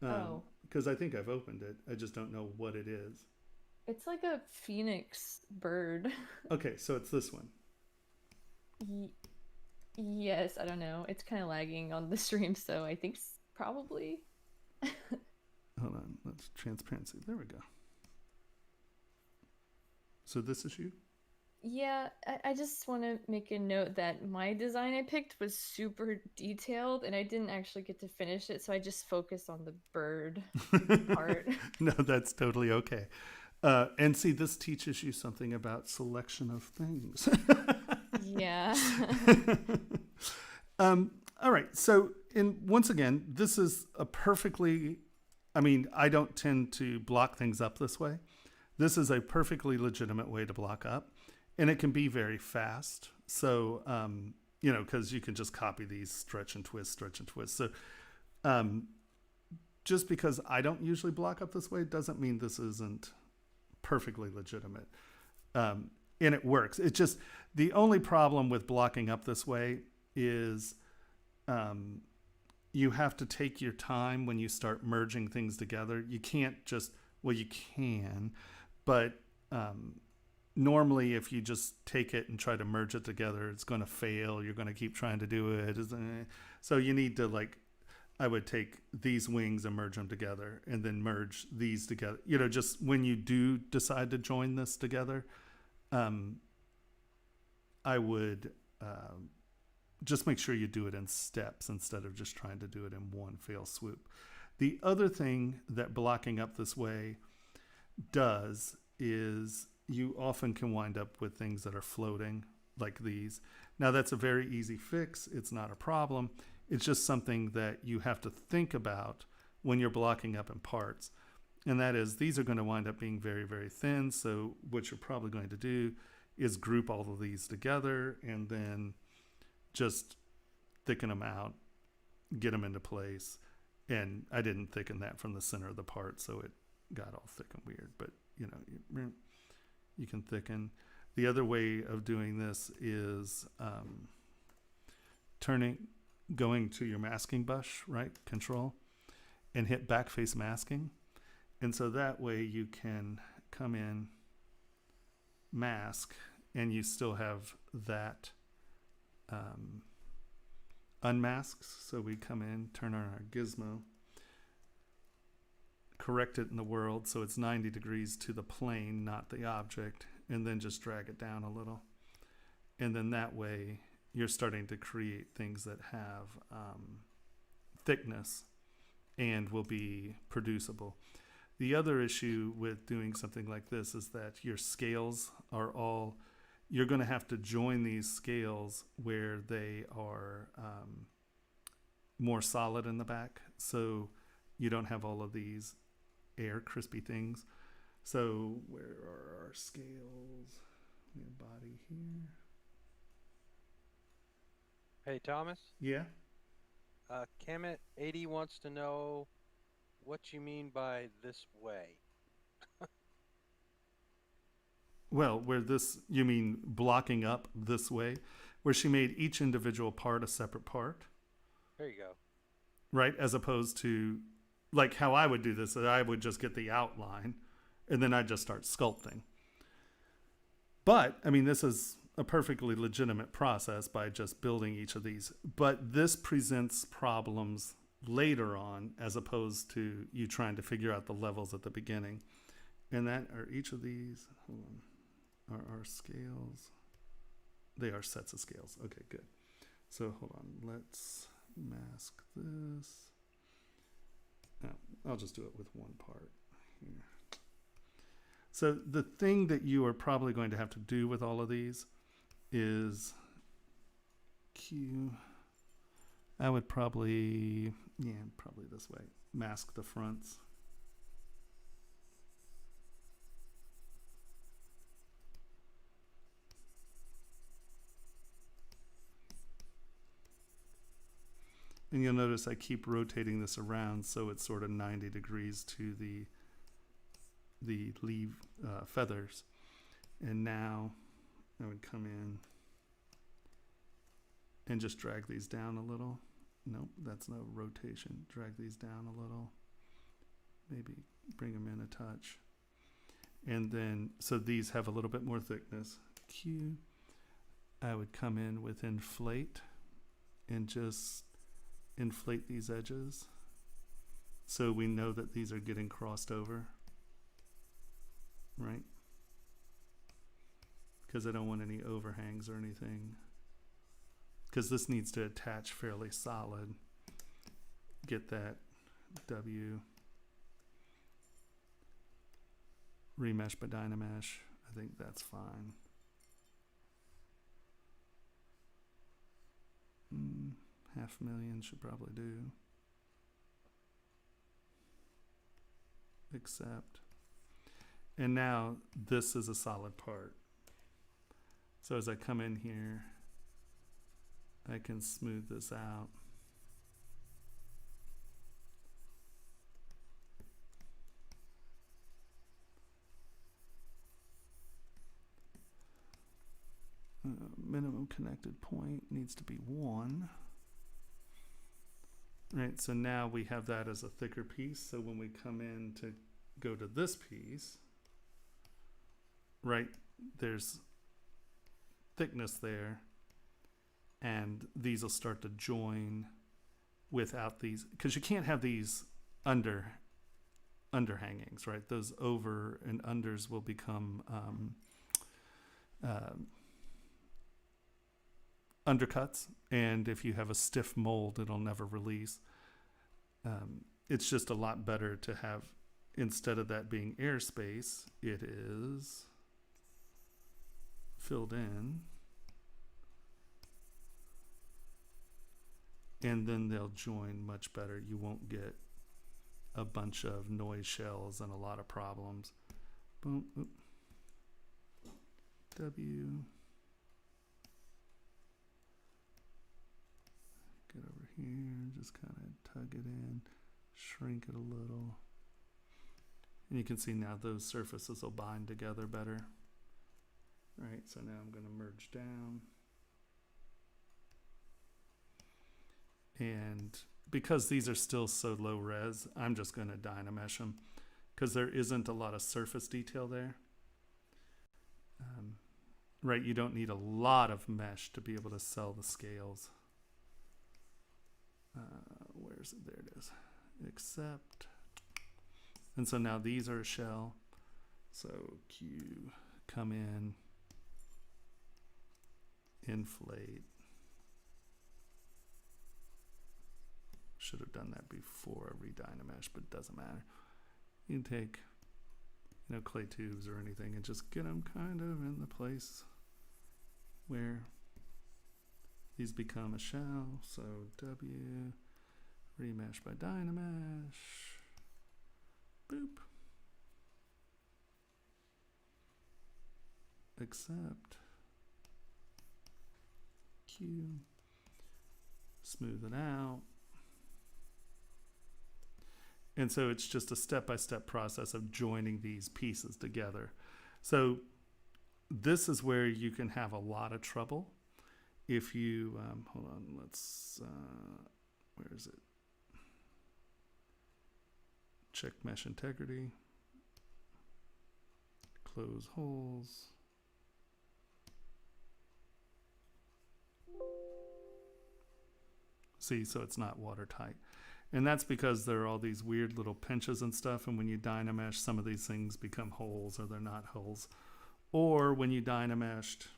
Oh,
Because I think I've opened it. I just don't know what it is.
it's like a phoenix bird.
Okay, so it's this one.
Yes, I don't know. It's kind of lagging on the stream, so I think probably.
Hold on, let's transparency. There we go. So this is you?
Yeah, I just want to make a note that my design I picked was super detailed, and I didn't actually get to finish it, so I just focused on the bird part.
No, that's totally okay. And see, this teaches you something about selection of things.
Yeah.
All right. So, once again, this is a perfectly, I mean, I don't tend to block things up this way. This is a perfectly legitimate way to block up, and it can be very fast. So, you know, because you can just copy these, stretch and twist, stretch and twist. So, just because I don't usually block up this way doesn't mean this isn't perfectly legitimate. And it works. It's just the only problem with blocking up this way is you have to take your time when you start merging things together. You can't just, well, you can, but normally if you just take it and try to merge it together, it's going to fail. You're going to keep trying to do it. So you need to, like, I would take these wings and merge them together and then merge these together. You know, just when you do decide to join this together, I would just make sure you do it in steps instead of just trying to do it in one fell swoop. The other thing that blocking up this way does is you often can wind up with things that are floating like these. Now, that's a very easy fix. It's not a problem. It's just something that you have to think about when you're blocking up in parts. And that is, these are going to wind up being very, very thin. So what you're probably going to do is group all of these together and then just thicken them out, get them into place. And I didn't thicken that from the center of the part, so it got all thick and weird. But, you know, you can thicken. The other way of doing this is going to your masking brush, right? Control, and hit backface masking. And so that way you can come in, mask, and you still have that unmasked. So we come in, turn on our gizmo, correct it in the world so it's 90 degrees to the plane, not the object, and then just drag it down a little. And then that way you're starting to create things that have thickness and will be producible. The other issue with doing something like this is that your scales are all, you're going to have to join these scales where they are more solid in the back, so you don't have all of these air crispy things. So where are our scales? We have body here.
Hey, Thomas.
Yeah.
Kemet80 wants to know what you mean by this way.
Well, where this, you mean blocking up this way, where she made each individual part a separate part.
There you go.
Right? As opposed to, like how I would do this, I would just get the outline and then I'd just start sculpting. But, I mean, this is a perfectly legitimate process by just building each of these. But this presents problems later on as opposed to you trying to figure out the levels at the beginning. And that are each of these, hold on, are our scales. They are sets of scales. Okay, good. So hold on, let's mask this. I'll just do it with one part here. So the thing that you are probably going to have to do with all of these is I would probably this way, mask the fronts. And you'll notice I keep rotating this around so it's sort of 90 degrees to the leaf feathers. And now I would come in and just drag these down a little. Nope, that's no rotation. Drag these down a little. Maybe bring them in a touch. And then, so these have a little bit more thickness. Q. I would come in with inflate and just inflate these edges so we know that these are getting crossed over, right? Because I don't want any overhangs or anything, because this needs to attach fairly solid. Get that W, remesh by Dynamesh. I think that's fine. 500,000 should probably do. Accept. And now this is a solid part. So as I come in here, I can smooth this out. Minimum connected point needs to be 1. Right, so now we have that as a thicker piece. So when we come in to go to this piece, right, there's thickness there, and these will start to join without these, because you can't have these underhangings, right? Those over and unders will become undercuts, and if you have a stiff mold, it'll never release. It's just a lot better to have, instead of that being airspace, it is filled in, and then they'll join much better. You won't get a bunch of noise shells and a lot of problems. Boom. Oop. W. Get over here, just kind of tug it in, shrink it a little. And you can see now those surfaces will bind together better. All right, so now I'm going to merge down. And because these are still so low res, I'm just going to Dynamesh them because there isn't a lot of surface detail there. Right, you don't need a lot of mesh to be able to sell the scales. Where is it? There it is. Accept. And so now these are a shell. So Q, come in, inflate. Should have done that before I re-Dynamesh, but it doesn't matter. You can take, you know, clay tubes or anything and just get them kind of in the place where these become a shell. So W, remesh by Dynamesh, boop, accept, Q, smooth it out. And so it's just a step-by-step process of joining these pieces together. So this is where you can have a lot of trouble if you, hold on, let's, where is it? Check mesh integrity, close holes. See, so it's not watertight. And that's because there are all these weird little pinches and stuff, and when you Dynamesh, some of these things become holes or they're not holes. Or when you Dynameshed,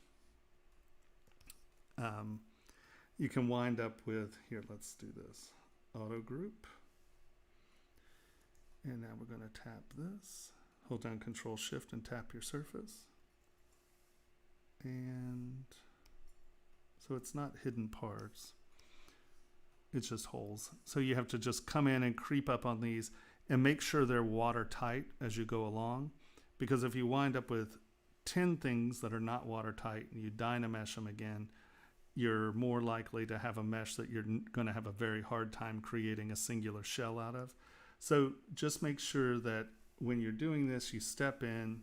you can wind up with, here, let's do this, auto group. And now we're going to tap this. Hold down Control Shift and tap your surface. And so it's not hidden parts. It's just holes. So you have to just come in and creep up on these and make sure they're watertight as you go along. Because if you wind up with 10 things that are not watertight and you Dynamesh them again, you're more likely to have a mesh that you're going to have a very hard time creating a singular shell out of. So just make sure that when you're doing this, you step in,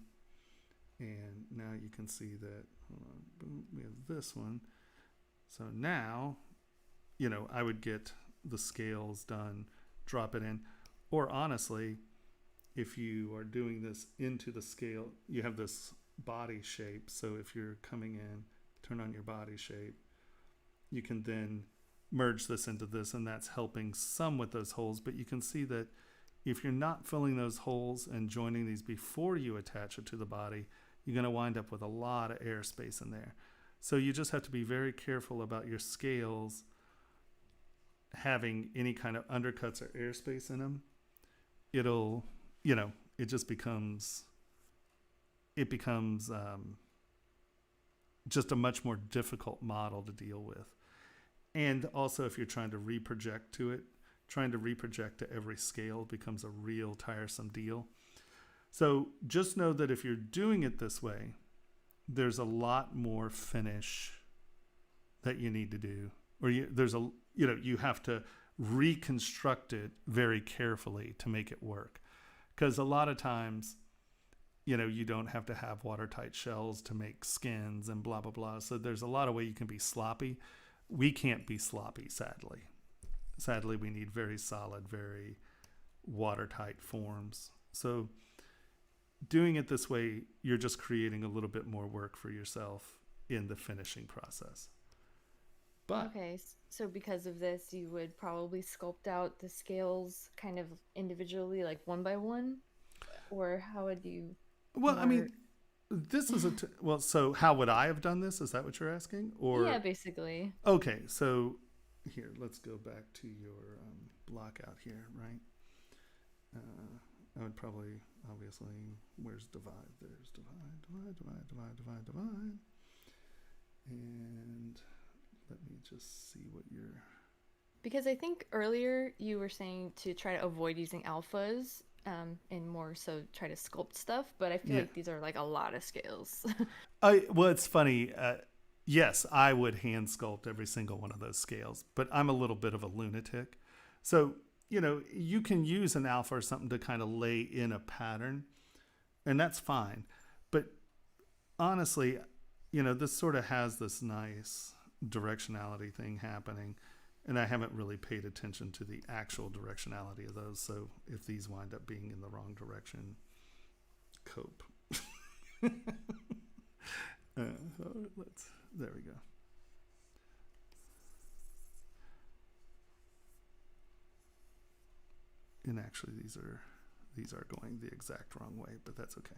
and now you can see that, hold on, boom, we have this one. So now, you know, I would get the scales done, drop it in, or honestly, if you are doing this into the scale, you have this body shape. So if you're coming in, turn on your body shape, you can then merge this into this, and that's helping some with those holes. But you can see that if you're not filling those holes and joining these before you attach it to the body, you're going to wind up with a lot of airspace in there. So you just have to be very careful about your scales having any kind of undercuts or airspace in them. It'll, you know, it just becomes, just a much more difficult model to deal with. And also, if you're trying to reproject to it, trying to reproject to every scale becomes a real tiresome deal. So just know that if you're doing it this way, there's a lot more finish that you need to do, or you have to reconstruct it very carefully to make it work. Because a lot of times, you know, you don't have to have watertight shells to make skins and blah, blah, blah. So there's a lot of way you can be sloppy. We can't be sloppy, sadly. Sadly, we need very solid, very watertight forms. So doing it this way, you're just creating a little bit more work for yourself in the finishing process. But
okay, so because of this, you would probably sculpt out the scales kind of individually, like one by one? Or how would you...
Well, I mean, this is well, so how would I have done this? Is that what you're asking? Or
yeah, basically.
Okay, so here, let's go back to your block out here, right? I would probably, obviously, where's divide? There's divide. And let me just see what you're...
Because I think earlier you were saying to try to avoid using alphas and more so try to sculpt stuff, but I feel like these are like a lot of scales.
Well, it's funny. Yes, I would hand sculpt every single one of those scales, but I'm a little bit of a lunatic. So, you know, you can use an alpha or something to kind of lay in a pattern, and that's fine. But honestly, you know, this sort of has this nice directionality thing happening, and I haven't really paid attention to the actual directionality of those. So if these wind up being in the wrong direction, cope. There we go. And actually, these are going the exact wrong way, but that's okay.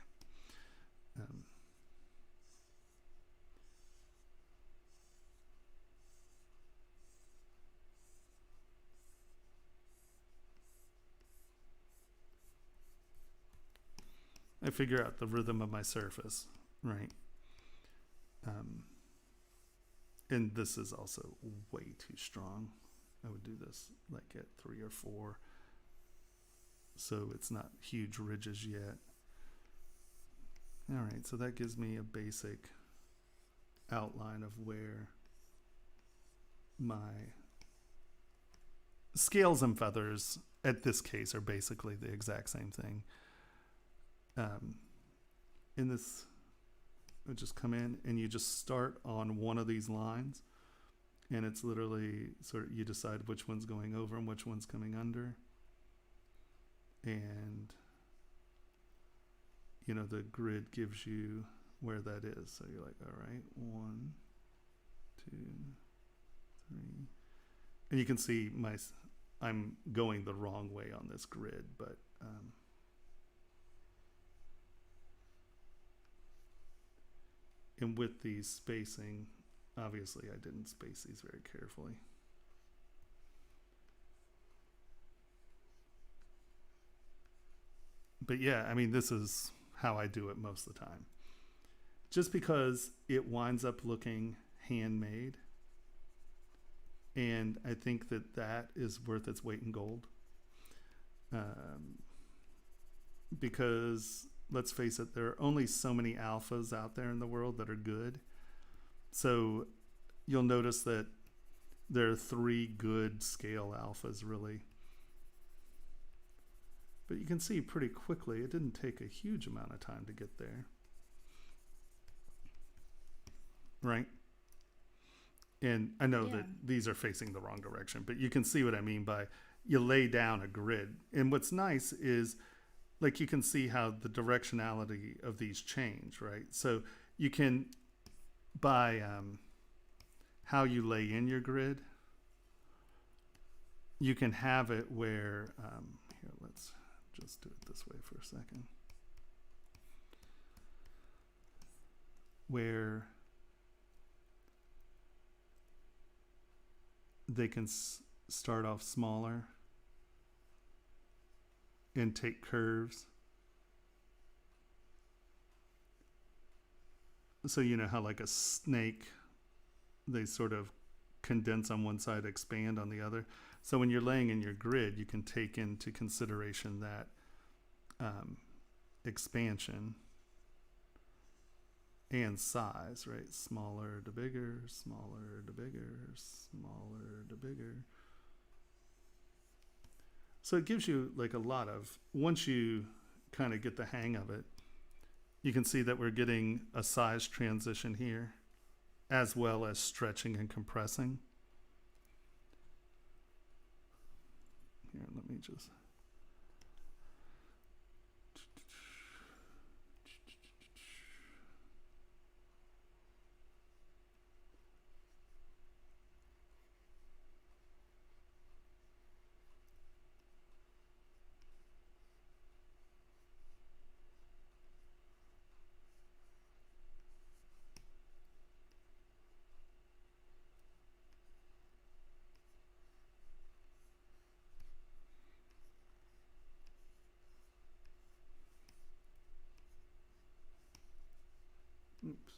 I figure out the rhythm of my surface, right? And this is also way too strong. I would do this like at 3 or 4. So it's not huge ridges yet. All right, so that gives me a basic outline of where my scales and feathers, at this case, are basically the exact same thing. In this, I just come in and you just start on one of these lines, and it's literally sort of, you decide which one's going over and which one's coming under. And, you know, the grid gives you where that is. So you're like, all right, 1, 2, 3. And you can see I'm going the wrong way on this grid, but and with these spacing, obviously I didn't space these very carefully. But yeah, I mean, this is how I do it most of the time. Just because it winds up looking handmade. And I think that that is worth its weight in gold. Because let's face it, there are only so many alphas out there in the world that are good. So you'll notice that there are 3 good scale alphas, really. But you can see pretty quickly, it didn't take a huge amount of time to get there. Right? And I know that these are facing the wrong direction, but you can see what I mean by you lay down a grid. And what's nice is, like, you can see how the directionality of these change, right? So you can, by how you lay in your grid, you can have it where, here, let's just do it this way for a second, where they can start off smaller and take curves. So you know how like a snake, they sort of condense on one side, expand on the other. So when you're laying in your grid, you can take into consideration that expansion and size, right? Smaller to bigger, smaller to bigger, smaller to bigger. So it gives you like a lot of, once you kind of get the hang of it, you can see that we're getting a size transition here, as well as stretching and compressing. Here, let me just... Oops.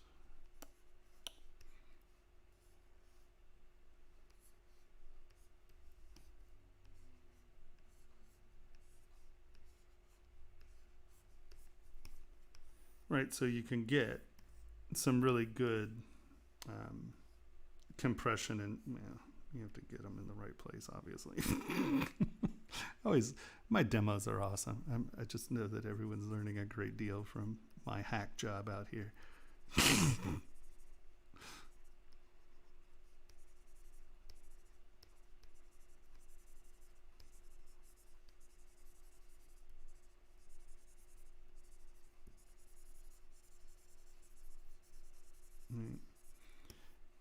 Right, so you can get some really good compression, and you have to get them in the right place, obviously. Always, my demos are awesome. I just know that everyone's learning a great deal from my hack job out here.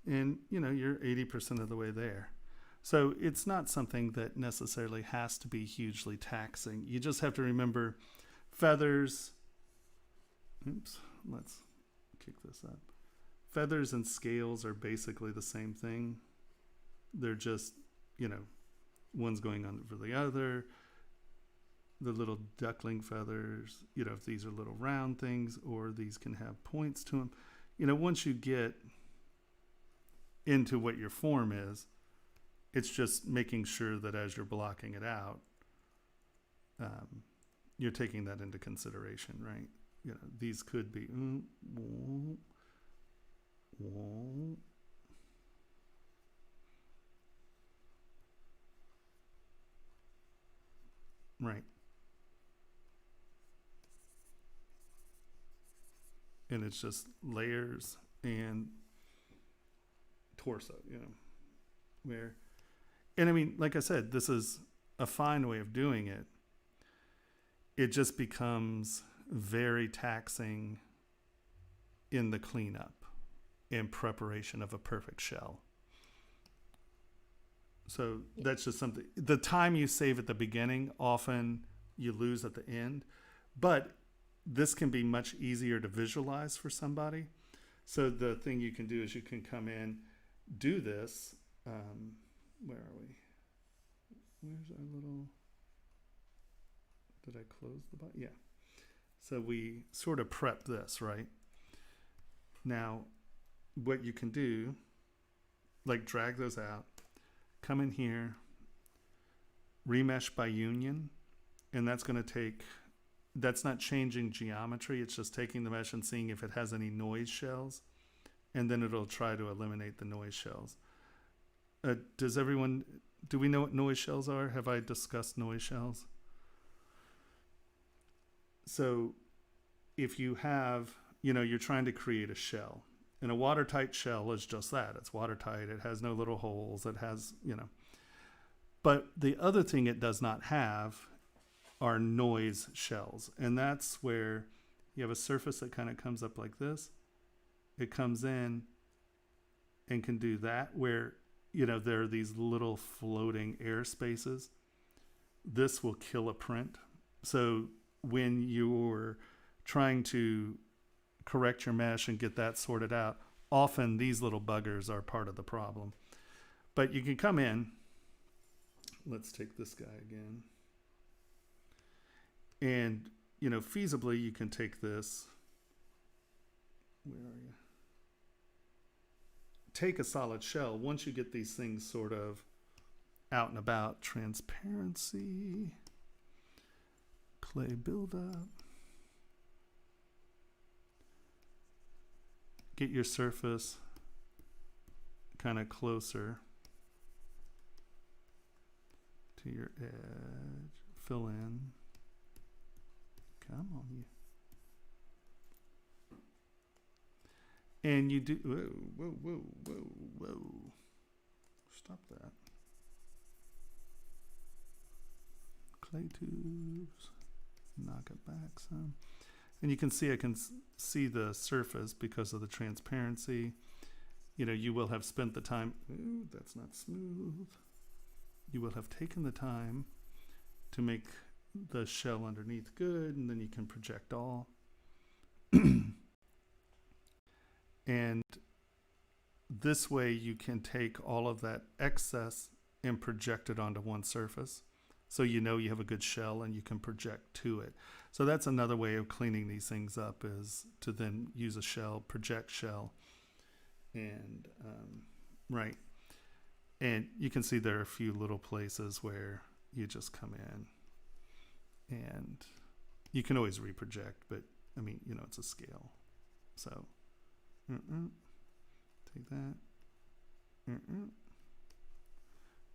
And you're 80% of the way there. So it's not something that necessarily has to be hugely taxing. You just have to remember feathers. Oops, let's kick this up. Feathers and scales are basically the same thing. They're just, one's going on for the other. The little duckling feathers, if these are little round things, or these can have points to them. Once you get into what your form is, it's just making sure that as you're blocking it out, you're taking that into consideration, right? These could be right. And it's just layers and torso, where, and I mean, like I said, this is a fine way of doing it. It just becomes very taxing in the cleanup and preparation of a perfect shell. So that's just something, the time you save at the beginning, often you lose at the end, but this can be much easier to visualize for somebody. So the thing you can do is you can come in, do this. Where are we? Where's our little, did I close the button? Yeah. So we sort of prep this, right? Now, what you can do, like drag those out, come in here, remesh by union, and that's going to take, that's not changing geometry, it's just taking the mesh and seeing if it has any noise shells and then it'll try to eliminate the noise shells. Do we know what noise shells are? Have I discussed noise shells? So if you have, you're trying to create a shell, and a watertight shell is just that. It's watertight. It has no little holes. It has, But the other thing it does not have are noise shells. And that's where you have a surface that kind of comes up like this. It comes in and can do that, where, there are these little floating air spaces. This will kill a print. So when you're trying to correct your mesh and get that sorted out, often these little buggers are part of the problem. But you can come in. Let's take this guy again. And, feasibly you can take this. Where are you? Take a solid shell. Once you get these things sort of out and about, transparency, clay buildup. Get your surface kind of closer to your edge. Fill in. Come on, you. And you do. Whoa. Stop that. Clay tubes. Knock it back some. And you can see, I can see the surface because of the transparency. You will have spent the time. Ooh, that's not smooth. You will have taken the time to make the shell underneath good, and then you can project all. And this way you can take all of that excess and project it onto one surface. So you have a good shell and you can project to it. So that's another way of cleaning these things up, is to then use a shell, project shell. And, right. And you can see there are a few little places where you just come in and you can always reproject, but it's a scale. So, take that.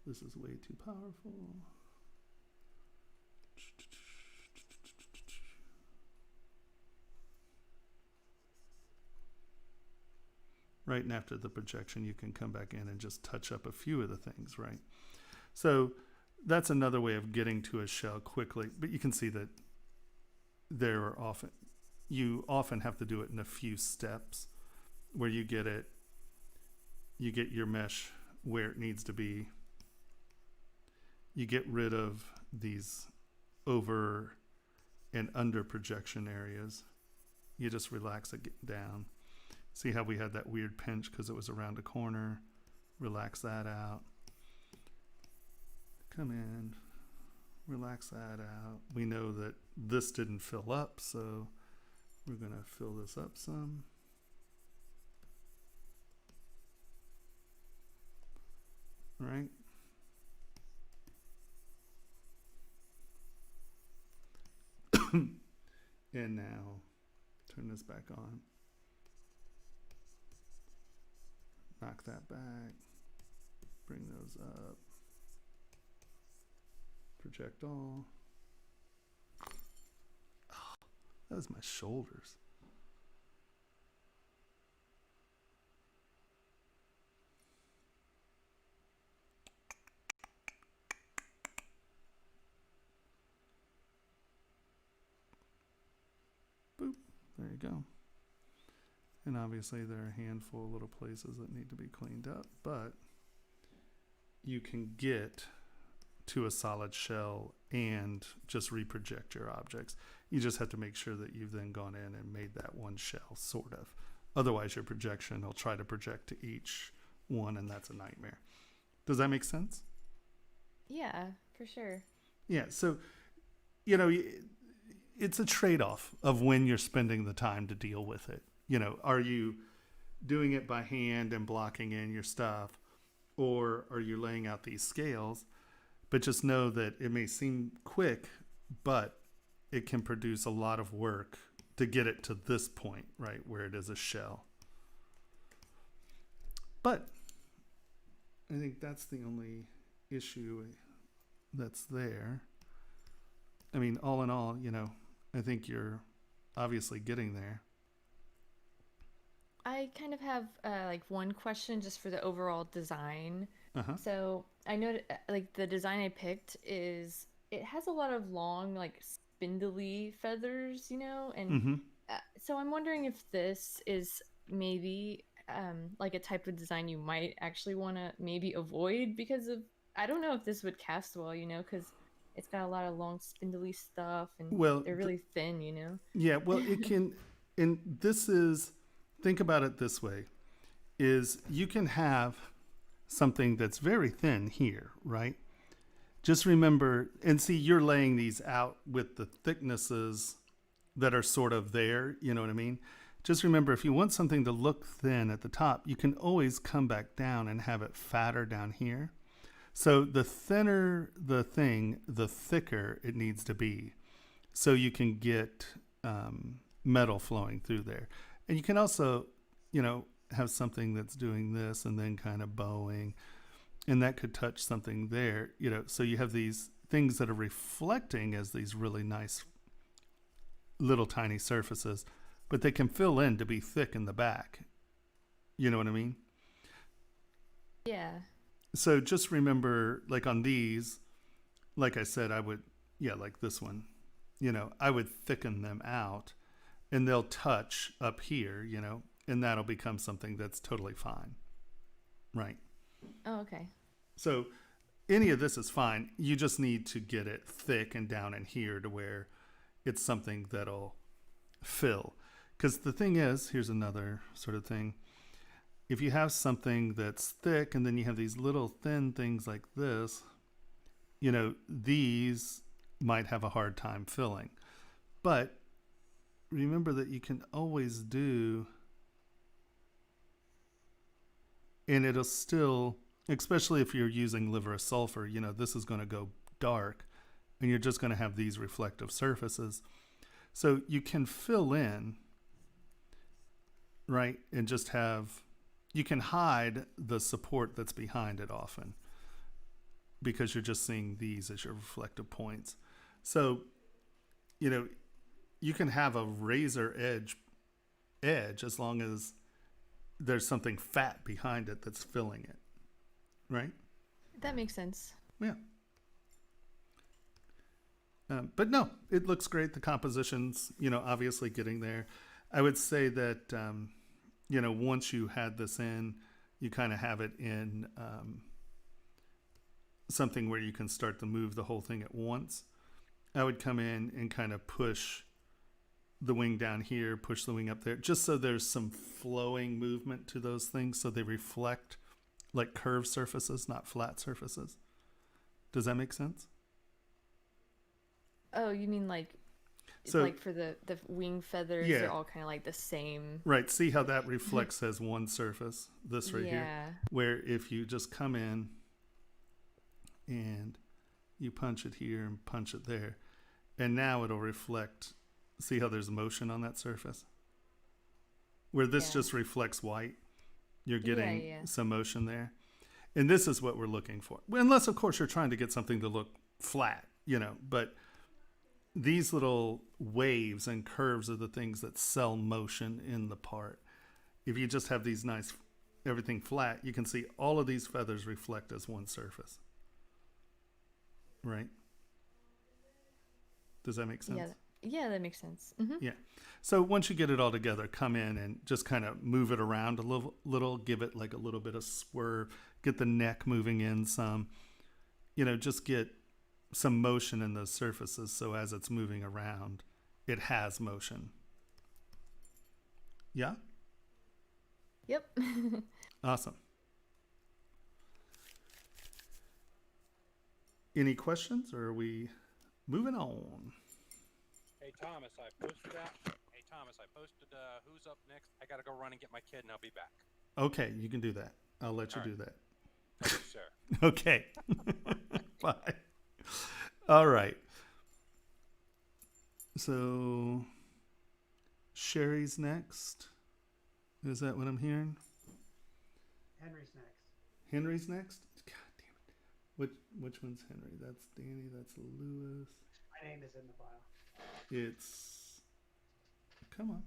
This is way too powerful. Right, and after the projection, you can come back in and just touch up a few of the things, right? So that's another way of getting to a shell quickly. But you can see that you often have to do it in a few steps, where you get your mesh where it needs to be. You get rid of these over and under projection areas. You just relax it down. See how we had that weird pinch because it was around a corner. Relax that out. Come in. Relax that out. We know that this didn't fill up, so we're going to fill this up some. Right? And now turn this back on. Knock that back. Bring those up. Project all. Oh, that was my shoulders. Boop. There you go. And obviously there are a handful of little places that need to be cleaned up, but you can get to a solid shell and just reproject your objects. You just have to make sure that you've then gone in and made that one shell, sort of. Otherwise your projection will try to project to each one, and that's a nightmare. Does that make sense?
Yeah, for sure.
Yeah, so, it's a trade-off of when you're spending the time to deal with it. Are you doing it by hand and blocking in your stuff, or are you laying out these scales? But just know that it may seem quick, but it can produce a lot of work to get it to this point, right, where it is a shell. But I think that's the only issue that's there. I mean, all in all, I think you're obviously getting there.
I kind of have like one question just for the overall design.
Uh-huh.
So I know like the design I picked is it has a lot of long like spindly feathers, and
Mm-hmm.
so I'm wondering if this is maybe like a type of design you might actually want to maybe avoid because of I don't know if this would cast well, because it's got a lot of long spindly stuff and
Well,
they're really thin,
Yeah, well, it can, and this is, think about it this way, is you can have something that's very thin here, right? Just remember, and see, you're laying these out with the thicknesses that are sort of there, you know what I mean? Just remember, if you want something to look thin at the top, you can always come back down and have it fatter down here. So the thinner the thing, the thicker it needs to be. So you can get metal flowing through there. And you can also, have something that's doing this and then kind of bowing. And that could touch something there, So you have these things that are reflecting as these really nice little tiny surfaces. But they can fill in to be thick in the back. You know what I mean?
Yeah.
So just remember, like on these, like I said, I would, like this one, I would thicken them out and they'll touch up here, and that'll become something that's totally fine. Right.
Oh, okay.
So any of this is fine. You just need to get it thick and down in here to where it's something that'll fill. Because the thing is, here's another sort of thing. If you have something that's thick and then you have these little thin things like this, these might have a hard time filling. But remember that you can always do, and it'll still, especially if you're using liver of sulfur, this is going to go dark and you're just going to have these reflective surfaces. So you can fill in, right, and just have, you can hide the support that's behind it often because you're just seeing these as your reflective points. So, you can have a razor edge as long as there's something fat behind it that's filling it, right?
That makes sense.
Yeah. But no, it looks great. The composition's, obviously getting there. I would say that, once you had this in, you kind of have it in something where you can start to move the whole thing at once. I would come in and kind of push the wing down here, push the wing up there, just so there's some flowing movement to those things so they reflect like curved surfaces, not flat surfaces. Does that make sense?
Oh, you mean like for the wing feathers,
Yeah.
they're all kind of like the same.
Right. See how that reflects as one surface, this right here? Where if you just come in and you punch it here and punch it there, and now it'll reflect. See how there's motion on that surface? Where this just reflects white, you're getting some motion there. And this is what we're looking for. Unless, of course, you're trying to get something to look flat, but these little waves and curves are the things that sell motion in the part. If you just have these nice, everything flat, you can see all of these feathers reflect as one surface. Right? Does that make sense?
Yeah, that makes sense. Mm-hmm.
Yeah. So once you get it all together, come in and just kind of move it around a little, give it like a little bit of swerve, get the neck moving in some, just get some motion in those surfaces. So as it's moving around, it has motion. Yeah?
Yep.
Awesome. Any questions, or are we moving on?
Hey Thomas, I posted who's up next. I gotta go run and get my kid, and I'll be back.
Okay, you can do that. I'll let you do that.
Thank you, sir.
Okay. Bye. All right. So Sherry's next. Is that what I'm hearing?
Henry's next.
Henry's next? God damn it. Which one's Henry? That's Danny, that's Lewis.
My name is in the file.
It's... Come on.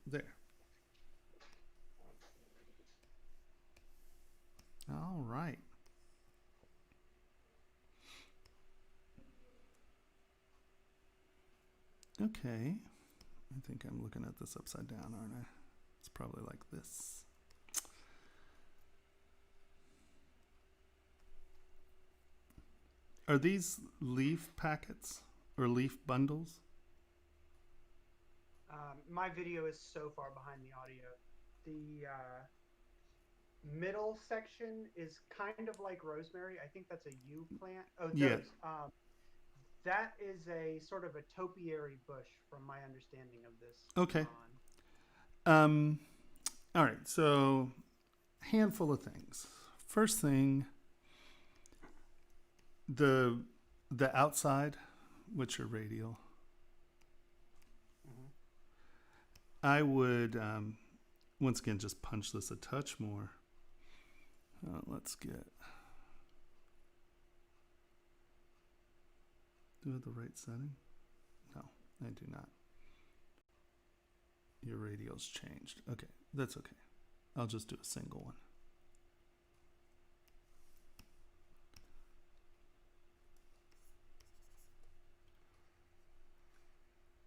There. All right. Okay. I think I'm looking at this upside down, aren't I? It's probably like this. Are these leaf packets or leaf bundles?
My video is so far behind the audio. The middle section is kind of like rosemary. I think that's a yew plant. Oh, those.
Yeah.
That is a sort of a topiary bush, from my understanding of this.
Okay. All right. So, handful of things. First thing, the outside, which are radial.
Mm-hmm.
I would once again just punch this a touch more. Let's get. Do I have the right setting? No, I do not. Your radial's changed. Okay, that's okay. I'll just do a single one.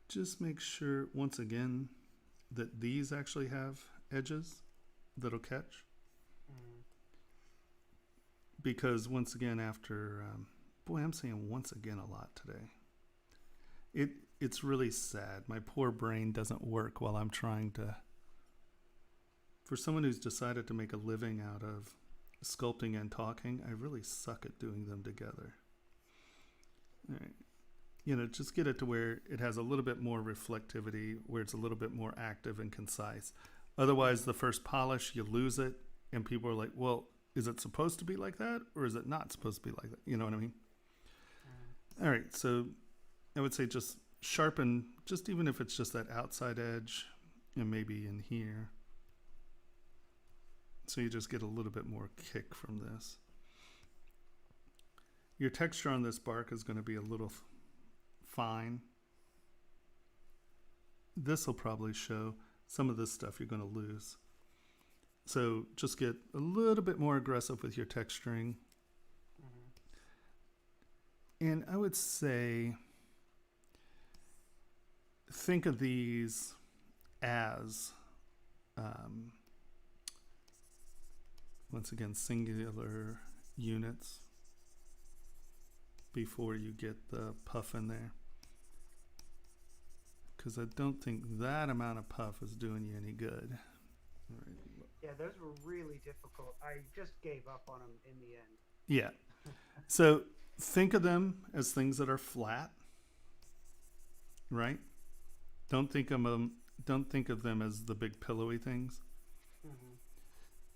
Just make sure, once again, that these actually have edges that'll catch. Because once again, after... boy, I'm saying once again a lot today. It's really sad. My poor brain doesn't work while I'm trying to... For someone who's decided to make a living out of sculpting and talking, I really suck at doing them together. All right. You know, just get it to where it has a little bit more reflectivity, where it's a little bit more active and concise. Otherwise, the first polish, you lose it, and people are like, well, is it supposed to be like that, or is it not supposed to be like that? You know what I mean? All right, so I would say just sharpen, just even if it's just that outside edge, and maybe in here. So you just get a little bit more kick from this. Your texture on this bark is going to be a little fine. This will probably show some of this stuff you're going to lose. So just get a little bit more aggressive with your texturing. And I would say, think of these as, once again, singular units before you get the puff in there. Because I don't think that amount of puff is doing you any good. All right.
Yeah, those were really difficult. I just gave up on them in the end.
Yeah. So think of them as things that are flat, right? Don't think of them as the big pillowy things.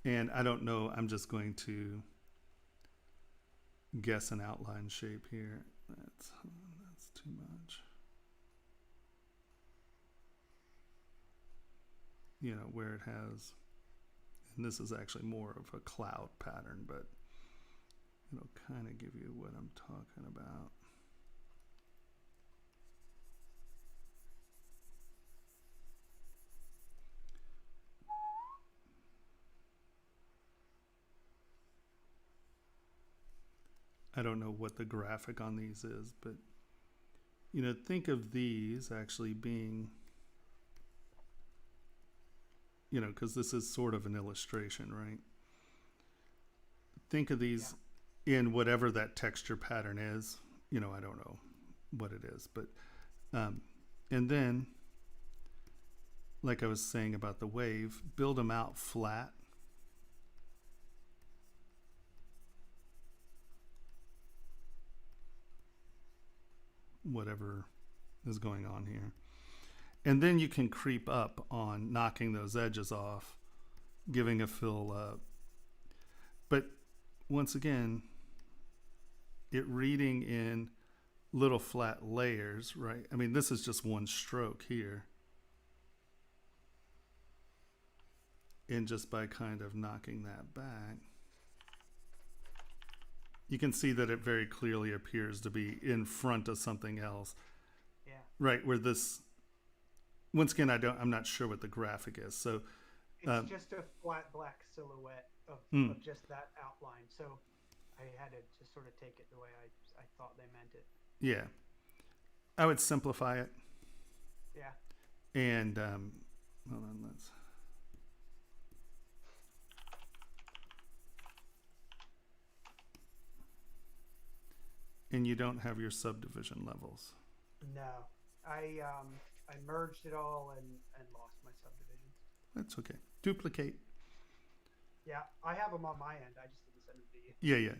And I don't know, I'm just going to guess an outline shape here. That's too much. You know, where it has, and this is actually more of a cloud pattern, but it'll kind of give you what I'm talking about. I don't know what the graphic on these is, but, you know, think of these actually being, you know, because this is sort of an illustration, right? Think of these in whatever that texture pattern is. You know, I don't know what it is, but, and then, like I was saying about the wave, build them out flat. Whatever is going on here. And then you can creep up on knocking those edges off, giving a fill up. But once again, it reading in little flat layers, right? I mean, this is just one stroke here. And just by kind of knocking that back, you can see that it very clearly appears to be in front of something else.
Yeah.
Right, where this, once again, I'm not sure what the graphic is. So
it's just a flat black silhouette of just that outline. So I had to just sort of take it the way I thought they meant it.
Yeah. I would simplify it.
Yeah.
And hold on, let's. And you don't have your subdivision levels.
No, I merged it all and lost my subdivisions.
That's okay. Duplicate.
Yeah, I have them on my end. I just didn't send them to you.
Yeah.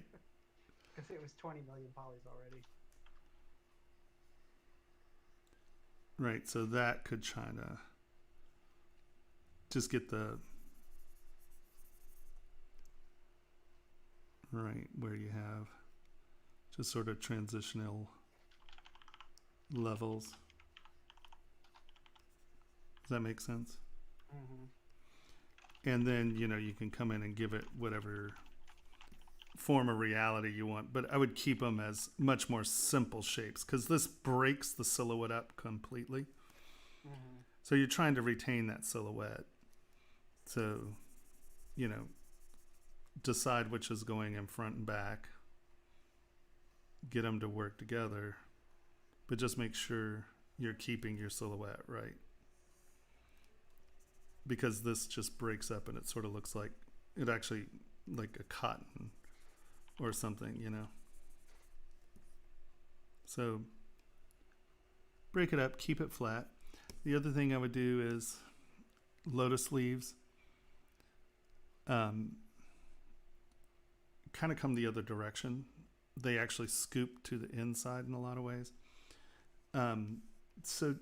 Because it was 20 million polys already.
Right, so that could kind of just get the right where you have just sort of transitional levels. Does that make sense?
Mm-hmm.
And then, you can come in and give it whatever form of reality you want, but I would keep them as much more simple shapes because this breaks the silhouette up completely.
Mm-hmm.
So you're trying to retain that silhouette. So, decide which is going in front and back, get them to work together, but just make sure you're keeping your silhouette right. Because this just breaks up and it sort of looks like it actually like a cotton or something, So break it up, keep it flat. The other thing I would do is lotus leaves. Kind of come the other direction. They actually scoop to the inside in a lot of ways. So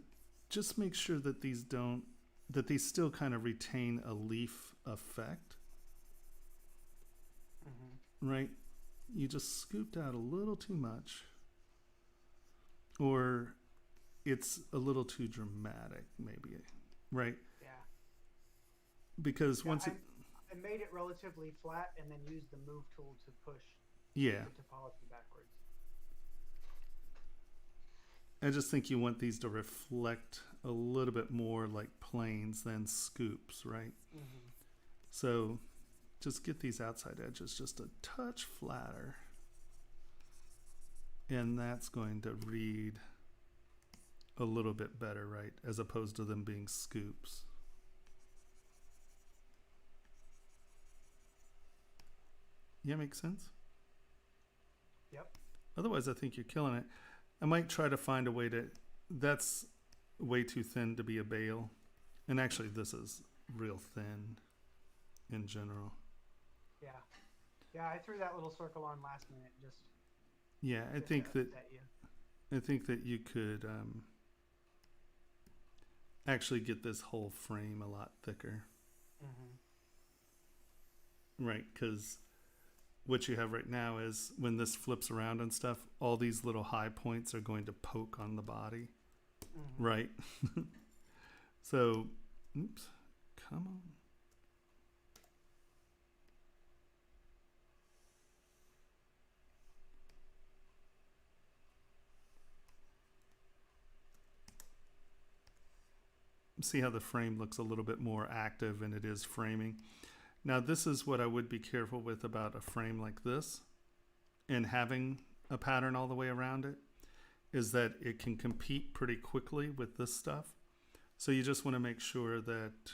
just make sure that these still kind of retain a leaf effect.
Mm-hmm.
Right? You just scooped out a little too much, or it's a little too dramatic, maybe, right?
Yeah.
Because once
I made it relatively flat and then used the move tool to push
the
topology backwards.
I just think you want these to reflect a little bit more like planes than scoops, right?
Mm-hmm.
So just get these outside edges just a touch flatter. And that's going to read a little bit better, right? As opposed to them being scoops. Yeah, makes sense?
Yep.
Otherwise, I think you're killing it. I might try to find a way to... That's way too thin to be a bale. And actually, this is real thin in general.
Yeah. Yeah, I threw that little circle on last minute just...
Yeah, I think that you could actually get this whole frame a lot thicker.
Mm-hmm.
Right, because what you have right now is when this flips around and stuff, all these little high points are going to poke on the body.
Mm-hmm.
Right? So, oops, come on. See how the frame looks a little bit more active and it is framing. Now this is what I would be careful with about a frame like this and having a pattern all the way around it, is that it can compete pretty quickly with this stuff. So you just want to make sure that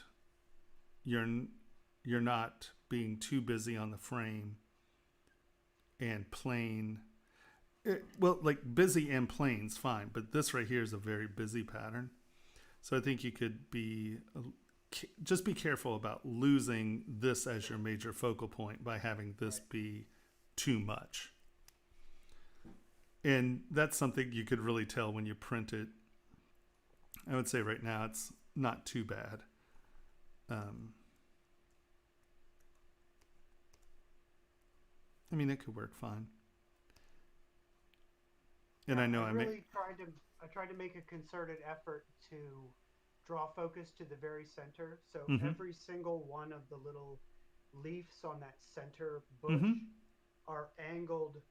you're not being too busy on the frame and plain. Well, like busy and plain's fine, but this right here is a very busy pattern. So I think you could just be careful about losing this as your major focal point by having this be too much. And that's something you could really tell when you print it. I would say right now it's not too bad. I mean, it could work fine. And I know
I tried to make a concerted effort to draw focus to the very center. So
Mhm.
every single one of the little leaves on that center bush
Mhm.
are angled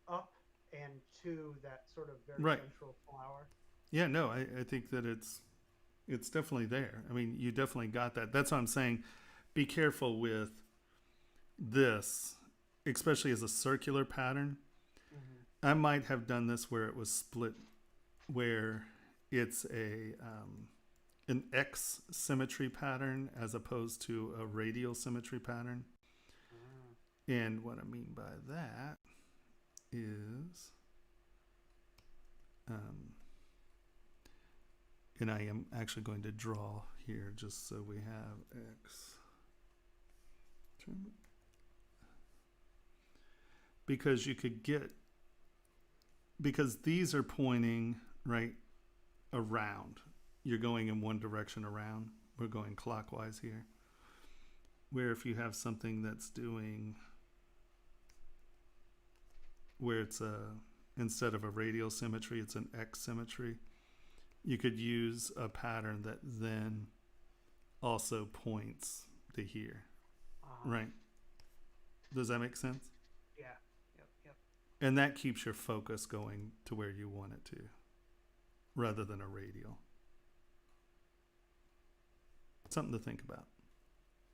up and to that sort of very
Right.
central flower.
Yeah, no, I think that it's definitely there. I mean, you definitely got that. That's what I'm saying. Be careful with this, especially as a circular pattern. I might have done this where it was split, where it's an X symmetry pattern as opposed to a radial symmetry pattern. And what I mean by that is, and I am actually going to draw here just so we have X. Because you could get, because these are pointing right around. You're going in one direction around. We're going clockwise here. Where if you have something that's doing, where it's instead of a radial symmetry, it's an X symmetry, you could use a pattern that then also points to here. Right? Does that make sense?
Yeah. Yep.
And that keeps your focus going to where you want it to, rather than a radial. Something to think about.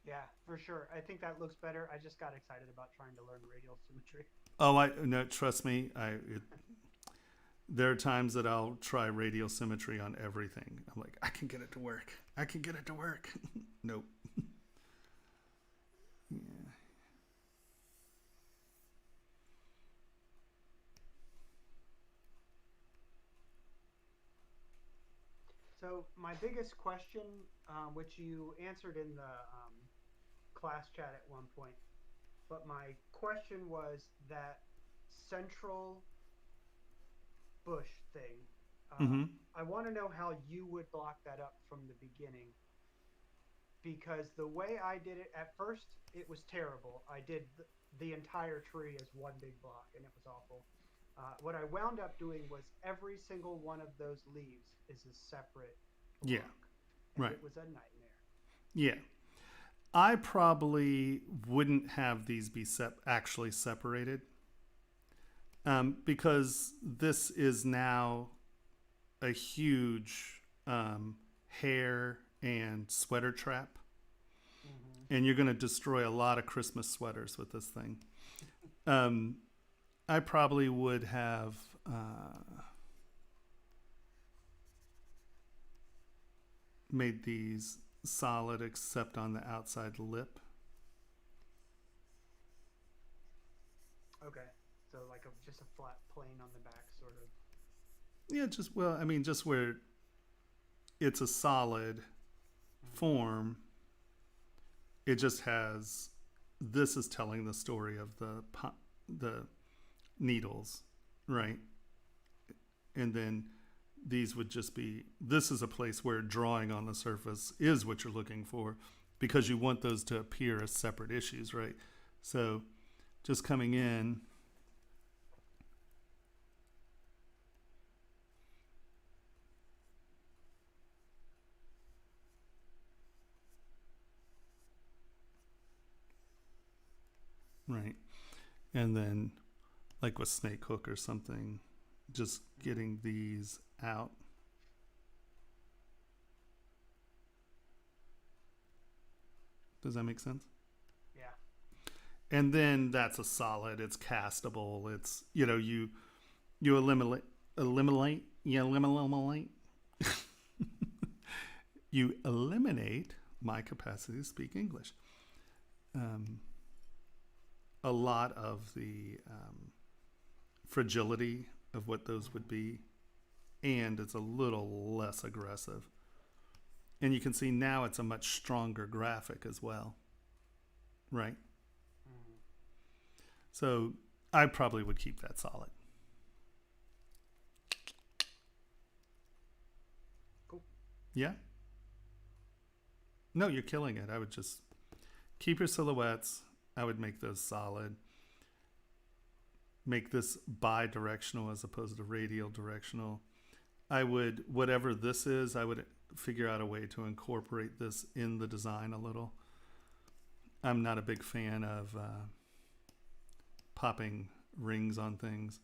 Yeah, for sure. I think that looks better. I just got excited about trying to learn radial symmetry.
Oh, no, trust me. There are times that I'll try radial symmetry on everything. I'm like, I can get it to work. I can get it to work. Nope. Yeah.
So my biggest question, which you answered in the class chat at one point, but my question was that central bush thing. I want to know how you would block that up from the beginning, because the way I did it at first, it was terrible. I did the entire tree as one big block, and it was awful. What I wound up doing was every single one of those leaves is a separate block.
Yeah,
and
right.
It was a nightmare.
Yeah. I probably wouldn't have these be actually separated, because this is now a huge hair and sweater trap. And you're going to destroy a lot of Christmas sweaters with this thing. I probably would have made these solid except on the outside lip.
Okay, so like just a flat plane on the back, sort of.
Yeah, just where it's a solid form. It just has, this is telling the story of the needles, right? And then these would just be, this is a place where drawing on the surface is what you're looking for, because you want those to appear as separate issues, right? So just coming in, right? And then like with snake hook or something, just getting these out. Does that make sense?
Yeah.
And then that's a solid, it's castable, it's, you eliminate you eliminate my capacity to speak English. A lot of the fragility of what those would be, and it's a little less aggressive. And you can see now it's a much stronger graphic as well, right? So I probably would keep that solid.
Cool.
Yeah? No, you're killing it. I would just keep your silhouettes. I would make those solid. Make this bi-directional as opposed to radial directional. I would, whatever this is, I would figure out a way to incorporate this in the design a little. I'm not a big fan of popping rings on things.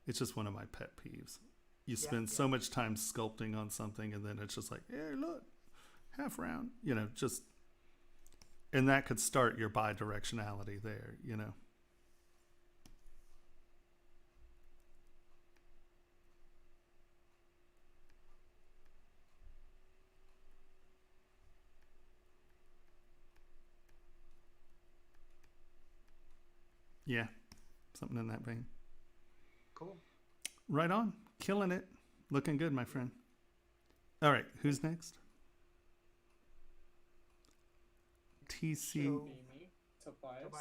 It's just one of my pet peeves. You spend so much time sculpting on something, and then it's just like, hey, look, half round, you know, just, and that could start your bi-directionality there, you know. Yeah, something in that vein.
Cool.
Right on. Killing it. Looking good, my friend. All right, who's next? TC.
Should be me, Tobias.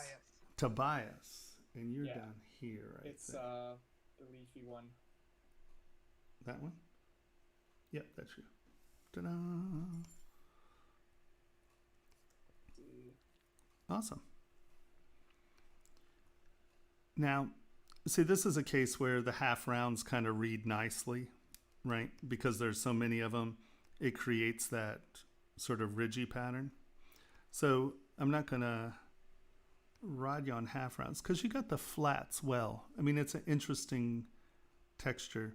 Tobias. And you're
Yeah.
down here, right?
It's the leafy one.
That one? Yep, that's you. Ta-da. Awesome. Now, see, this is a case where the half rounds kind of read nicely, right? Because there's so many of them, it creates that sort of ridgy pattern. So I'm not going to ride you on half rounds because you got the flats well. I mean, it's an interesting texture.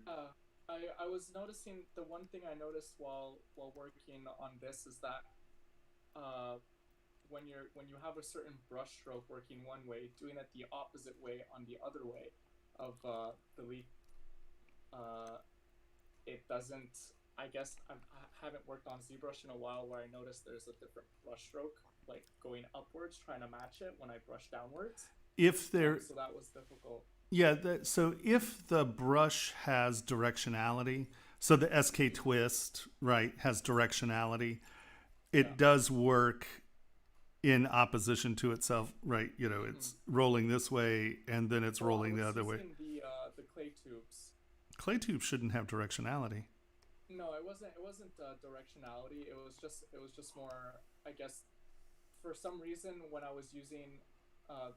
I was noticing, the one thing I noticed while working on this is that when you have a certain brush stroke working one way, doing it the opposite way on the other way of the leaf, it doesn't. I guess I haven't worked on ZBrush in a while where I noticed there's a different brush stroke, like going upwards, trying to match it when I brush downwards.
If there,
so that was difficult.
Yeah, so if the brush has directionality, so the SK twist, right, has directionality, it does work in opposition to itself, right? You know, it's rolling this way and then it's rolling the other way.
The clay tubes.
Clay tubes shouldn't have directionality.
No, it wasn't directionality. It was just more, I guess, for some reason when I was using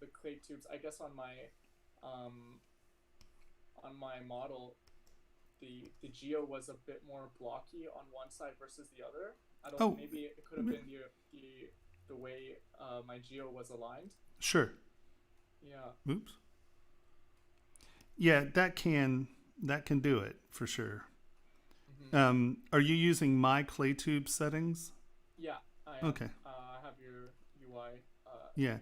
the clay tubes, I guess on my model, the geo was a bit more blocky on one side versus the other. I don't know, maybe it could have been the way my geo was aligned.
Sure.
Yeah.
Oops. Yeah, that can do it for sure. Mm-hmm. Are you using my clay tube settings?
Yeah, I am.
Okay.
I have your UI.
Yeah.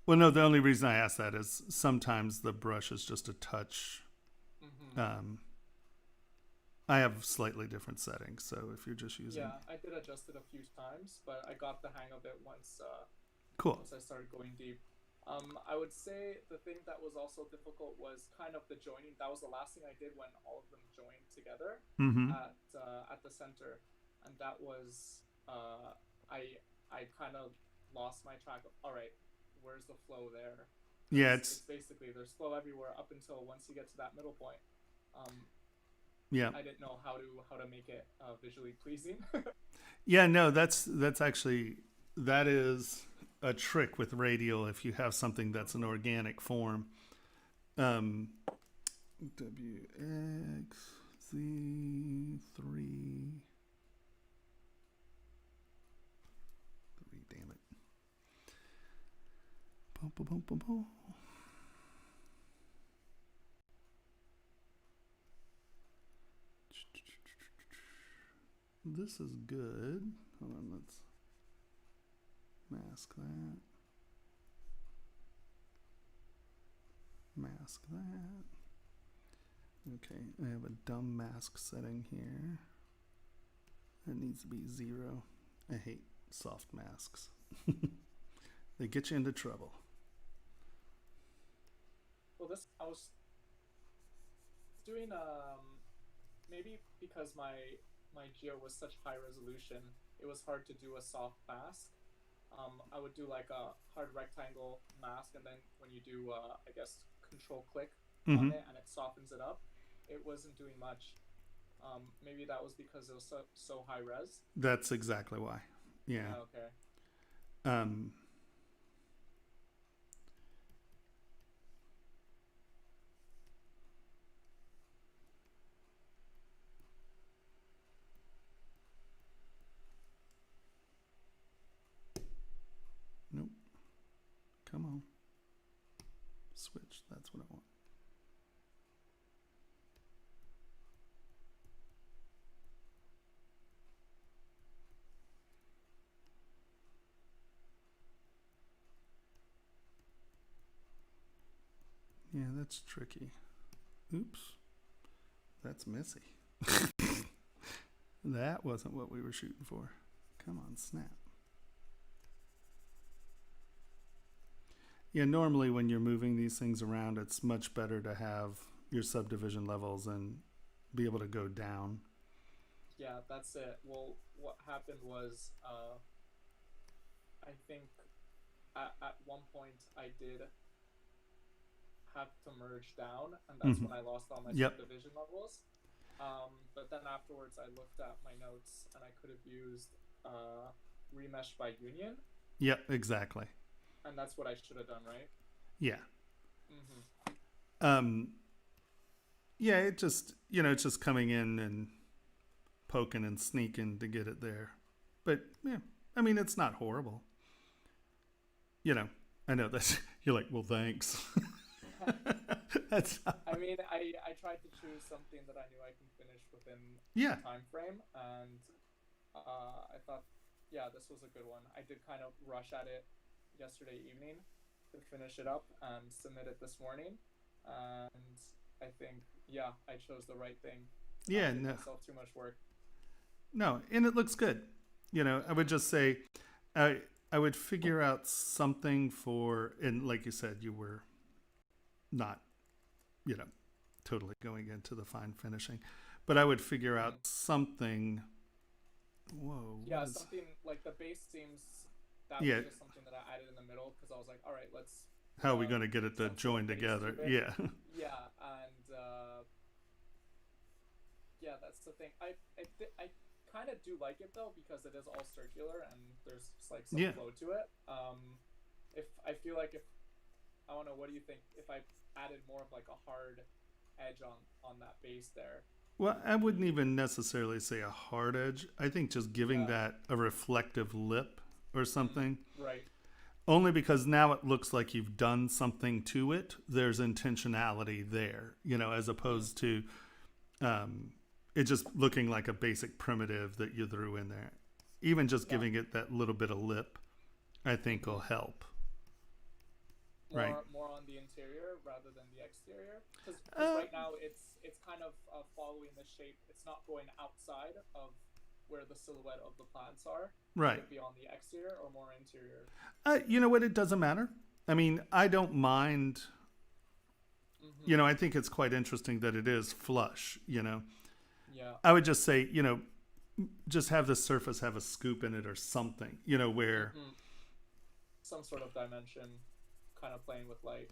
Well, no, the only reason I ask that is sometimes the brush is just a touch. Mm-hmm. I have slightly different settings, so if you're just using...
Yeah, I did adjust it a few times, but I got the hang of it once.
Cool.
Once I started going deep. I would say the thing that was also difficult was kind of the joining. That was the last thing I did when all of them joined together at the center, and that was I kind of lost my track of, all right, where's the flow there?
Yeah,
it's basically there's flow everywhere up until once you get to that middle point.
Yeah,
I didn't know how to make it visually pleasing.
Yeah, no, that is a trick with radial if you have something that's an organic form. WXZ3. Damn it. Boom, boom, boom, boom, boom. This is good. Hold on, let's mask that. Mask that. Okay, I have a dumb mask setting here. That needs to be 0. I hate soft masks. They get you into trouble.
Well, I was doing maybe because my geo was such high resolution, it was hard to do a soft mask. I would do like a hard rectangle mask, and then when you do I guess control click on it and it softens it up, it wasn't doing much. Maybe that was because it was so high res.
That's exactly why. Yeah.
Okay.
That's what I want. Yeah, that's tricky. Oops. That's messy. That wasn't what we were shooting for. Come on, snap. Yeah, normally when you're moving these things around, it's much better to have your subdivision levels and be able to go down.
Yeah, that's it. Well, what happened was, I think at one point I did have to merge down, and that's when I lost all my subdivision levels. But then afterwards I looked at my notes and I could have used remesh by union.
Yep, exactly.
And that's what I should have done, right?
Yeah. Yeah, it just, it's just coming in and poking and sneaking to get it there. But yeah, I mean, it's not horrible. I know that's, you're like, well, thanks.
I mean, I tried to choose something that I knew I can finish within the time frame, and I thought, yeah, this was a good one. I did kind of rush at it yesterday evening to finish it up and submit it this morning, and I think, yeah, I chose the right thing.
Yeah,
I didn't give myself too much work.
No, and it looks good. I would just say, I would figure out something for, and like you said, you were not, totally going into the fine finishing, but I would figure out something. Whoa.
Yeah, something like the base seems, that was just something that I added in the middle because I was like, all right, let's.
How are we going to get it to join together? Yeah.
Yeah, and yeah, that's the thing. I kind of do like it though because it is all circular and there's just like some flow to it. If I feel like I don't know, what do you think if I added more of like a hard edge on that base there?
Well, I wouldn't even necessarily say a hard edge. I think just giving that a reflective lip or something.
Right.
Only because now it looks like you've done something to it. There's intentionality there, as opposed to it just looking like a basic primitive that you threw in there. Even just giving it that little bit of lip, I think will help.
More on the interior rather than the exterior, because right now it's kind of following the shape. It's not going outside of where the silhouette of the plants are.
Right.
Should it be on the exterior or more interior?
You know what? It doesn't matter. I mean, I don't mind. I think it's quite interesting that it is flush.
Yeah.
I would just say, just have the surface have a scoop in it or something. Where
some sort of dimension. Kind of playing with light,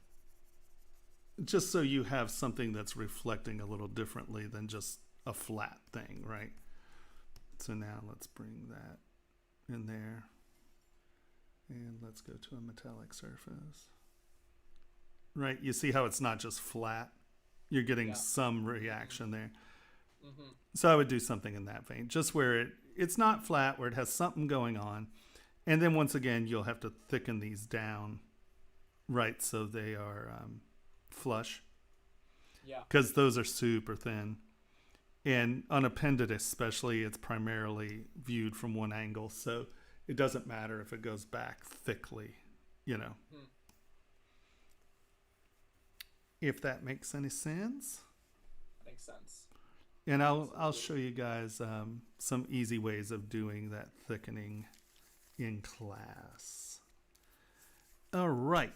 just so you have something that's reflecting a little differently than just a flat thing, right? So now let's bring that in there and let's go to a metallic surface, right? You see how it's not just flat, you're getting some reaction there. So I would do something in that vein, just where it's not flat, where it has something going on, and then once again you'll have to thicken these down. Right, so they are flush.
Yeah.
Because those are super thin. And unappended especially, it's primarily viewed from one angle. So it doesn't matter if it goes back thickly, If that makes any sense.
Makes sense.
And I'll show you guys some easy ways of doing that thickening in class. All right.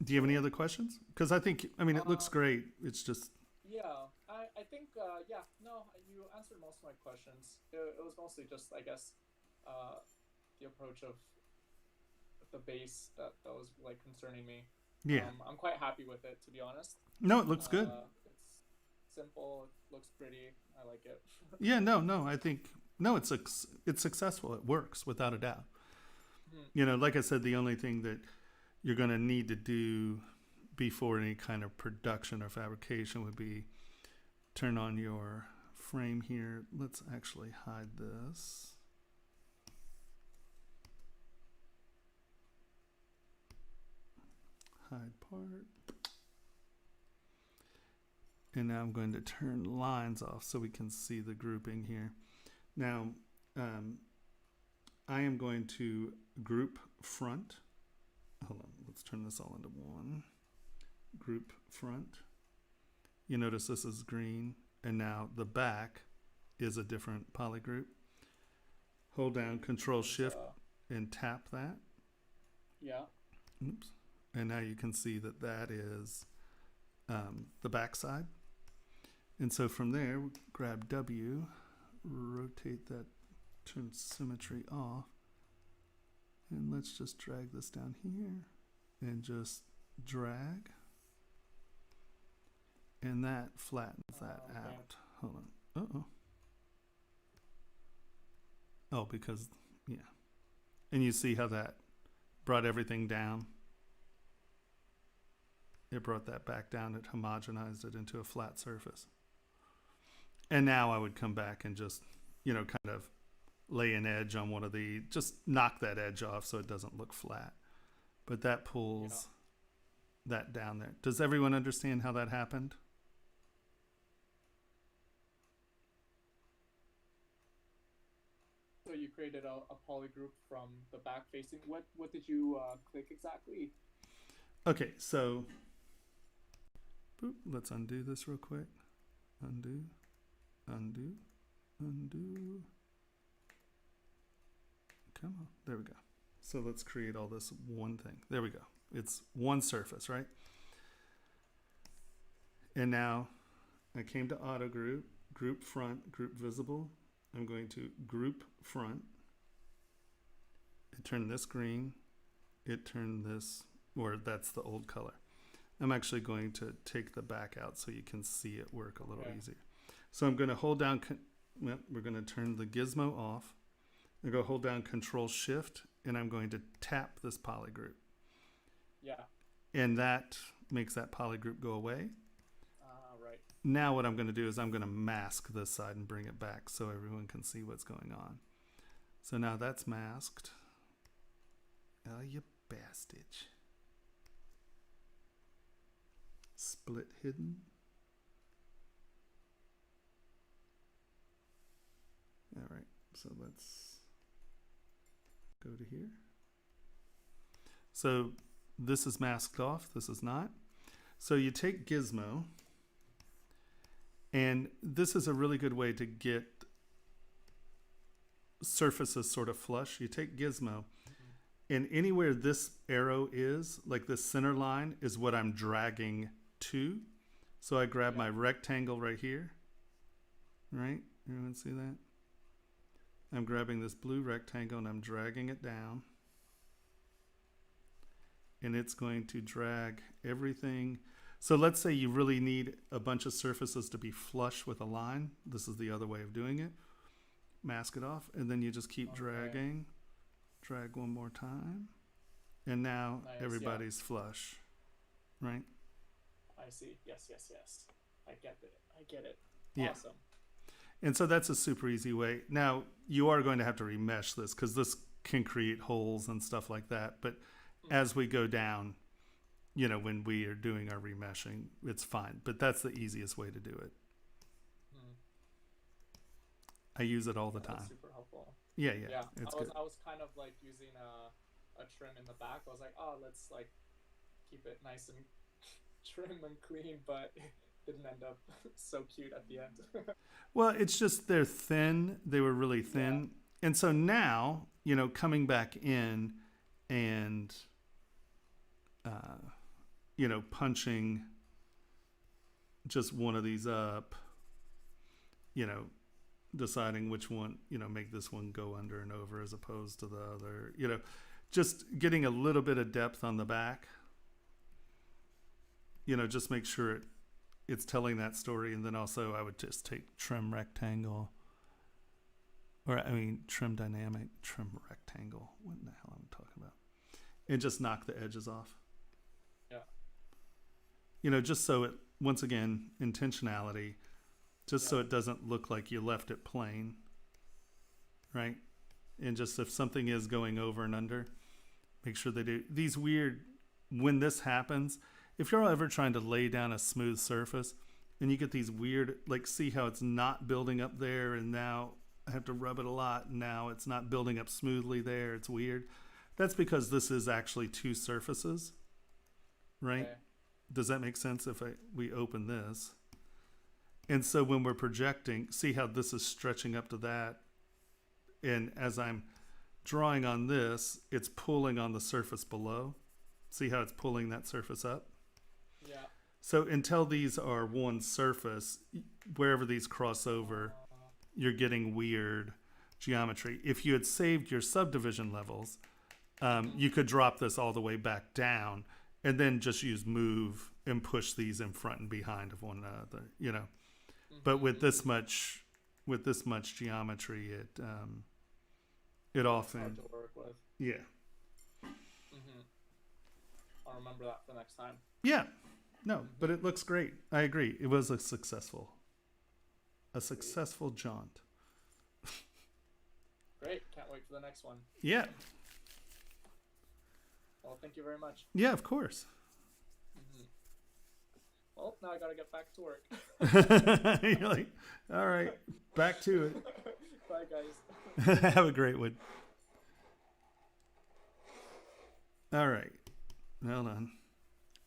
Do you have any other questions? Because it looks great. It's just.
Yeah, I think, no, you answered most of my questions. It was mostly just, I guess, the approach of the base that was, like, concerning me.
Yeah.
I'm quite happy with it, to be honest.
No, it looks good.
It's simple. It looks pretty. I like it.
Yeah, no, I think, it's successful. It works, without a doubt. Like I said, the only thing that you're going to need to do before any kind of production or fabrication would be turn on your frame here. Let's actually hide this. Hide part. And now I'm going to turn lines off so we can see the grouping here. Now, I am going to group front. Hold on, let's turn this all into one. Group front. You notice this is green, and now the back is a different polygroup. Hold down Control Shift and tap that.
Yeah.
Oops. And now you can see that that is the back side. And so from there, grab W, rotate that, turn symmetry off, and let's just drag this down here and just drag. And that flattens that out. Hold on. Uh-oh. Oh, because, yeah. And you see how that brought everything down? It brought that back down. It homogenized it into a flat surface. And now I would come back and just, you know, kind of lay an edge on one of the, just knock that edge off so it doesn't look flat. But that pulls that down there. Does everyone understand how that happened?
So you created a polygroup from the back facing. What did you click exactly?
Okay, so boop, let's undo this real quick. Undo, undo, undo. Come on, there we go. So let's create all this one thing. There we go. It's one surface, right? And now I came to auto group, group front, group visible. I'm going to group front. It turned this green. It turned this, or that's the old color. I'm actually going to take the back out so you can see it work a little easier. So I'm going to hold down, well, we're going to turn the gizmo off. I'm going to hold down Control Shift, and I'm going to tap this polygroup.
Yeah.
And that makes that polygroup go away.
Right.
Now what I'm going to do is I'm going to mask this side and bring it back so everyone can see what's going on. So now that's masked. Oh, you bastard. Split hidden. All right, so let's go to here. So this is masked off, this is not. So you take Gizmo, and this is a really good way to get surfaces sort of flush. You take Gizmo, and anywhere this arrow is, like this center line, is what I'm dragging to. So I grab my rectangle right here, right? Everyone see that? I'm grabbing this blue rectangle and I'm dragging it down. And it's going to drag everything. So let's say you really need a bunch of surfaces to be flush with a line. This is the other way of doing it. Mask it off, and then you just keep dragging. Drag one more time. And now everybody's flush, right?
I see. Yes. I get it.
Yeah.
Awesome.
And so that's a super easy way. Now, you are going to have to remesh this because this can create holes and stuff like that. But as we go down, you know, when we are doing our remeshing, it's fine. But that's the easiest way to do it. I use it all the time.
That's super helpful.
Yeah.
I was kind of like using a trim in the back. I was like, oh, let's like keep it nice and trim and clean, but it didn't end up so cute at the end.
Well, it's just they're thin. They were really thin. Yeah. And so now, you know, coming back in and, you know, punching just one of these up, you know, deciding which one, you know, make this one go under and over as opposed to the other, you know, just getting a little bit of depth on the back, you know, just make sure it's telling that story. And then also I would just take trim rectangle, or I mean, trim dynamic, trim rectangle. What in the hell am I talking about? And just knock the edges off.
Yeah.
You know, just so it, once again, intentionality, just so it doesn't look like you left it plain, right? And just if something is going over and under, make sure they do. These weird, when this happens, if you're ever trying to lay down a smooth surface, and you get these weird, like, see how it's not building up there, and now I have to rub it a lot, and now it's not building up smoothly there. It's weird. That's because this is actually two surfaces, right?
Okay.
Does that make sense if we open this? And so when we're projecting, see how this is stretching up to that, and as I'm drawing on this, it's pulling on the surface below. See how it's pulling that surface up?
Yeah.
So until these are one surface, wherever these cross over, you're getting weird geometry. If you had saved your subdivision levels, you could drop this all the way back down and then just use move and push these in front and behind of one another, you know. But with this much geometry, it often
Hard to work with.
yeah.
I'll remember that for next time.
Yeah. No, but it looks great. I agree. It was a successful jaunt.
Great. Can't wait for the next one.
Yeah.
Well, thank you very much.
Yeah, of course.
Well, now I gotta get back to work.
You're like, all right, back to it.
Bye, guys.
Have a great one. All right. Hold on.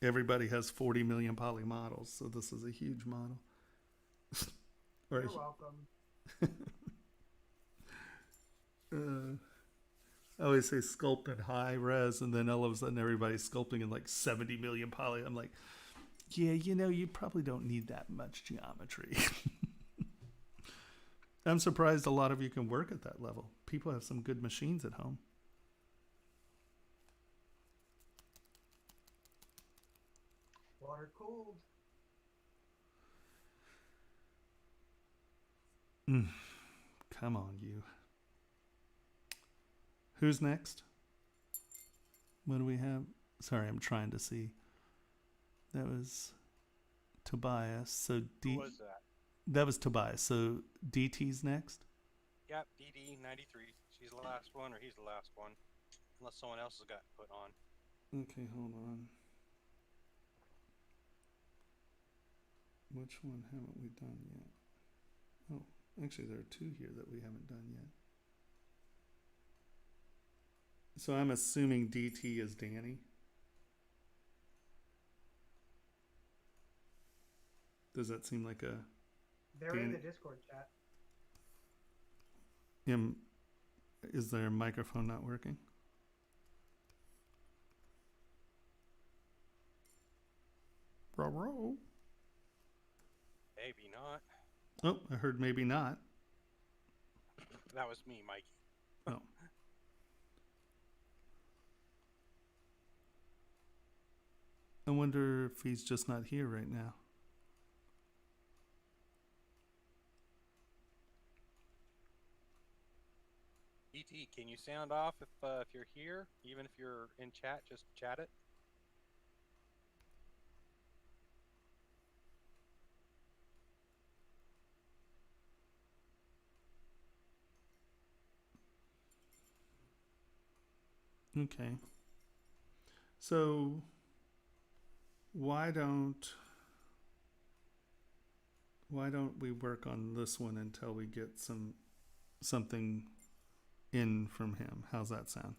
Everybody has 40 million poly models, so this is a huge model.
You're welcome.
I always say sculpt at high res, and then all of a sudden everybody's sculpting in like 70 million poly. I'm like, yeah, you know, you probably don't need that much geometry. I'm surprised a lot of you can work at that level. People have some good machines at home.
Water cooled.
Come on, you. Who's next? What do we have? Sorry, I'm trying to see. That was Tobias. So
Who was that?
That was Tobias. So DT's next?
Yep, DD93. She's the last one, or he's the last one. Unless someone else has got put on.
Okay, hold on. Which one haven't we done yet? Oh, actually there are two here that we haven't done yet. So I'm assuming DT is Danny. Does that seem like a...
They're in the Discord chat.
Is their microphone not working? Row.
Maybe not.
Oh, I heard maybe not.
That was me, Mikey.
Oh. I wonder if he's just not here right now.
DT, can you sound off if you're here? Even if you're in chat, just chat it.
Okay. So why don't we work on this one until we get something in from him? How's that sound?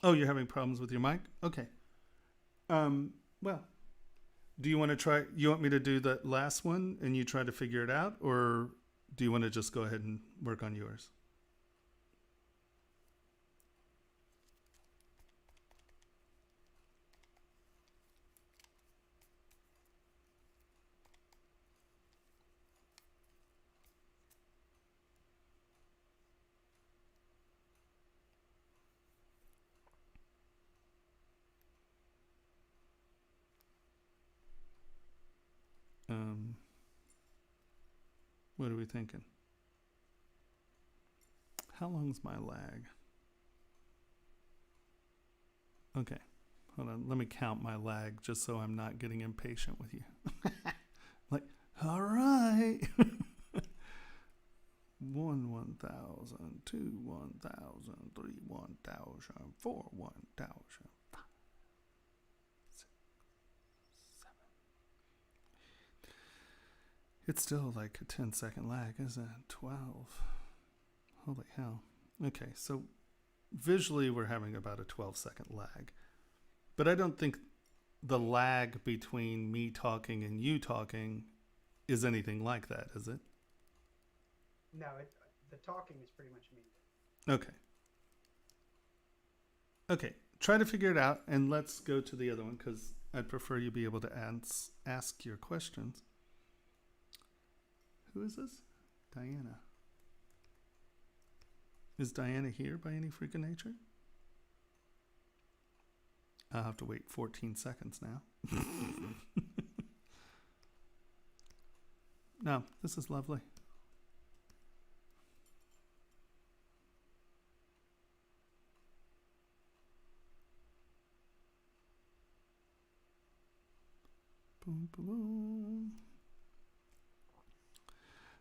Oh, you're having problems with your mic? Okay. Well, do you want to try, you want me to do that last one and you try to figure it out, or do you want to just go ahead and work on yours? What are we thinking? How long's my lag? Okay, hold on. Let me count my lag just so I'm not getting impatient with you. Like, all right. 1, 1,000, 2, 1,000, 3, 1,000, 4, 1,000, 5, 6, 7, It's still like a 10-second lag, isn't it? 12. Holy hell. Okay, so visually we're having about a 12-second lag. But I don't think the lag between me talking and you talking is anything like that, is it?
No, the talking is pretty much me.
Okay. Okay, try to figure it out, and let's go to the other one, because I'd prefer you be able to ask your questions. Who is this? Diana. Is Diana here by any freak of nature? I'll have to wait 14 seconds now. No, this is lovely. Boom, boom, boom.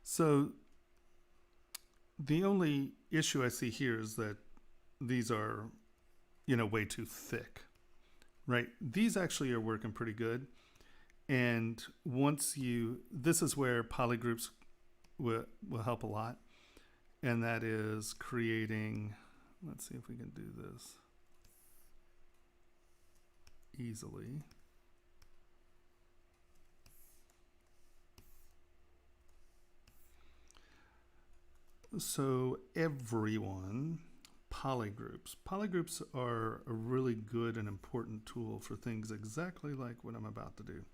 So the only issue I see here is that these are, way too thick, right? These actually are working pretty good. And this is where polygroups will help a lot. And that is creating, let's see if we can do this easily. So everyone, polygroups. Polygroups are a really good and important tool for things exactly like what I'm about to do.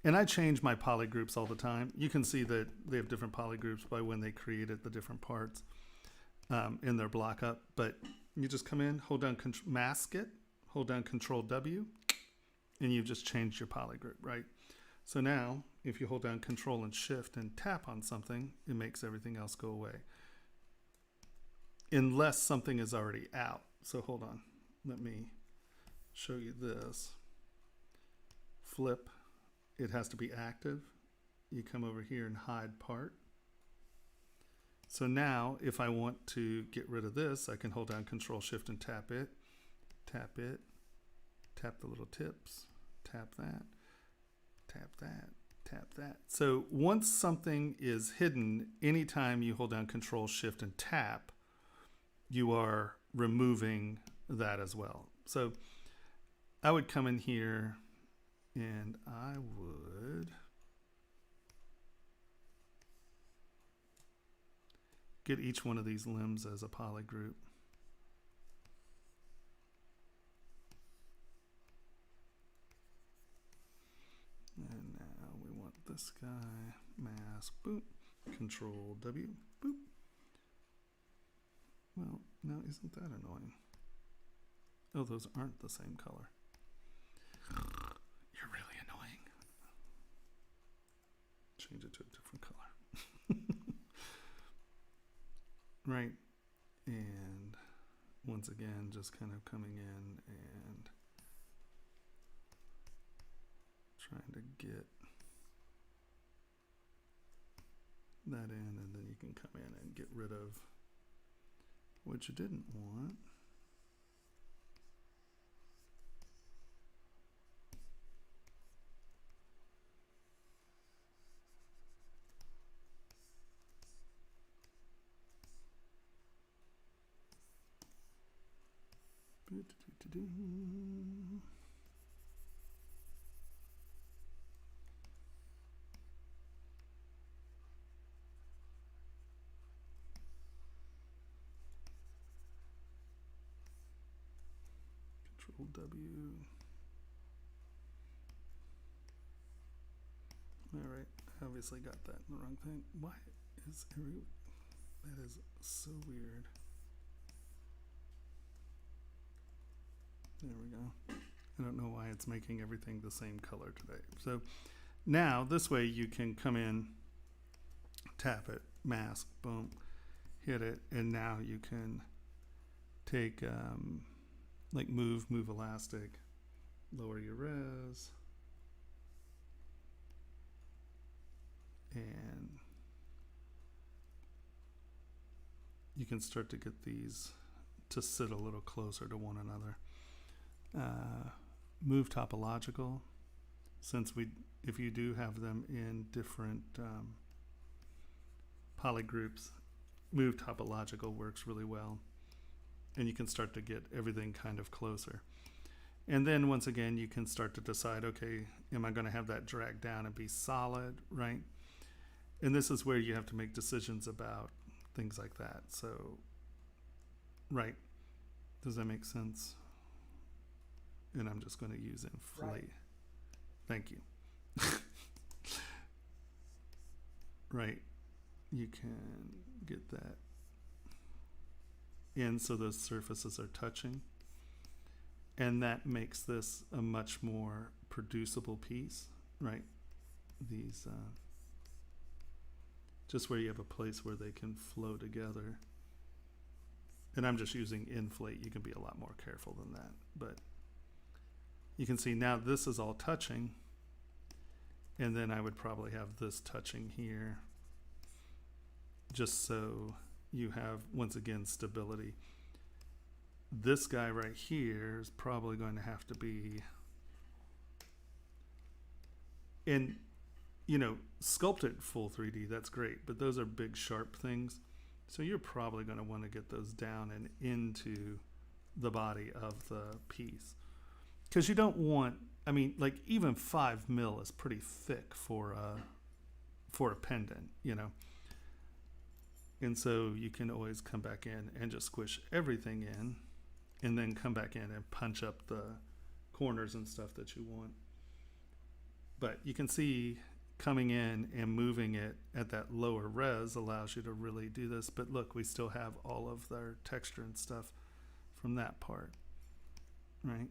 And I change my polygroups all the time. You can see that they have different polygroups by when they created the different parts in their block up. But you just come in, hold down, mask it, hold down Control W, and you've just changed your polygroup, right? So now, if you hold down Control and Shift and tap on something, it makes everything else go away. Unless something is already out. So hold on, let me show you this. Flip, it has to be active. You come over here and hide part. So now, if I want to get rid of this, I can hold down Control Shift and tap it, tap the little tips, tap that, tap that, tap that. So once something is hidden, anytime you hold down Control Shift and tap, you are removing that as well. So I would come in here and I would get each one of these limbs as a polygroup. And now we want this guy, mask, boop, Control W, boop. Well, now isn't that annoying? Oh, those aren't the same color. You're really annoying. Change it to a different color. Right. And once again, just kind of coming in and trying to get that in, and then you can come in and get rid of what you didn't want. Control W. All right, I obviously got that in the wrong thing. Why is that is so weird. There we go. I don't know why it's making everything the same color today. So now this way you can come in, tap it, mask, boom, hit it, and now you can take like move elastic, lower your res, and you can start to get these to sit a little closer to one another. Move topological, since if you do have them in different poly groups, move topological works really well, and you can start to get everything kind of closer. And then once again, you can start to decide, okay, am I going to have that drag down and be solid, right? And this is where you have to make decisions about things like that. So, right, does that make sense? And I'm just going to use inflate.
Right.
Thank you. Right, you can get that in so those surfaces are touching. And that makes this a much more producible piece, right? These, just where you have a place where they can flow together. And I'm just using inflate. You can be a lot more careful than that. But you can see now this is all touching. And then I would probably have this touching here, just so you have, once again, stability. This guy right here is probably going to have to be, and you know, sculpt it full 3D, that's great, but those are big sharp things, so you're probably going to want to get those down and into the body of the piece, because you don't want, I mean, like even 5 mil is pretty thick for a pendant, you know. And so you can always come back in and just squish everything in, and then come back in and punch up the corners and stuff that you want. But you can see coming in and moving it at that lower res allows you to really do this. But look, we still have all of their texture and stuff from that part, right?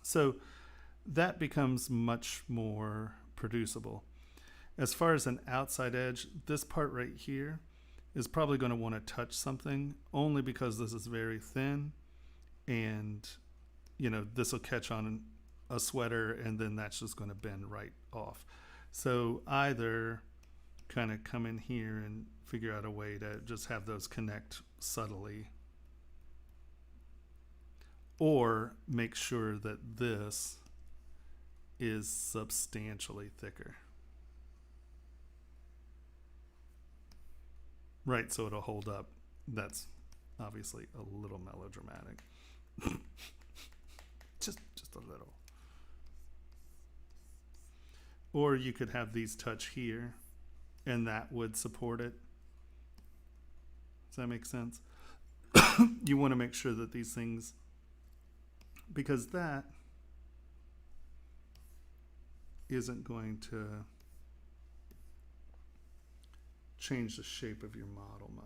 So that becomes much more producible. As far as an outside edge, this part right here is probably going to want to touch something, only because this is very thin, and you know, this will catch on a sweater and then that's just going to bend right off. So either kind of come in here and figure out a way to just have those connect subtly, or make sure that this is substantially thicker. Right, so it'll hold up. That's obviously a little melodramatic. just a little. Or you could have these touch here, and that would support it. Does that make sense? You want to make sure that these things, because that isn't going to change the shape of your model much.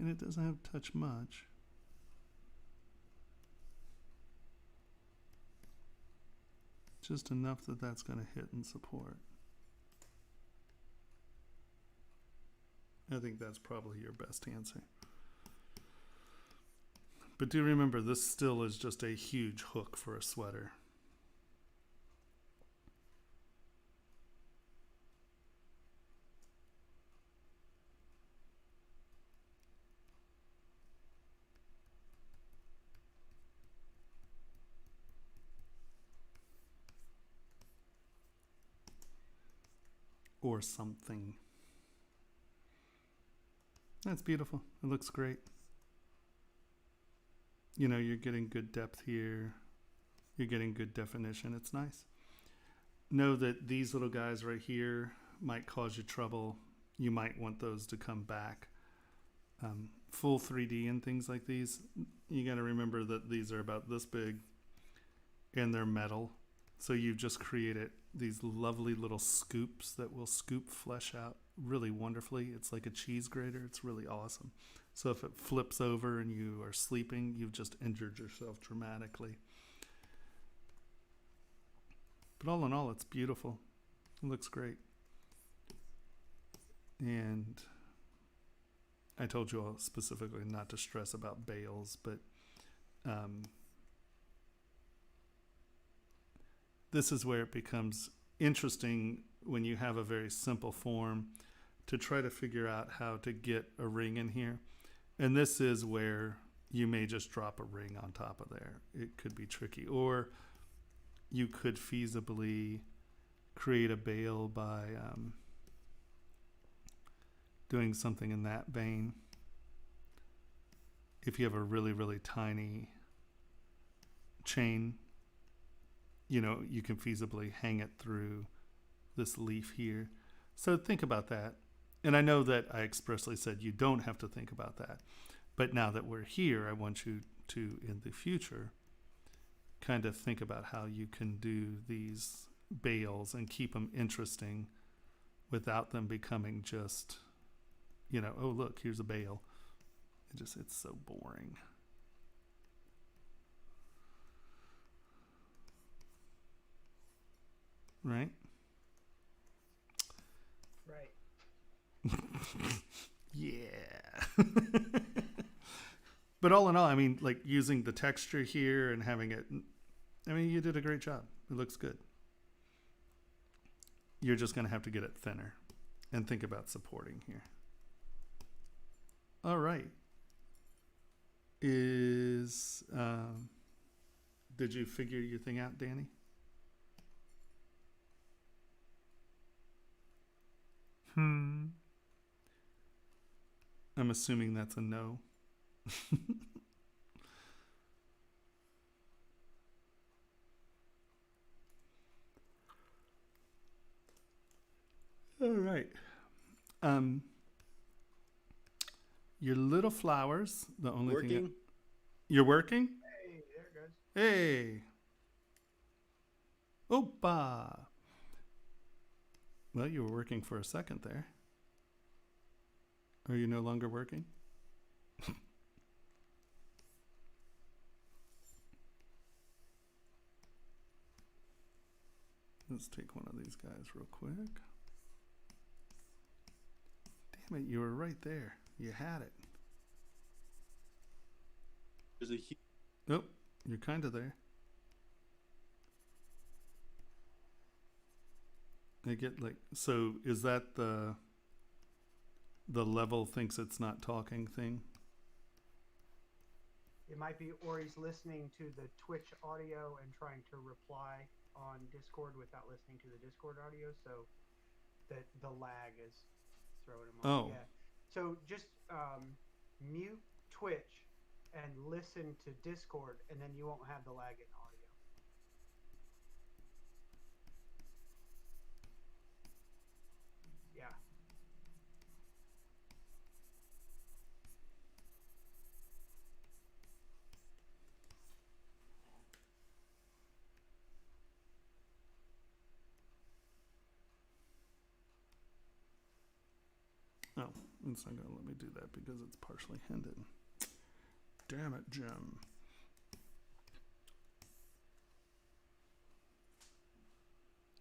And it doesn't have to touch much. Just enough that that's going to hit and support. I think that's probably your best answer. But do remember, this still is just a huge hook for a sweater. Or something. That's beautiful. It looks great. You know, you're getting good depth here. You're getting good definition. It's nice. Know that these little guys right here might cause you trouble. You might want those to come back. Full 3D and things like these, you got to remember that these are about this big and they're metal. So you've just created these lovely little scoops that will scoop flesh out really wonderfully. It's like a cheese grater. It's really awesome. So if it flips over and you are sleeping, you've just injured yourself dramatically. But all in all, it's beautiful. It looks great. And I told you all specifically not to stress about bales, but this is where it becomes interesting when you have a very simple form to try to figure out how to get a ring in here. And this is where you may just drop a ring on top of there. It could be tricky. Or you could feasibly create a bale by doing something in that vein. If you have a really, really tiny chain, you know, you can feasibly hang it through this leaf here. So think about that. And I know that I expressly said you don't have to think about that. But now that we're here, I want you to, in the future, kind of think about how you can do these bales and keep them interesting without them becoming just, you know, oh, look, here's a bale. It's so boring. Right?
Right.
Yeah. But all in all, I mean, like using the texture here and having it, I mean, you did a great job. It looks good. You're just going to have to get it thinner and think about supporting here. All right. Did you figure your thing out, Danny? I'm assuming that's a no. All right. Your little flowers, the only thing. You're working?
Hey, there it goes.
Hey. Opa. Well, you were working for a second there. Are you no longer working? Let's take one of these guys real quick. Damn it, you were right there. You had it.
There's a
Nope, you're kind of there. I get like, so is that the level thinks it's not talking thing?
It might be, or he's listening to the Twitch audio and trying to reply on Discord without listening to the Discord audio, so that the lag is throwing him off.
Oh.
Yeah. So just mute Twitch and listen to Discord, and then you won't have the lag in audio. Yeah.
Oh, it's not going to let me do that because it's partially hindered. Damn it, Jim.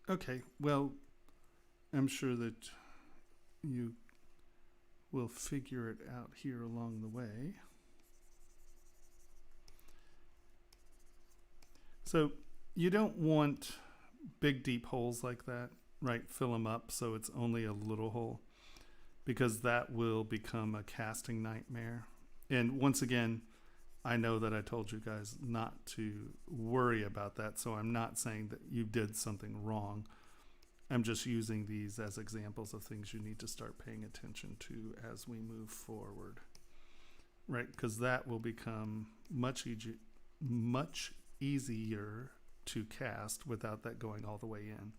Okay, well, I'm sure that you will figure it out here along the way. So you don't want big deep holes like that, right? Fill them up so it's only a little hole, because that will become a casting nightmare. And once again, I know that I told you guys not to worry about that, so I'm not saying that you did something wrong. I'm just using these as examples of things you need to start paying attention to as we move forward, right? Because that will become much easier to cast without that going all the way in.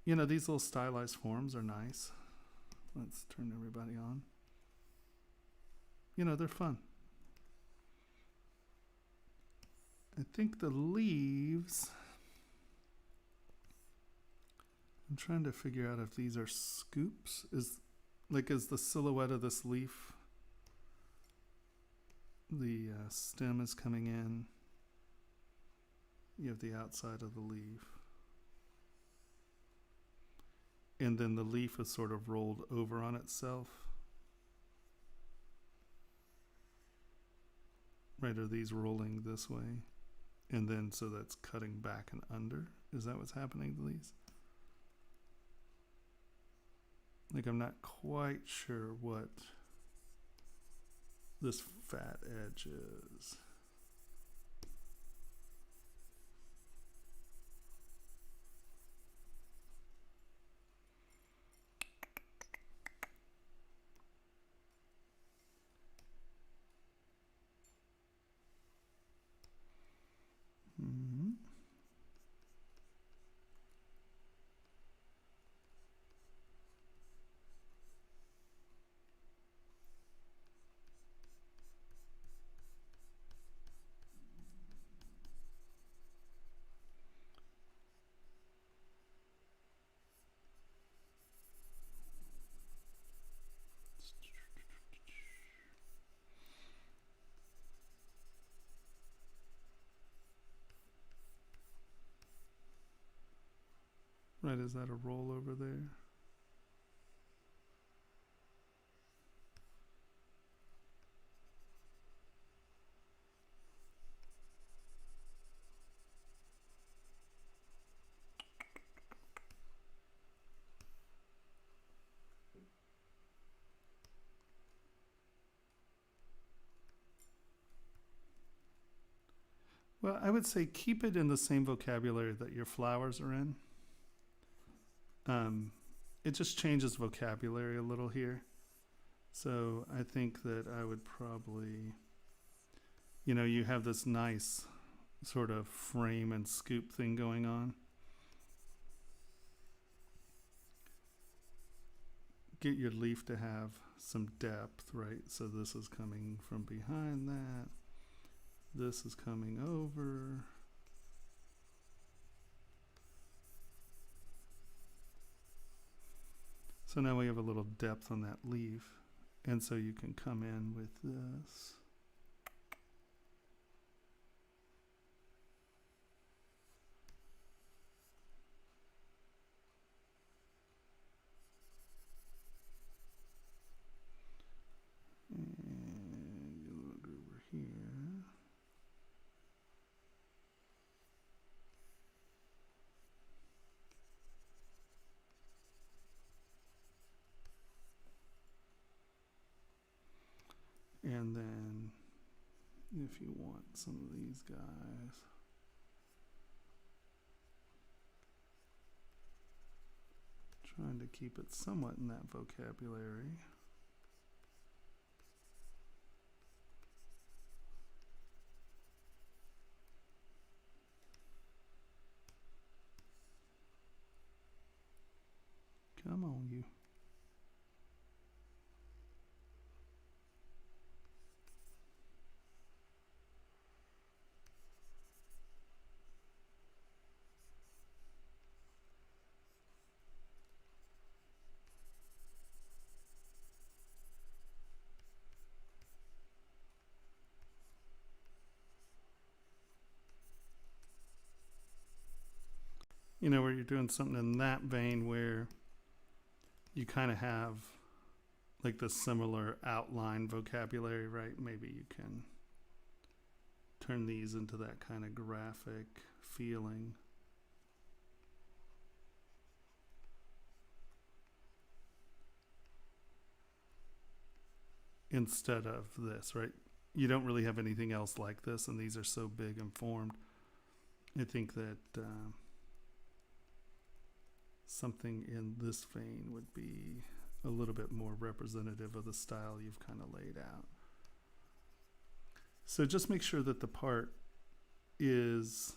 You know, these little stylized forms are nice. Let's turn everybody on. You know, they're fun. I think the leaves, I'm trying to figure out if these are scoops. Is the silhouette of this leaf, the stem is coming in. You have the outside of the leaf. And then the leaf is sort of rolled over on itself. right? Are these rolling this way? And then so that's cutting back and under? Is that what's happening to these? Like, I'm not quite sure what this fat edge is. Right, is that a roll over there? Well, I would say keep it in the same vocabulary that your flowers are in. It just changes vocabulary a little here. So I think that I would probably, you know, you have this nice sort of frame and scoop thing going on. Get your leaf to have some depth, right? So this is coming from behind that. This is coming over. So now we have a little depth on that leaf. And so you can come in with this. And you look over here. And then if you want some of these guys, trying to keep it somewhat in that vocabulary. Come on, you. You know, where you're doing something in that vein where you kind of have like the similar outline vocabulary, right? Maybe you can turn these into that kind of graphic feeling. Instead of this, right? You don't really have anything else like this, and these are so big and formed. I think that something in this vein would be a little bit more representative of the style you've kind of laid out. So just make sure that the part is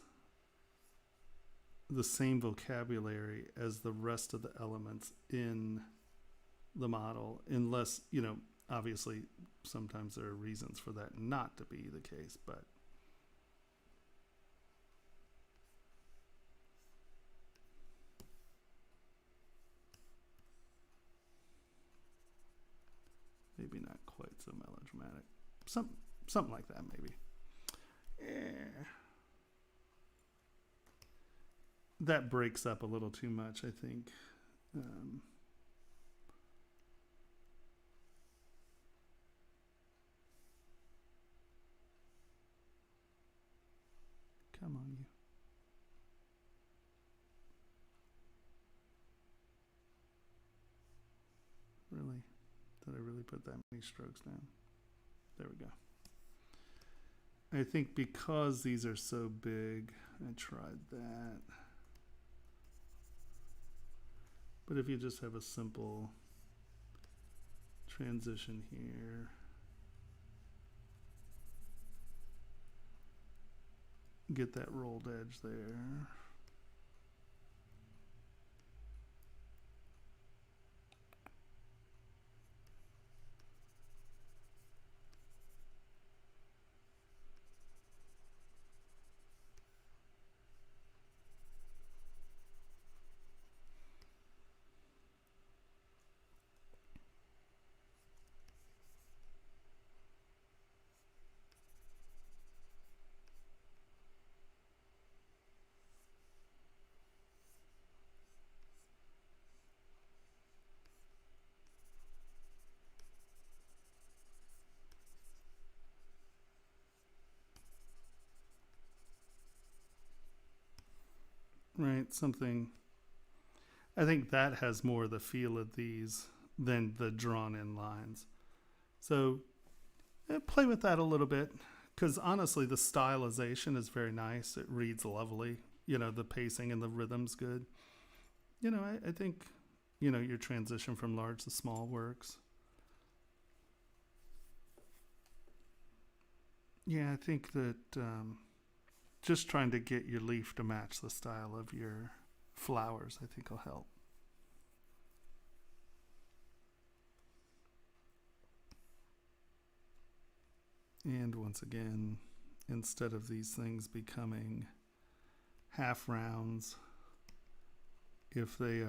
the same vocabulary as the rest of the elements in the model, unless, you know, obviously sometimes there are reasons for that not to be the case, but maybe not quite so melodramatic. Something like that, maybe. Yeah. That breaks up a little too much, I think. Did I really put that many strokes down? There we go. I think because these are so big, I tried that. But if you just have a simple transition here, get that rolled edge there. Right, something. I think that has more the feel of these than the drawn in lines. So play with that a little bit, because honestly the stylization is very nice. It reads lovely. You know, the pacing and the rhythm's good. You know, I think, you know, your transition from large to small works. Yeah, I think that just trying to get your leaf to match the style of your flowers, I think will help. And once again, instead of these things becoming half rounds, if they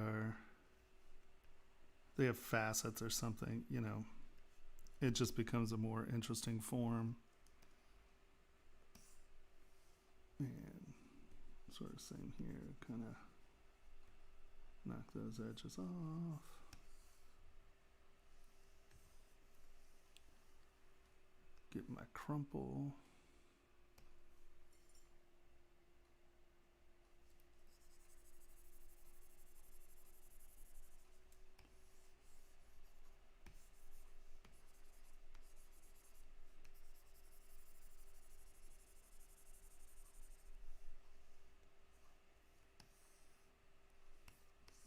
have facets or something, you know, it just becomes a more interesting form. And sort of same here, kind of knock those edges off. Get my crumple.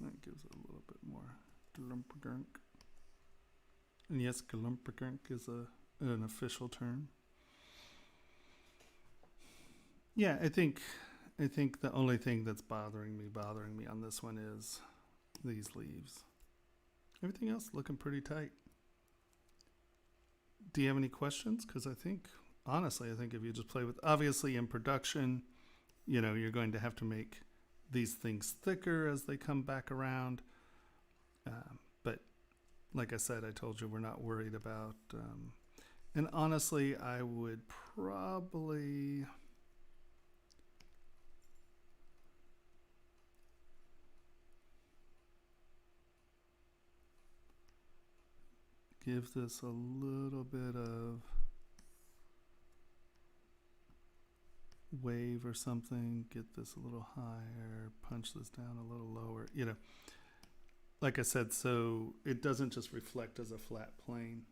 That gives it a little bit more glumpergunk. And yes, glumpergunk is an official term. Yeah, I think the only thing that's bothering me on this one is these leaves. Everything else looking pretty tight. Do you have any questions? Because honestly, I think if you just play with, obviously in production, you know, you're going to have to make these things thicker as they come back around. But like I said, I told you we're not worried about, and honestly, I would probably give this a little bit of wave or something, get this a little higher, punch this down a little lower, you know, like I said, so it doesn't just reflect as a flat plane.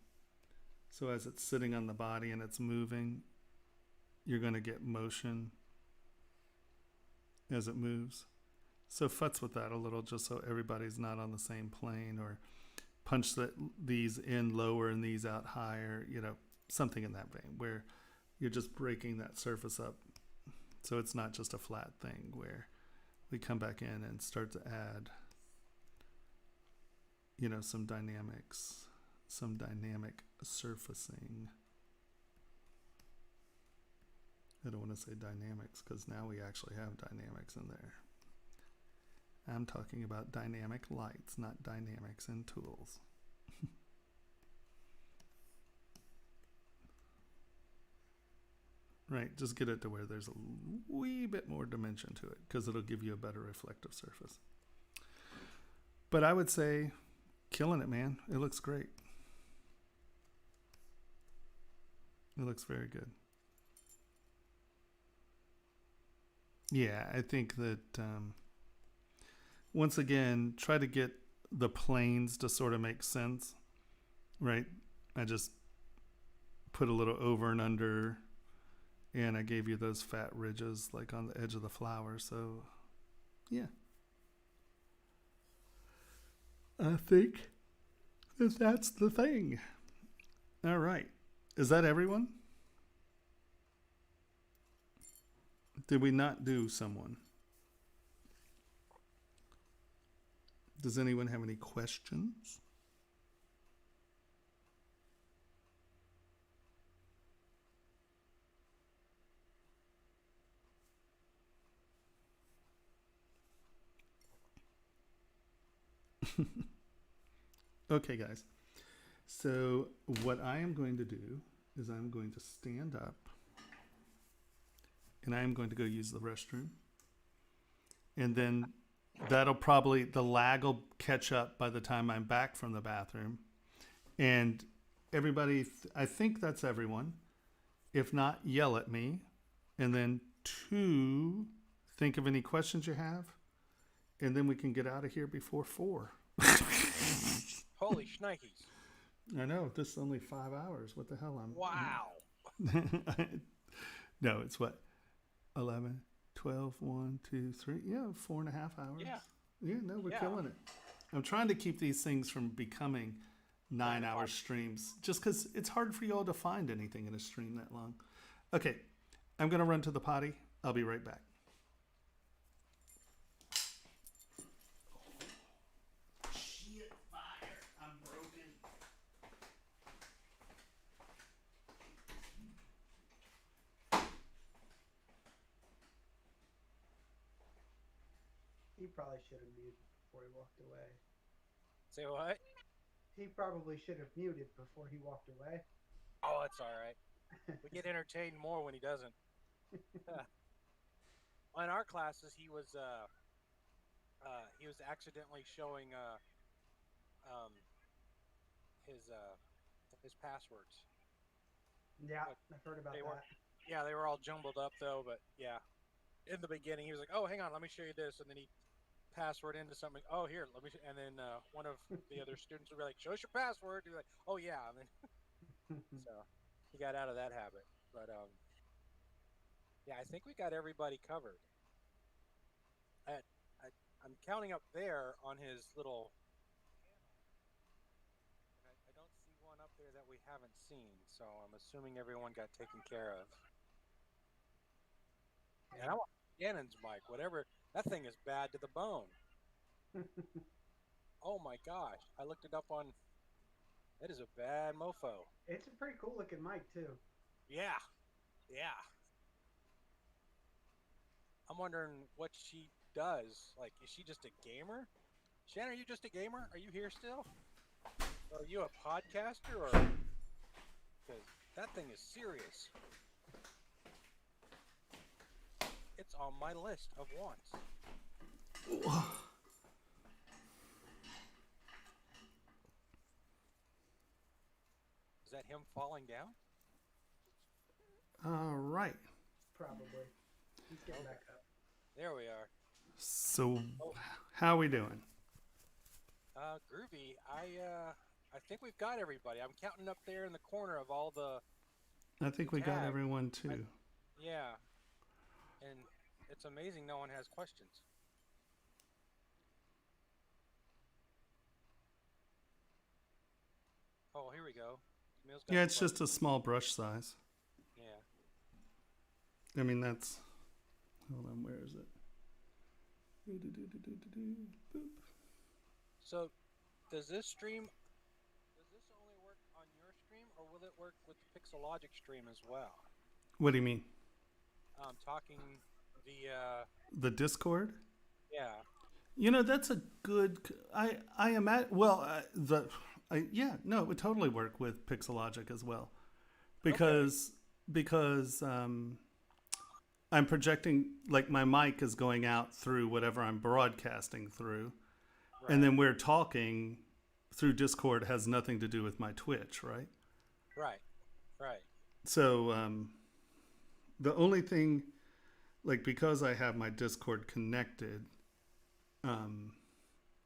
So as it's sitting on the body and it's moving, you're going to get motion as it moves. So futz with that a little, just so everybody's not on the same plane, or punch these in lower and these out higher, you know, something in that vein where you're just breaking that surface up. So it's not just a flat thing where we come back in and start to add, you know, some dynamics, some dynamic surfacing. I don't want to say dynamics because now we actually have dynamics in there. I'm talking about dynamic lights, not dynamics in tools. Right, just get it to where there's a wee bit more dimension to it, because it'll give you a better reflective surface. But I would say, killing it, man. It looks great. It looks very good. Yeah, I think that once again, try to get the planes to sort of make sense right? I just put a little over and under, and I gave you those fat ridges like on the edge of the flower. So, yeah. I think that's the thing. All right. Is that everyone? Did we not do someone? Does anyone have any questions? Okay, guys. So what I am going to do is I'm going to stand up and I am going to go use the restroom. And then that'll probably, the lag will catch up by the time I'm back from the bathroom. And everybody, I think that's everyone. If not, yell at me. And then 2, think of any questions you have. And then we can get out of here before 4.
Holy shnikes.
I know, this is only 5 hours. What the hell?
Wow.
No, it's what? 11, 12, 1, 2, 3. Yeah, 4.5 hours.
Yeah.
Yeah, no, we're killing it. I'm trying to keep these things from becoming 9-hour streams just because it's hard for you all to find anything in a stream that long. Okay, I'm going to run to the potty. I'll be right back. Shit, fire. I'm broken.
He probably should have muted before he walked away.
Say what?
He probably should have muted before he walked away.
Oh, that's all right. We get entertained more when he doesn't. In our classes, he was accidentally showing his passwords.
Yeah,
But
I've heard about
they
that.
Yeah, they were all jumbled up though. But yeah, in the beginning, he was like, "Oh, hang on, let me show you this," and then he password into something. Oh, here, let me. And then one of the other students would be like, "Show us your password." He'd be like, "Oh yeah," and then so he got out of that habit. But yeah, I think we got everybody covered. I'm counting up there on his little panel, and I don't see one up there that we haven't seen. So I'm assuming everyone got taken care of. And I want Gannon's mic, whatever. That thing is bad to the bone. Oh my gosh. I looked it up on. That is a bad mofo.
It's a pretty cool looking mic, too.
Yeah. Yeah. I'm wondering what she does. Like, is she just a gamer? Shannon, are you just a gamer? Are you here still? Or are you a podcaster? Or. Because that thing is serious. It's on my list of wants. Is that him falling down?
All right.
Probably. He's getting back up.
There we are.
So, how are we doing?
Groovy. I think we've got everybody. I'm counting up there in the corner of all the.
I think we got
tags.
everyone too.
Yeah. And it's amazing no one has questions. Oh, here we go. Camille's got
Yeah,
a
it's just a
question.
small brush size.
Yeah.
I mean, that's. Hold on, where is it? Boop.
So, does this only work on your stream, or will it work with the Pixelogic stream as well?
What do you mean?
Talking
The Discord?
yeah.
You know, that's a good. I am at. Well, yeah, no, it would totally work with Pixelogic as well, because I'm projecting, like, my mic is going out through whatever I'm broadcasting through,
Right.
and then we're talking through Discord. Has nothing to do with my Twitch, right?
Right.
So the only thing, like, because I have my Discord connected,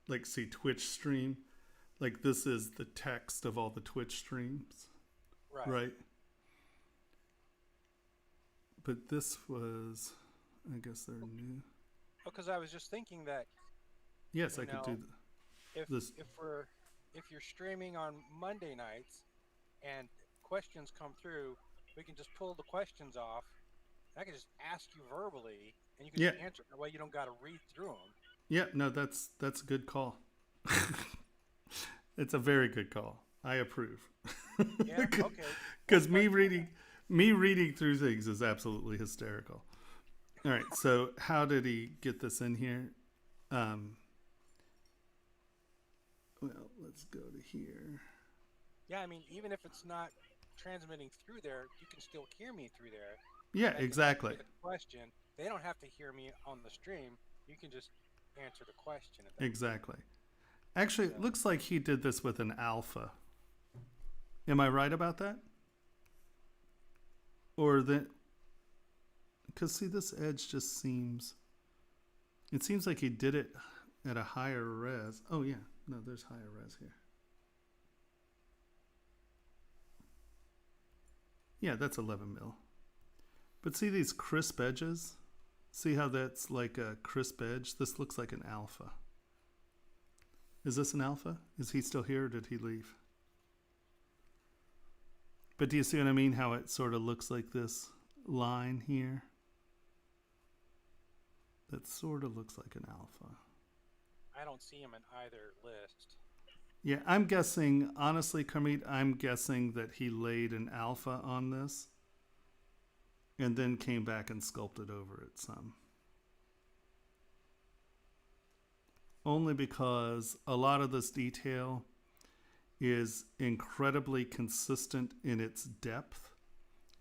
like, see Twitch stream, like this is the text of all the Twitch streams,
Right.
right? But this was, I guess they're new.
Because I was just thinking that
Yes,
You
I could
know,
do
if
this.
if you're streaming on Monday nights and questions come through, we can just pull the questions off. And I can just ask you verbally, and you can
Yeah.
just answer. That way, you don't got to read through them.
Yeah, no, that's a good call. It's a very good call. I approve.
Yeah. Okay.
Because me reading through things is absolutely hysterical. All right, so how did he get this in here? Well, let's go to here.
Yeah, I mean, even if it's not transmitting through there, you can still hear me through there.
Yeah,
I can
exactly.
answer the question. They don't have to hear me on the stream. You can just answer the question. At that
Exactly. Actually, it looks like he did this with an alpha. Am I right about that? Or that, because see, this edge just seems, it seems like he did it at a higher res. Oh yeah, no, there's higher res here. Yeah, that's 11 mil. But see these crisp edges? See how that's like a crisp edge? This looks like an alpha. Is this an alpha? Is he still here or did he leave? But do you see what I mean? How it sort of looks like this line here? That sort of looks like an alpha.
I don't see him in either list.
Yeah, I'm guessing, honestly, Kermit, I'm guessing that he laid an alpha on this and then came back and sculpted over it some. Only because a lot of this detail is incredibly consistent in its depth.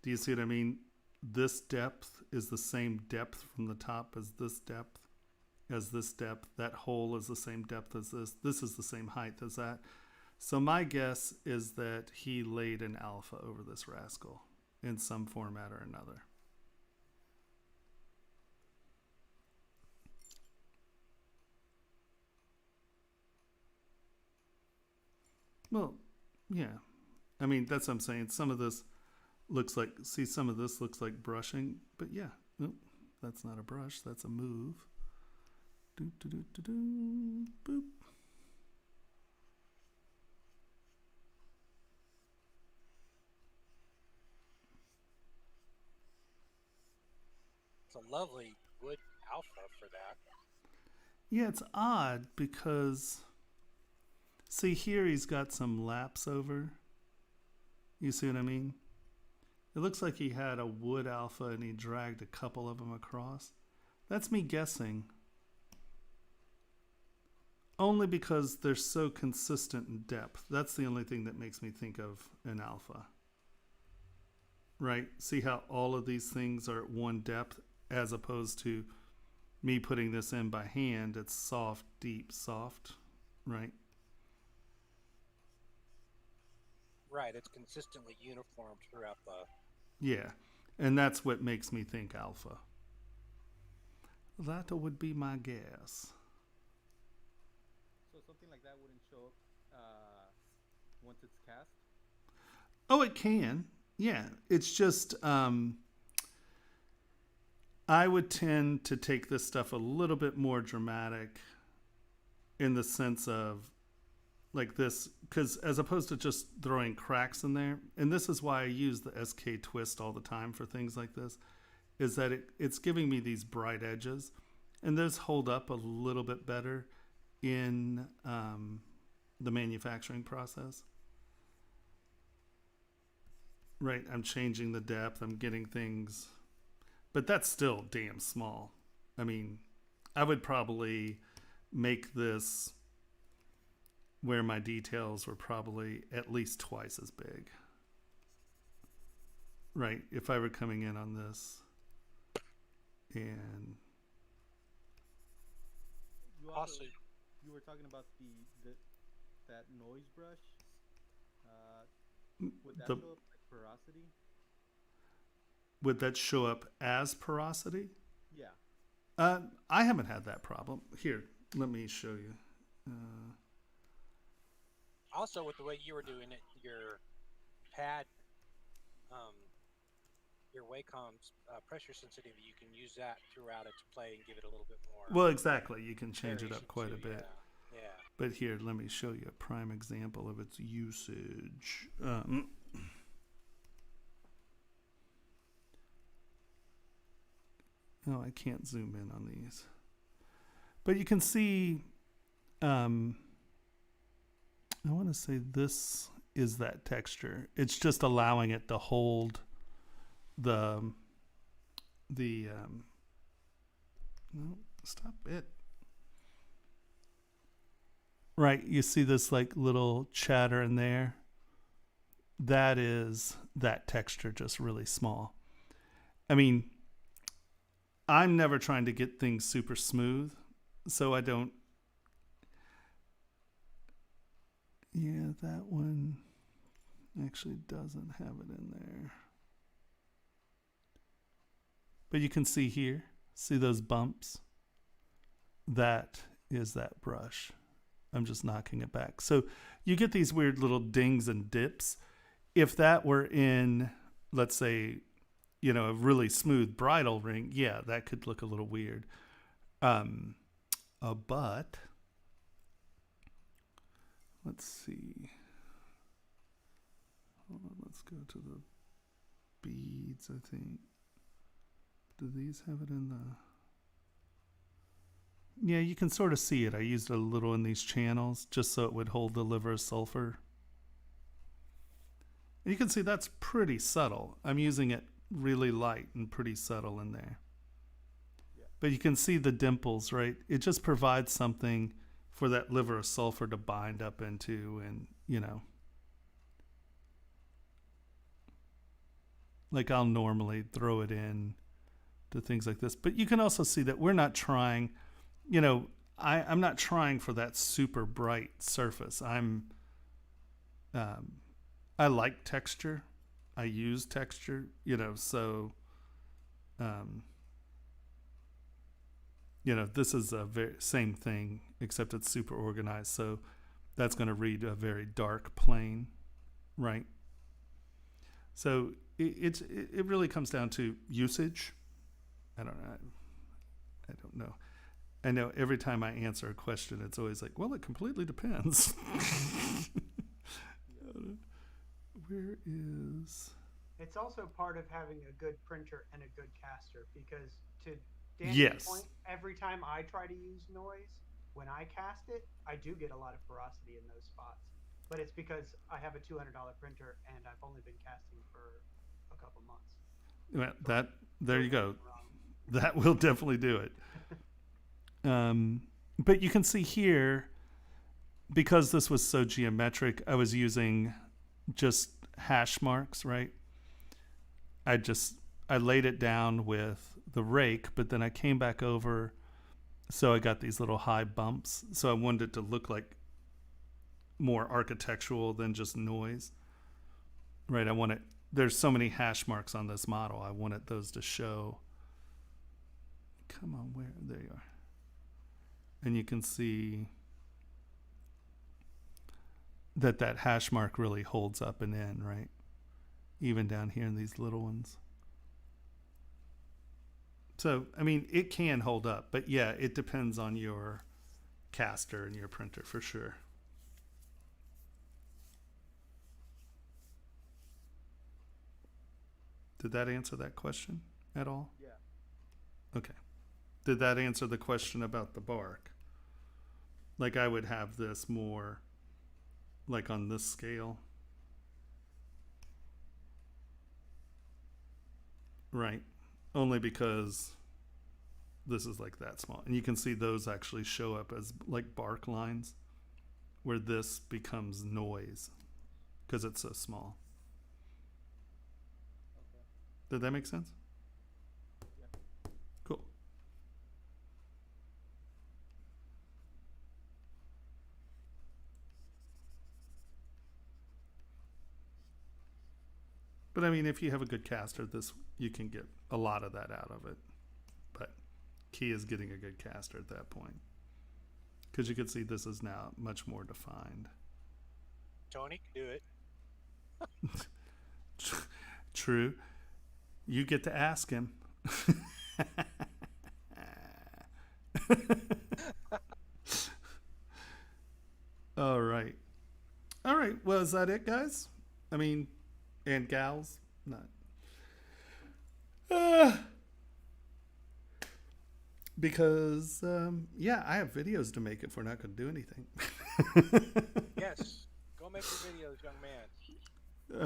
Do you see what I mean? This depth is the same depth from the top as this depth. That hole is the same depth as this. This is the same height as that. So my guess is that he laid an alpha over this rascal in some format or another. Well, yeah. I mean, that's what I'm saying. Some of this looks like, see, some of this looks like brushing, but yeah, nope, that's not a brush, that's a move. Do, do, do, do, do, boop.
It's a lovely wood alpha for that.
Yeah, it's odd because, see here he's got some laps over. You see what I mean? It looks like he had a wood alpha and he dragged a couple of them across. That's me guessing. Only because they're so consistent in depth. That's the only thing that makes me think of an alpha. Right? See how all of these things are at one depth as opposed to me putting this in by hand. It's soft, deep, soft. Right?
Right, it's consistently uniform throughout the...
Yeah, and that's what makes me think alpha. That would be my guess.
So something like that wouldn't show up once it's cast?
Oh, it can. Yeah, it's just I would tend to take this stuff a little bit more dramatic in the sense of like this, because as opposed to just throwing cracks in there, and this is why I use the SK twist all the time for things like this, is that it's giving me these bright edges, and those hold up a little bit better in the manufacturing process. Right, I'm changing the depth, I'm getting things, but that's still damn small. I mean, I would probably make this where my details were probably at least twice as big. Right, if I were coming in on this and
you were talking about that noise brush. Would that show up like porosity?
Would that show up as porosity?
Yeah.
I haven't had that problem. Here, let me show you.
also with the way you were doing it, your pad, your Wacom's pressure sensitivity, you can use that throughout it to play and give it a little bit more.
Well, exactly. You can change it up quite
too,
a bit.
Yeah.
But here, let me show you a prime example of its usage. Oh, I can't zoom in on these. But you can see, I want to say this is that texture. It's just allowing it to hold no, stop it. Right, you see this like little chatter in there? That is that texture, just really small. I mean, I'm never trying to get things super smooth, so I don't. Yeah, that one actually doesn't have it in there. But you can see here, see those bumps? That is that brush. I'm just knocking it back. So you get these weird little dings and dips. If that were in, let's say, you know, a really smooth bridal ring, yeah, that could look a little weird. But let's see. Hold on, let's go to the beads, I think. Do these have it in the... Yeah, you can sort of see it. I used a little in these channels just so it would hold the liver of sulfur. And you can see that's pretty subtle. I'm using it really light and pretty subtle in there. Yeah. But you can see the dimples, right? It just provides something for that liver of sulfur to bind up into, and, you know. Like I'll normally throw it in to things like this. But you can also see that we're not trying... You know, I'm not trying for that super bright surface. I like texture. I use texture, you know, so, you know, this is a very same thing, except it's super organized. So that's going to read a very dark plane, right? So it really comes down to usage. I don't know. I know every time I answer a question, it's always like, well, it completely depends. Where is...
It's also part of having a good printer and a good caster, because to Danny's point, every time I try to use noise, when I cast it, I do get a lot of porosity in those spots. But it's because I have a $200 printer and I've only been casting for a couple months.
Well, there you go. That will definitely do it. But you can see here, because this was so geometric, I was using just hash marks, right? I laid it down with the rake, but then I came back over, so I got these little high bumps. So I wanted it to look like more architectural than just noise, right? There's so many hash marks on this model. I wanted those to show. Come on, there you are. And you can see that hash mark really holds up and in, right? Even down here in these little ones. So, I mean, it can hold up, but yeah, it depends on your caster and your printer for sure. Did that answer that question at all?
Yeah.
Okay. Did that answer the question about the bark? Like I would have this more like on this scale. Right. Only because this is like that small. And you can see those actually show up as like bark lines where this becomes noise because it's so small.
Okay.
Did that make sense?
Yeah.
Cool. But I mean, if you have a good caster, you can get a lot of that out of it. But key is getting a good caster at that point, because you can see this is now much more defined.
Tony can do it.
True. You get to ask him. All right. All right. Well, is that it, guys? I mean, and gals? Not. Because, yeah, I have videos to make if we're not going to do anything.
Yes. Go make your videos, young man.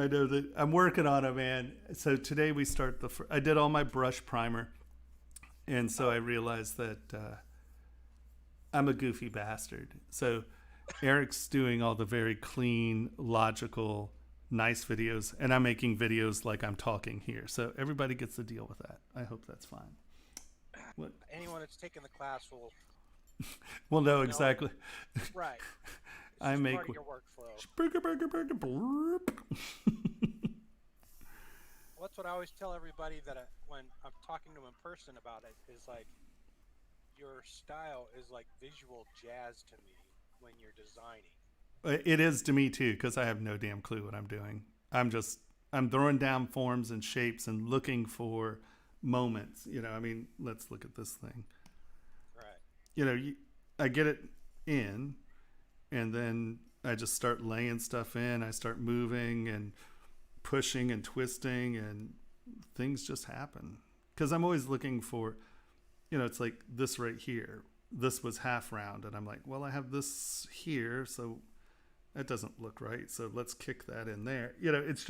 I know that I'm working on it, man. So today we start I did all my brush primer. And so I realized that I'm a goofy bastard. So Eric's doing all the very clean, logical, nice videos. And I'm making videos like I'm talking here. So everybody gets to deal with that. I hope that's fine. What?
Anyone that's taken the class will...
Well, no, exactly.
Right.
I make
part of your workflow.
Well,
that's what I always tell everybody that when I'm talking to them in person about it is like, your style is like visual jazz to me when you're designing.
It is to me too, because I have no damn clue what I'm doing. I'm throwing down forms and shapes and looking for moments. You know, I mean, let's look at this thing.
Right.
You know, I get it in, and then I just start laying stuff in. I start moving and pushing and twisting, and things just happen. Because I'm always looking for, you know, it's like this right here. This was half round, and I'm like, well, I have this here, so that doesn't look right. So let's kick that in there. You know, it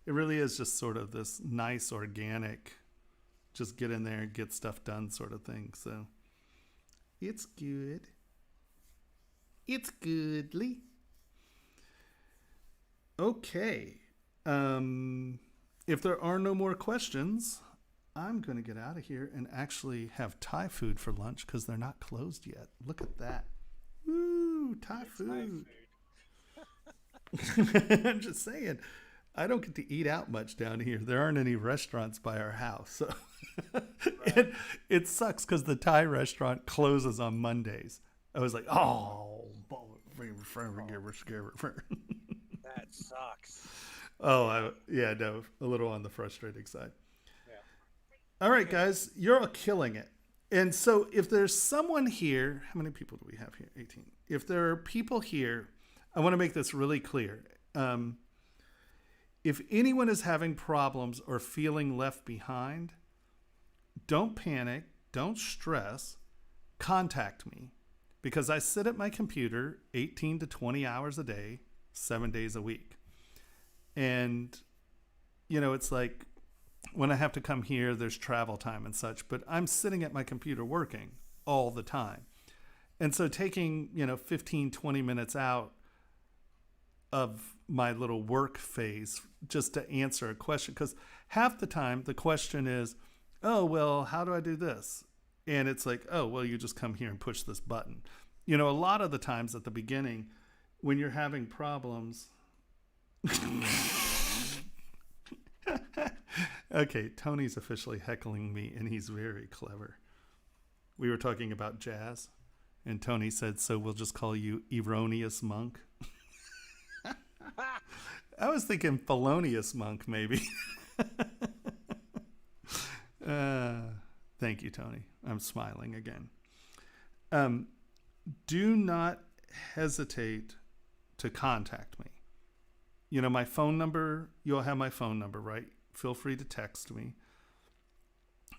really is just sort of this nice, organic, just get in there and get stuff done sort of thing. So it's good. It's goodly. Okay. If there are no more questions, I'm going to get out of here and actually have Thai food for lunch because they're not closed yet. Look at that. Woo, Thai food. I'm just saying, I don't get to eat out much down here. There aren't any restaurants by our house. So
Right.
it sucks because the Thai restaurant closes on Mondays. I was like, oh,
That sucks.
oh, no, a little on the frustrating side.
Yeah.
All right, guys, you're all killing it. And so if there's someone here, how many people do we have here? 18. If there are people here, I want to make this really clear. If anyone is having problems or feeling left behind, don't panic, don't stress, contact me. Because I sit at my computer 18 to 20 hours a day, 7 days a week. And, you know, it's like when I have to come here, there's travel time and such, but I'm sitting at my computer working all the time. And so taking, 15, 20 minutes out of my little work phase just to answer a question, because half the time the question is, oh, well, how do I do this? And it's like, oh, well, you just come here and push this button. A lot of the times at the beginning when you're having problems. Okay, Tony's officially heckling me, and he's very clever. We were talking about jazz, and Tony said, so we'll just call you Erroneous Monk. I was thinking Felonious Monk, maybe. Thank you, Tony. I'm smiling again. Do not hesitate to contact me. My phone number, you'll have my phone number, right? Feel free to text me.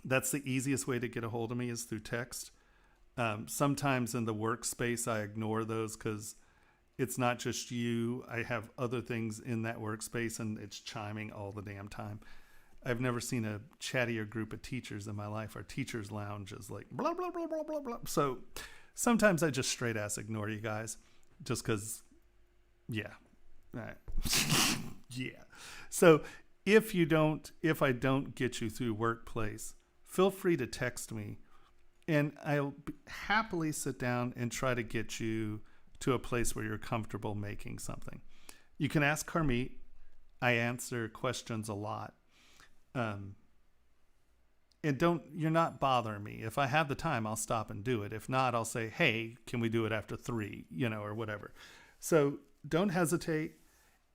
That's the easiest way to get a hold of me is through text. Sometimes in the workspace, I ignore those because it's not just you. I have other things in that workspace, and it's chiming all the damn time. I've never seen a chattier group of teachers in my life. Our teachers' lounge is like blah, blah, blah, blah, blah, blah. So sometimes I just straight ass ignore you guys just because, yeah. All right. Yeah. So if I don't get you through workplace, feel free to text me, and I'll happily sit down and try to get you to a place where you're comfortable making something. You can ask Carmeet. I answer questions a lot. And you're not bothering me. If I have the time, I'll stop and do it. If not, I'll say, hey, can we do it after 3, or whatever. So don't hesitate.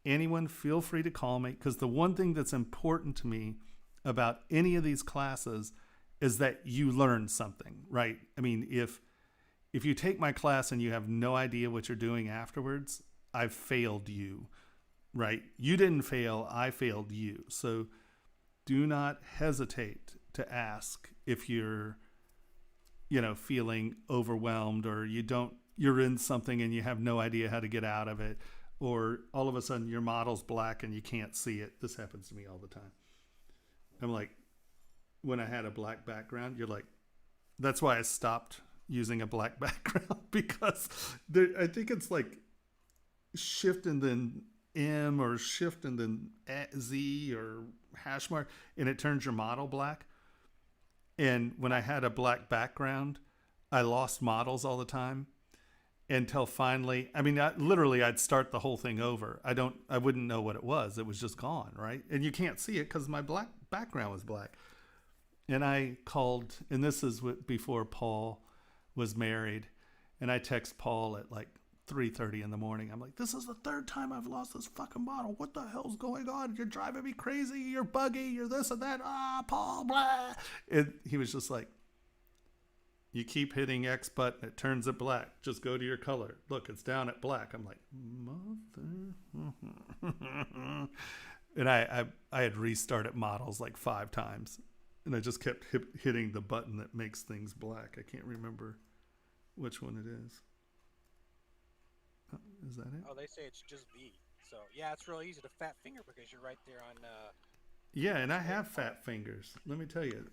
anyone, feel free to call me, because the one thing that's important to me about any of these classes is that you learn something, right? I mean, if you take my class and you have no idea what you're doing afterwards, I've failed you, right? You didn't fail, I failed you. So do not hesitate to ask if you're, feeling overwhelmed, or you're in something and you have no idea how to get out of it, or all of a sudden your model's black and you can't see it. This happens to me all the time. I'm like, when I had a black background, you're like, that's why I stopped using a black background, because I think it's like shift and then M, or shift and then Z, or hash mark, and it turns your model black. And when I had a black background, I lost models all the time until finally, I'd start the whole thing over. I wouldn't know what it was. It was just gone, right? And you can't see it because my black background was black. And I called, and this is before Paul was married, and I text Paul at like 3:30 in the morning. I'm like, this is the third time I've lost this fucking model. What the hell's going on? You're driving me crazy. You're buggy. You're this and that. Paul, blah. And he was just like, you keep hitting X button, it turns it black. Just go to your color. Look, it's down at black. I'm like, mother. And I had restarted models like 5 times. And I just kept hitting the button that makes things black. I can't remember which one it is. Oh, is that it?
Oh, they say it's just V. So, yeah, it's real easy to fat finger because you're right there on...
yeah, and I have fat fingers. Let me tell you,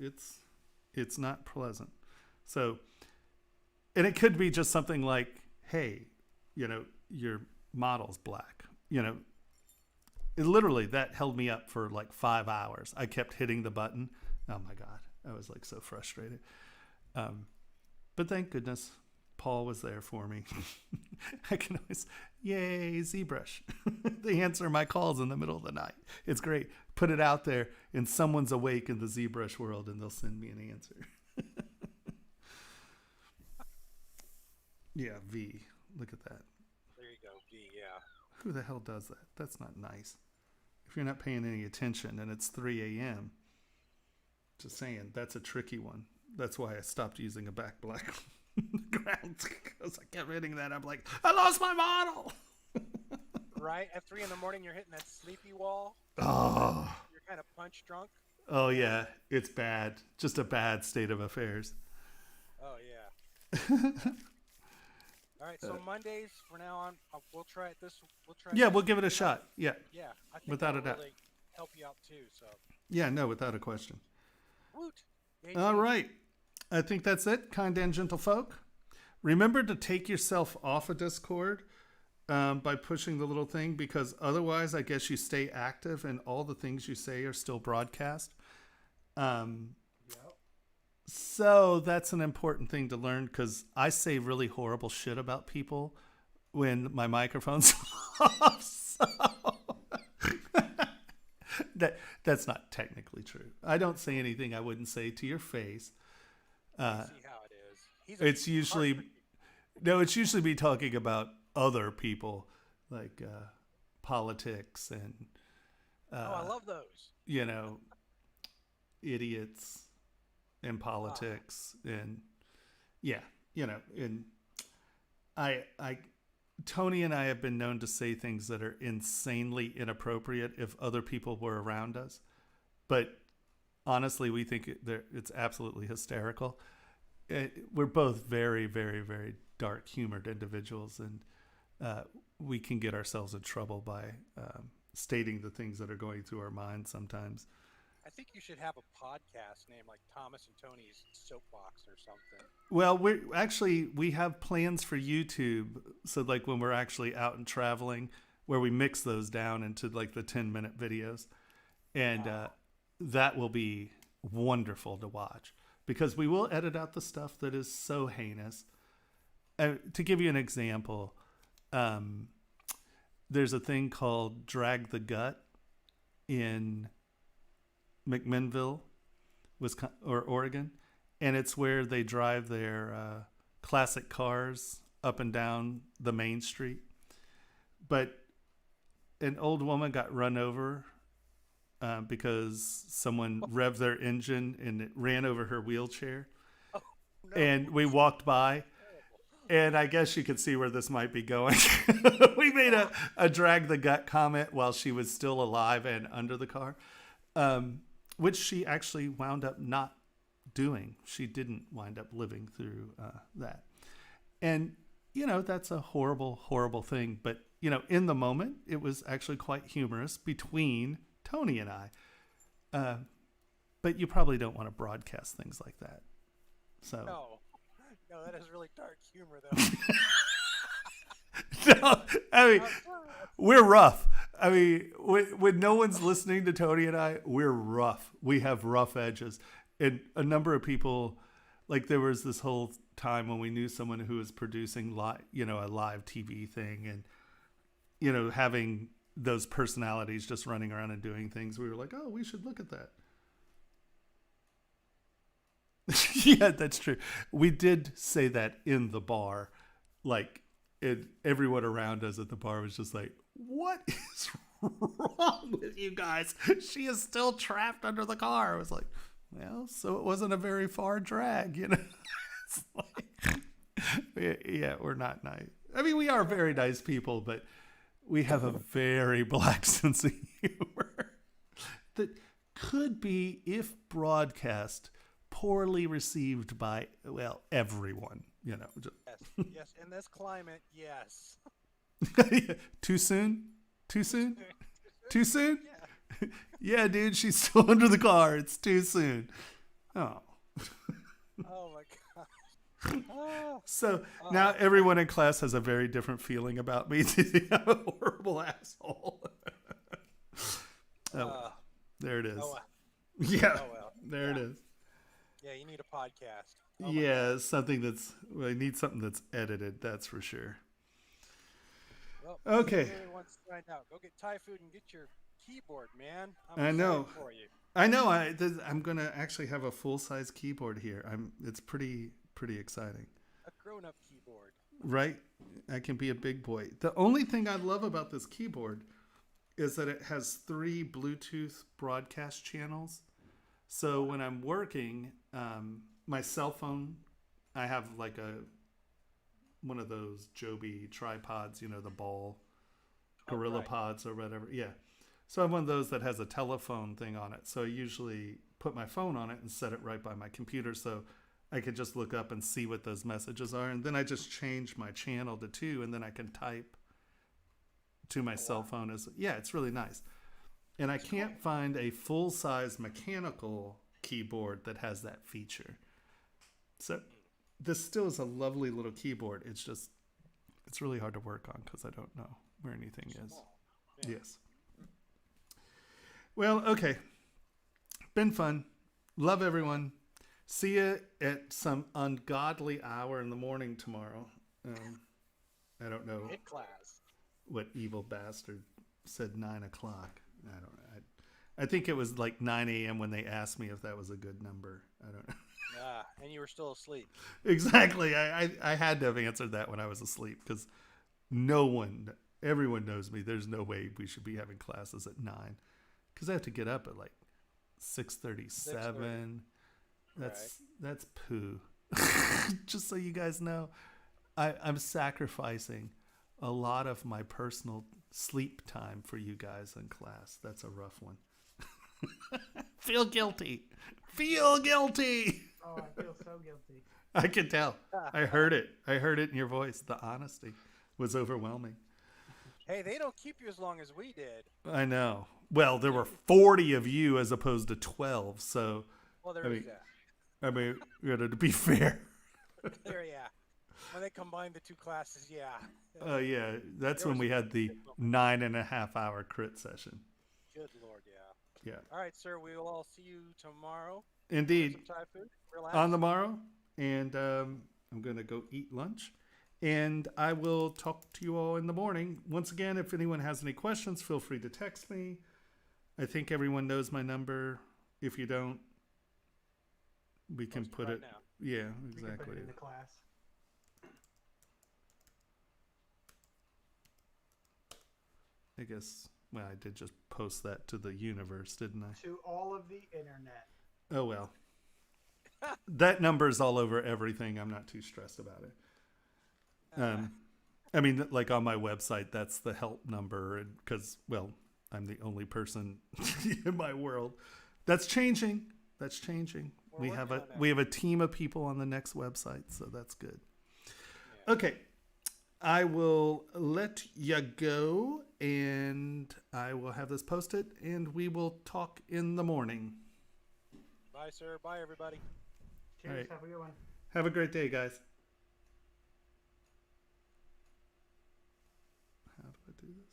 it's not pleasant. So, and it could be just something like, hey, your model's black. Literally, that held me up for like 5 hours. I kept hitting the button. Oh my God. I was like so frustrated. But thank goodness Paul was there for me. I can always, yay, ZBrush. They answer my calls in the middle of the night. It's great. Put it out there and someone's awake in the ZBrush world and they'll send me an answer. Yeah, V. Look at that.
There you go, V, yeah.
Who the hell does that? That's not nice. If you're not paying any attention and it's 3 a.m., just saying, that's a tricky one. That's why I stopped using a black ground, because I kept hitting that. I'm like, I lost my model.
Right? At 3 in the morning, you're hitting that sleepy wall.
Oh.
You're kind of punch drunk.
Oh, yeah. It's bad. Just a bad state of affairs.
Oh, yeah. All right, so Mondays from now on, we'll try it
we'll give it a shot. Yeah.
Yeah, I think
without a doubt.
Really help you out too. So.
Yeah, no, without a question.
Woot.
All right, I think that's it, kind and gentle folk. Remember to take yourself off of Discord by pushing the little thing, because otherwise, I guess you stay active and all the things you say are still broadcast. So that's an important thing to learn, because I say really horrible shit about people when my microphone's off. So that's not technically true. I don't say anything I wouldn't say to your face.
See how it is.
It's usually me talking about other people, like politics and
I love those.
Idiots. In politics, and Tony and I have been known to say things that are insanely inappropriate if other people were around us, but honestly, we think it's absolutely hysterical. We're both very, very, very dark humored individuals, and we can get ourselves in trouble by stating the things that are going through our minds sometimes.
I think you should have a podcast named like Thomas and Tony's Soapbox or something.
Well, we have plans for YouTube. So like when we're actually out and traveling, where we mix those down into like the 10-minute videos. And that will be wonderful to watch, because we will edit out the stuff that is so heinous. To give you an example, there's a thing called Drag the Gut in McMinnville, Wisconsin, or Oregon, and it's where they drive their classic cars up and down the main street. But an old woman got run over because someone revved their engine and it ran over her wheelchair.
Oh, no.
And we walked by, and I guess you could see where this might be going. We made a drag the gut comment while she was still alive and under the car, which she actually wound up not doing. She didn't wind up living through that. And, you know, that's a horrible, horrible thing. But, you know, in the moment, it was actually quite humorous between Tony and I. But you probably don't want to broadcast things like that. So
No, that is really dark humor, though.
no, I mean, we're rough. I mean, when no one's listening to Tony and I, we're rough. We have rough edges. And a number of people, like there was this whole time when we knew someone who was producing a live TV thing and, you know, having those personalities just running around and doing things. We were like, oh, we should look at that. Yeah, that's true. We did say that in the bar. Like, everyone around us at the bar was just like, what is wrong with you guys? She is still trapped under the car. I was like, well, so it wasn't a very far drag, you know? It's like, yeah, we're not nice. I mean, we are very nice people, but we have a very black sense of humor that could be, if broadcast, poorly received by, well, everyone, you know.
Yes, in this climate, yes.
Too soon? Too soon? Too soon? Yeah. Yeah, dude, she's still under the car. It's too soon. Oh.
Oh, my God. Oh.
So now everyone in class has a very different feeling about me. I'm a horrible asshole. There it is.
Oh, well.
Yeah,
Oh, well.
There it is.
Yeah, you need a podcast.
Oh, yeah, I need something that's edited, that's for sure.
Well,
okay.
Really wants to find out. Go get Thai food and get your keyboard, man.
I know.
For you.
I know. I'm gonna actually have a full-size keyboard here. It's pretty exciting.
A grown-up keyboard.
Right? I can be a big boy. The only thing I love about this keyboard is that it has 3 Bluetooth broadcast channels. So when I'm working, my cell phone, I have like one of those Joby tripods, you know, the ball, Gorilla Pods or whatever. Yeah. So I have one of those that has a telephone thing on it. So I usually put my phone on it and set it right by my computer so I could just look up and see what those messages are. And then I just change my channel to 2 and then I can type to my cell phone. Yeah, it's really nice. And I can't find a full-size mechanical keyboard that has that feature. So this still is a lovely little keyboard. It's really hard to work on because I don't know where anything is. Yeah. Yes. Well, okay. Been fun. Love everyone. See you at some ungodly hour in the morning tomorrow. I don't know what evil bastard said 9 o'clock. I don't know. I think it was like 9 a.m. when they asked me if that was a good number. I don't know.
And you were still asleep.
Exactly. I had to have answered that when I was asleep because everyone knows me. There's no way we should be having classes at 9 because I have to get up at like 6:37. That's poo. Just so you guys know, I'm sacrificing a lot of my personal sleep time for you guys in class. That's a rough one. Feel guilty. Feel guilty.
Oh, I feel so guilty.
I can tell. I heard it. I heard it in your voice. The honesty was overwhelming.
Hey, they don't keep you as long as we did.
I know. Well, there were 40 of you as opposed to 12. So,
well, there is that.
I mean, to be fair.
There, yeah. When they combined the 2 classes, yeah.
Oh, yeah. That's when we had the 9.5-hour crit session.
Good Lord, yeah.
Yeah.
All right, sir. We will all see you tomorrow.
Indeed.
Some Thai food. Relax.
On the morrow. And I'm going to go eat lunch. And I will talk to you all in the morning. Once again, if anyone has any questions, feel free to text me. I think everyone knows my number. If you don't, we can put it.
Now.
Yeah, exactly.
We can put it in the class.
I guess, well, I did just post that to the universe, didn't I?
To all of the internet.
Oh, well. That number's all over everything. I'm not too stressed about it. I mean, like on my website, that's the help number, because, well, I'm the only person in my world. That's changing. That's changing. We have a team of people on the next website, so that's good. Yeah. Okay, I will let you go, and I will have this posted, and we will talk in the morning.
Bye, sir. Bye, everybody.
Cheers.
Right.
Have a good one.
Have a great day, guys. How do I do this?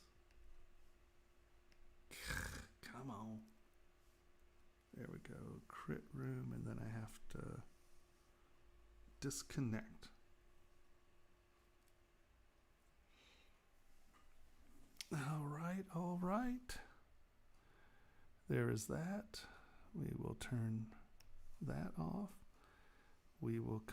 Come on. There we go. Crit room, and then I have to disconnect. All right. There is that. We will turn that off. We will come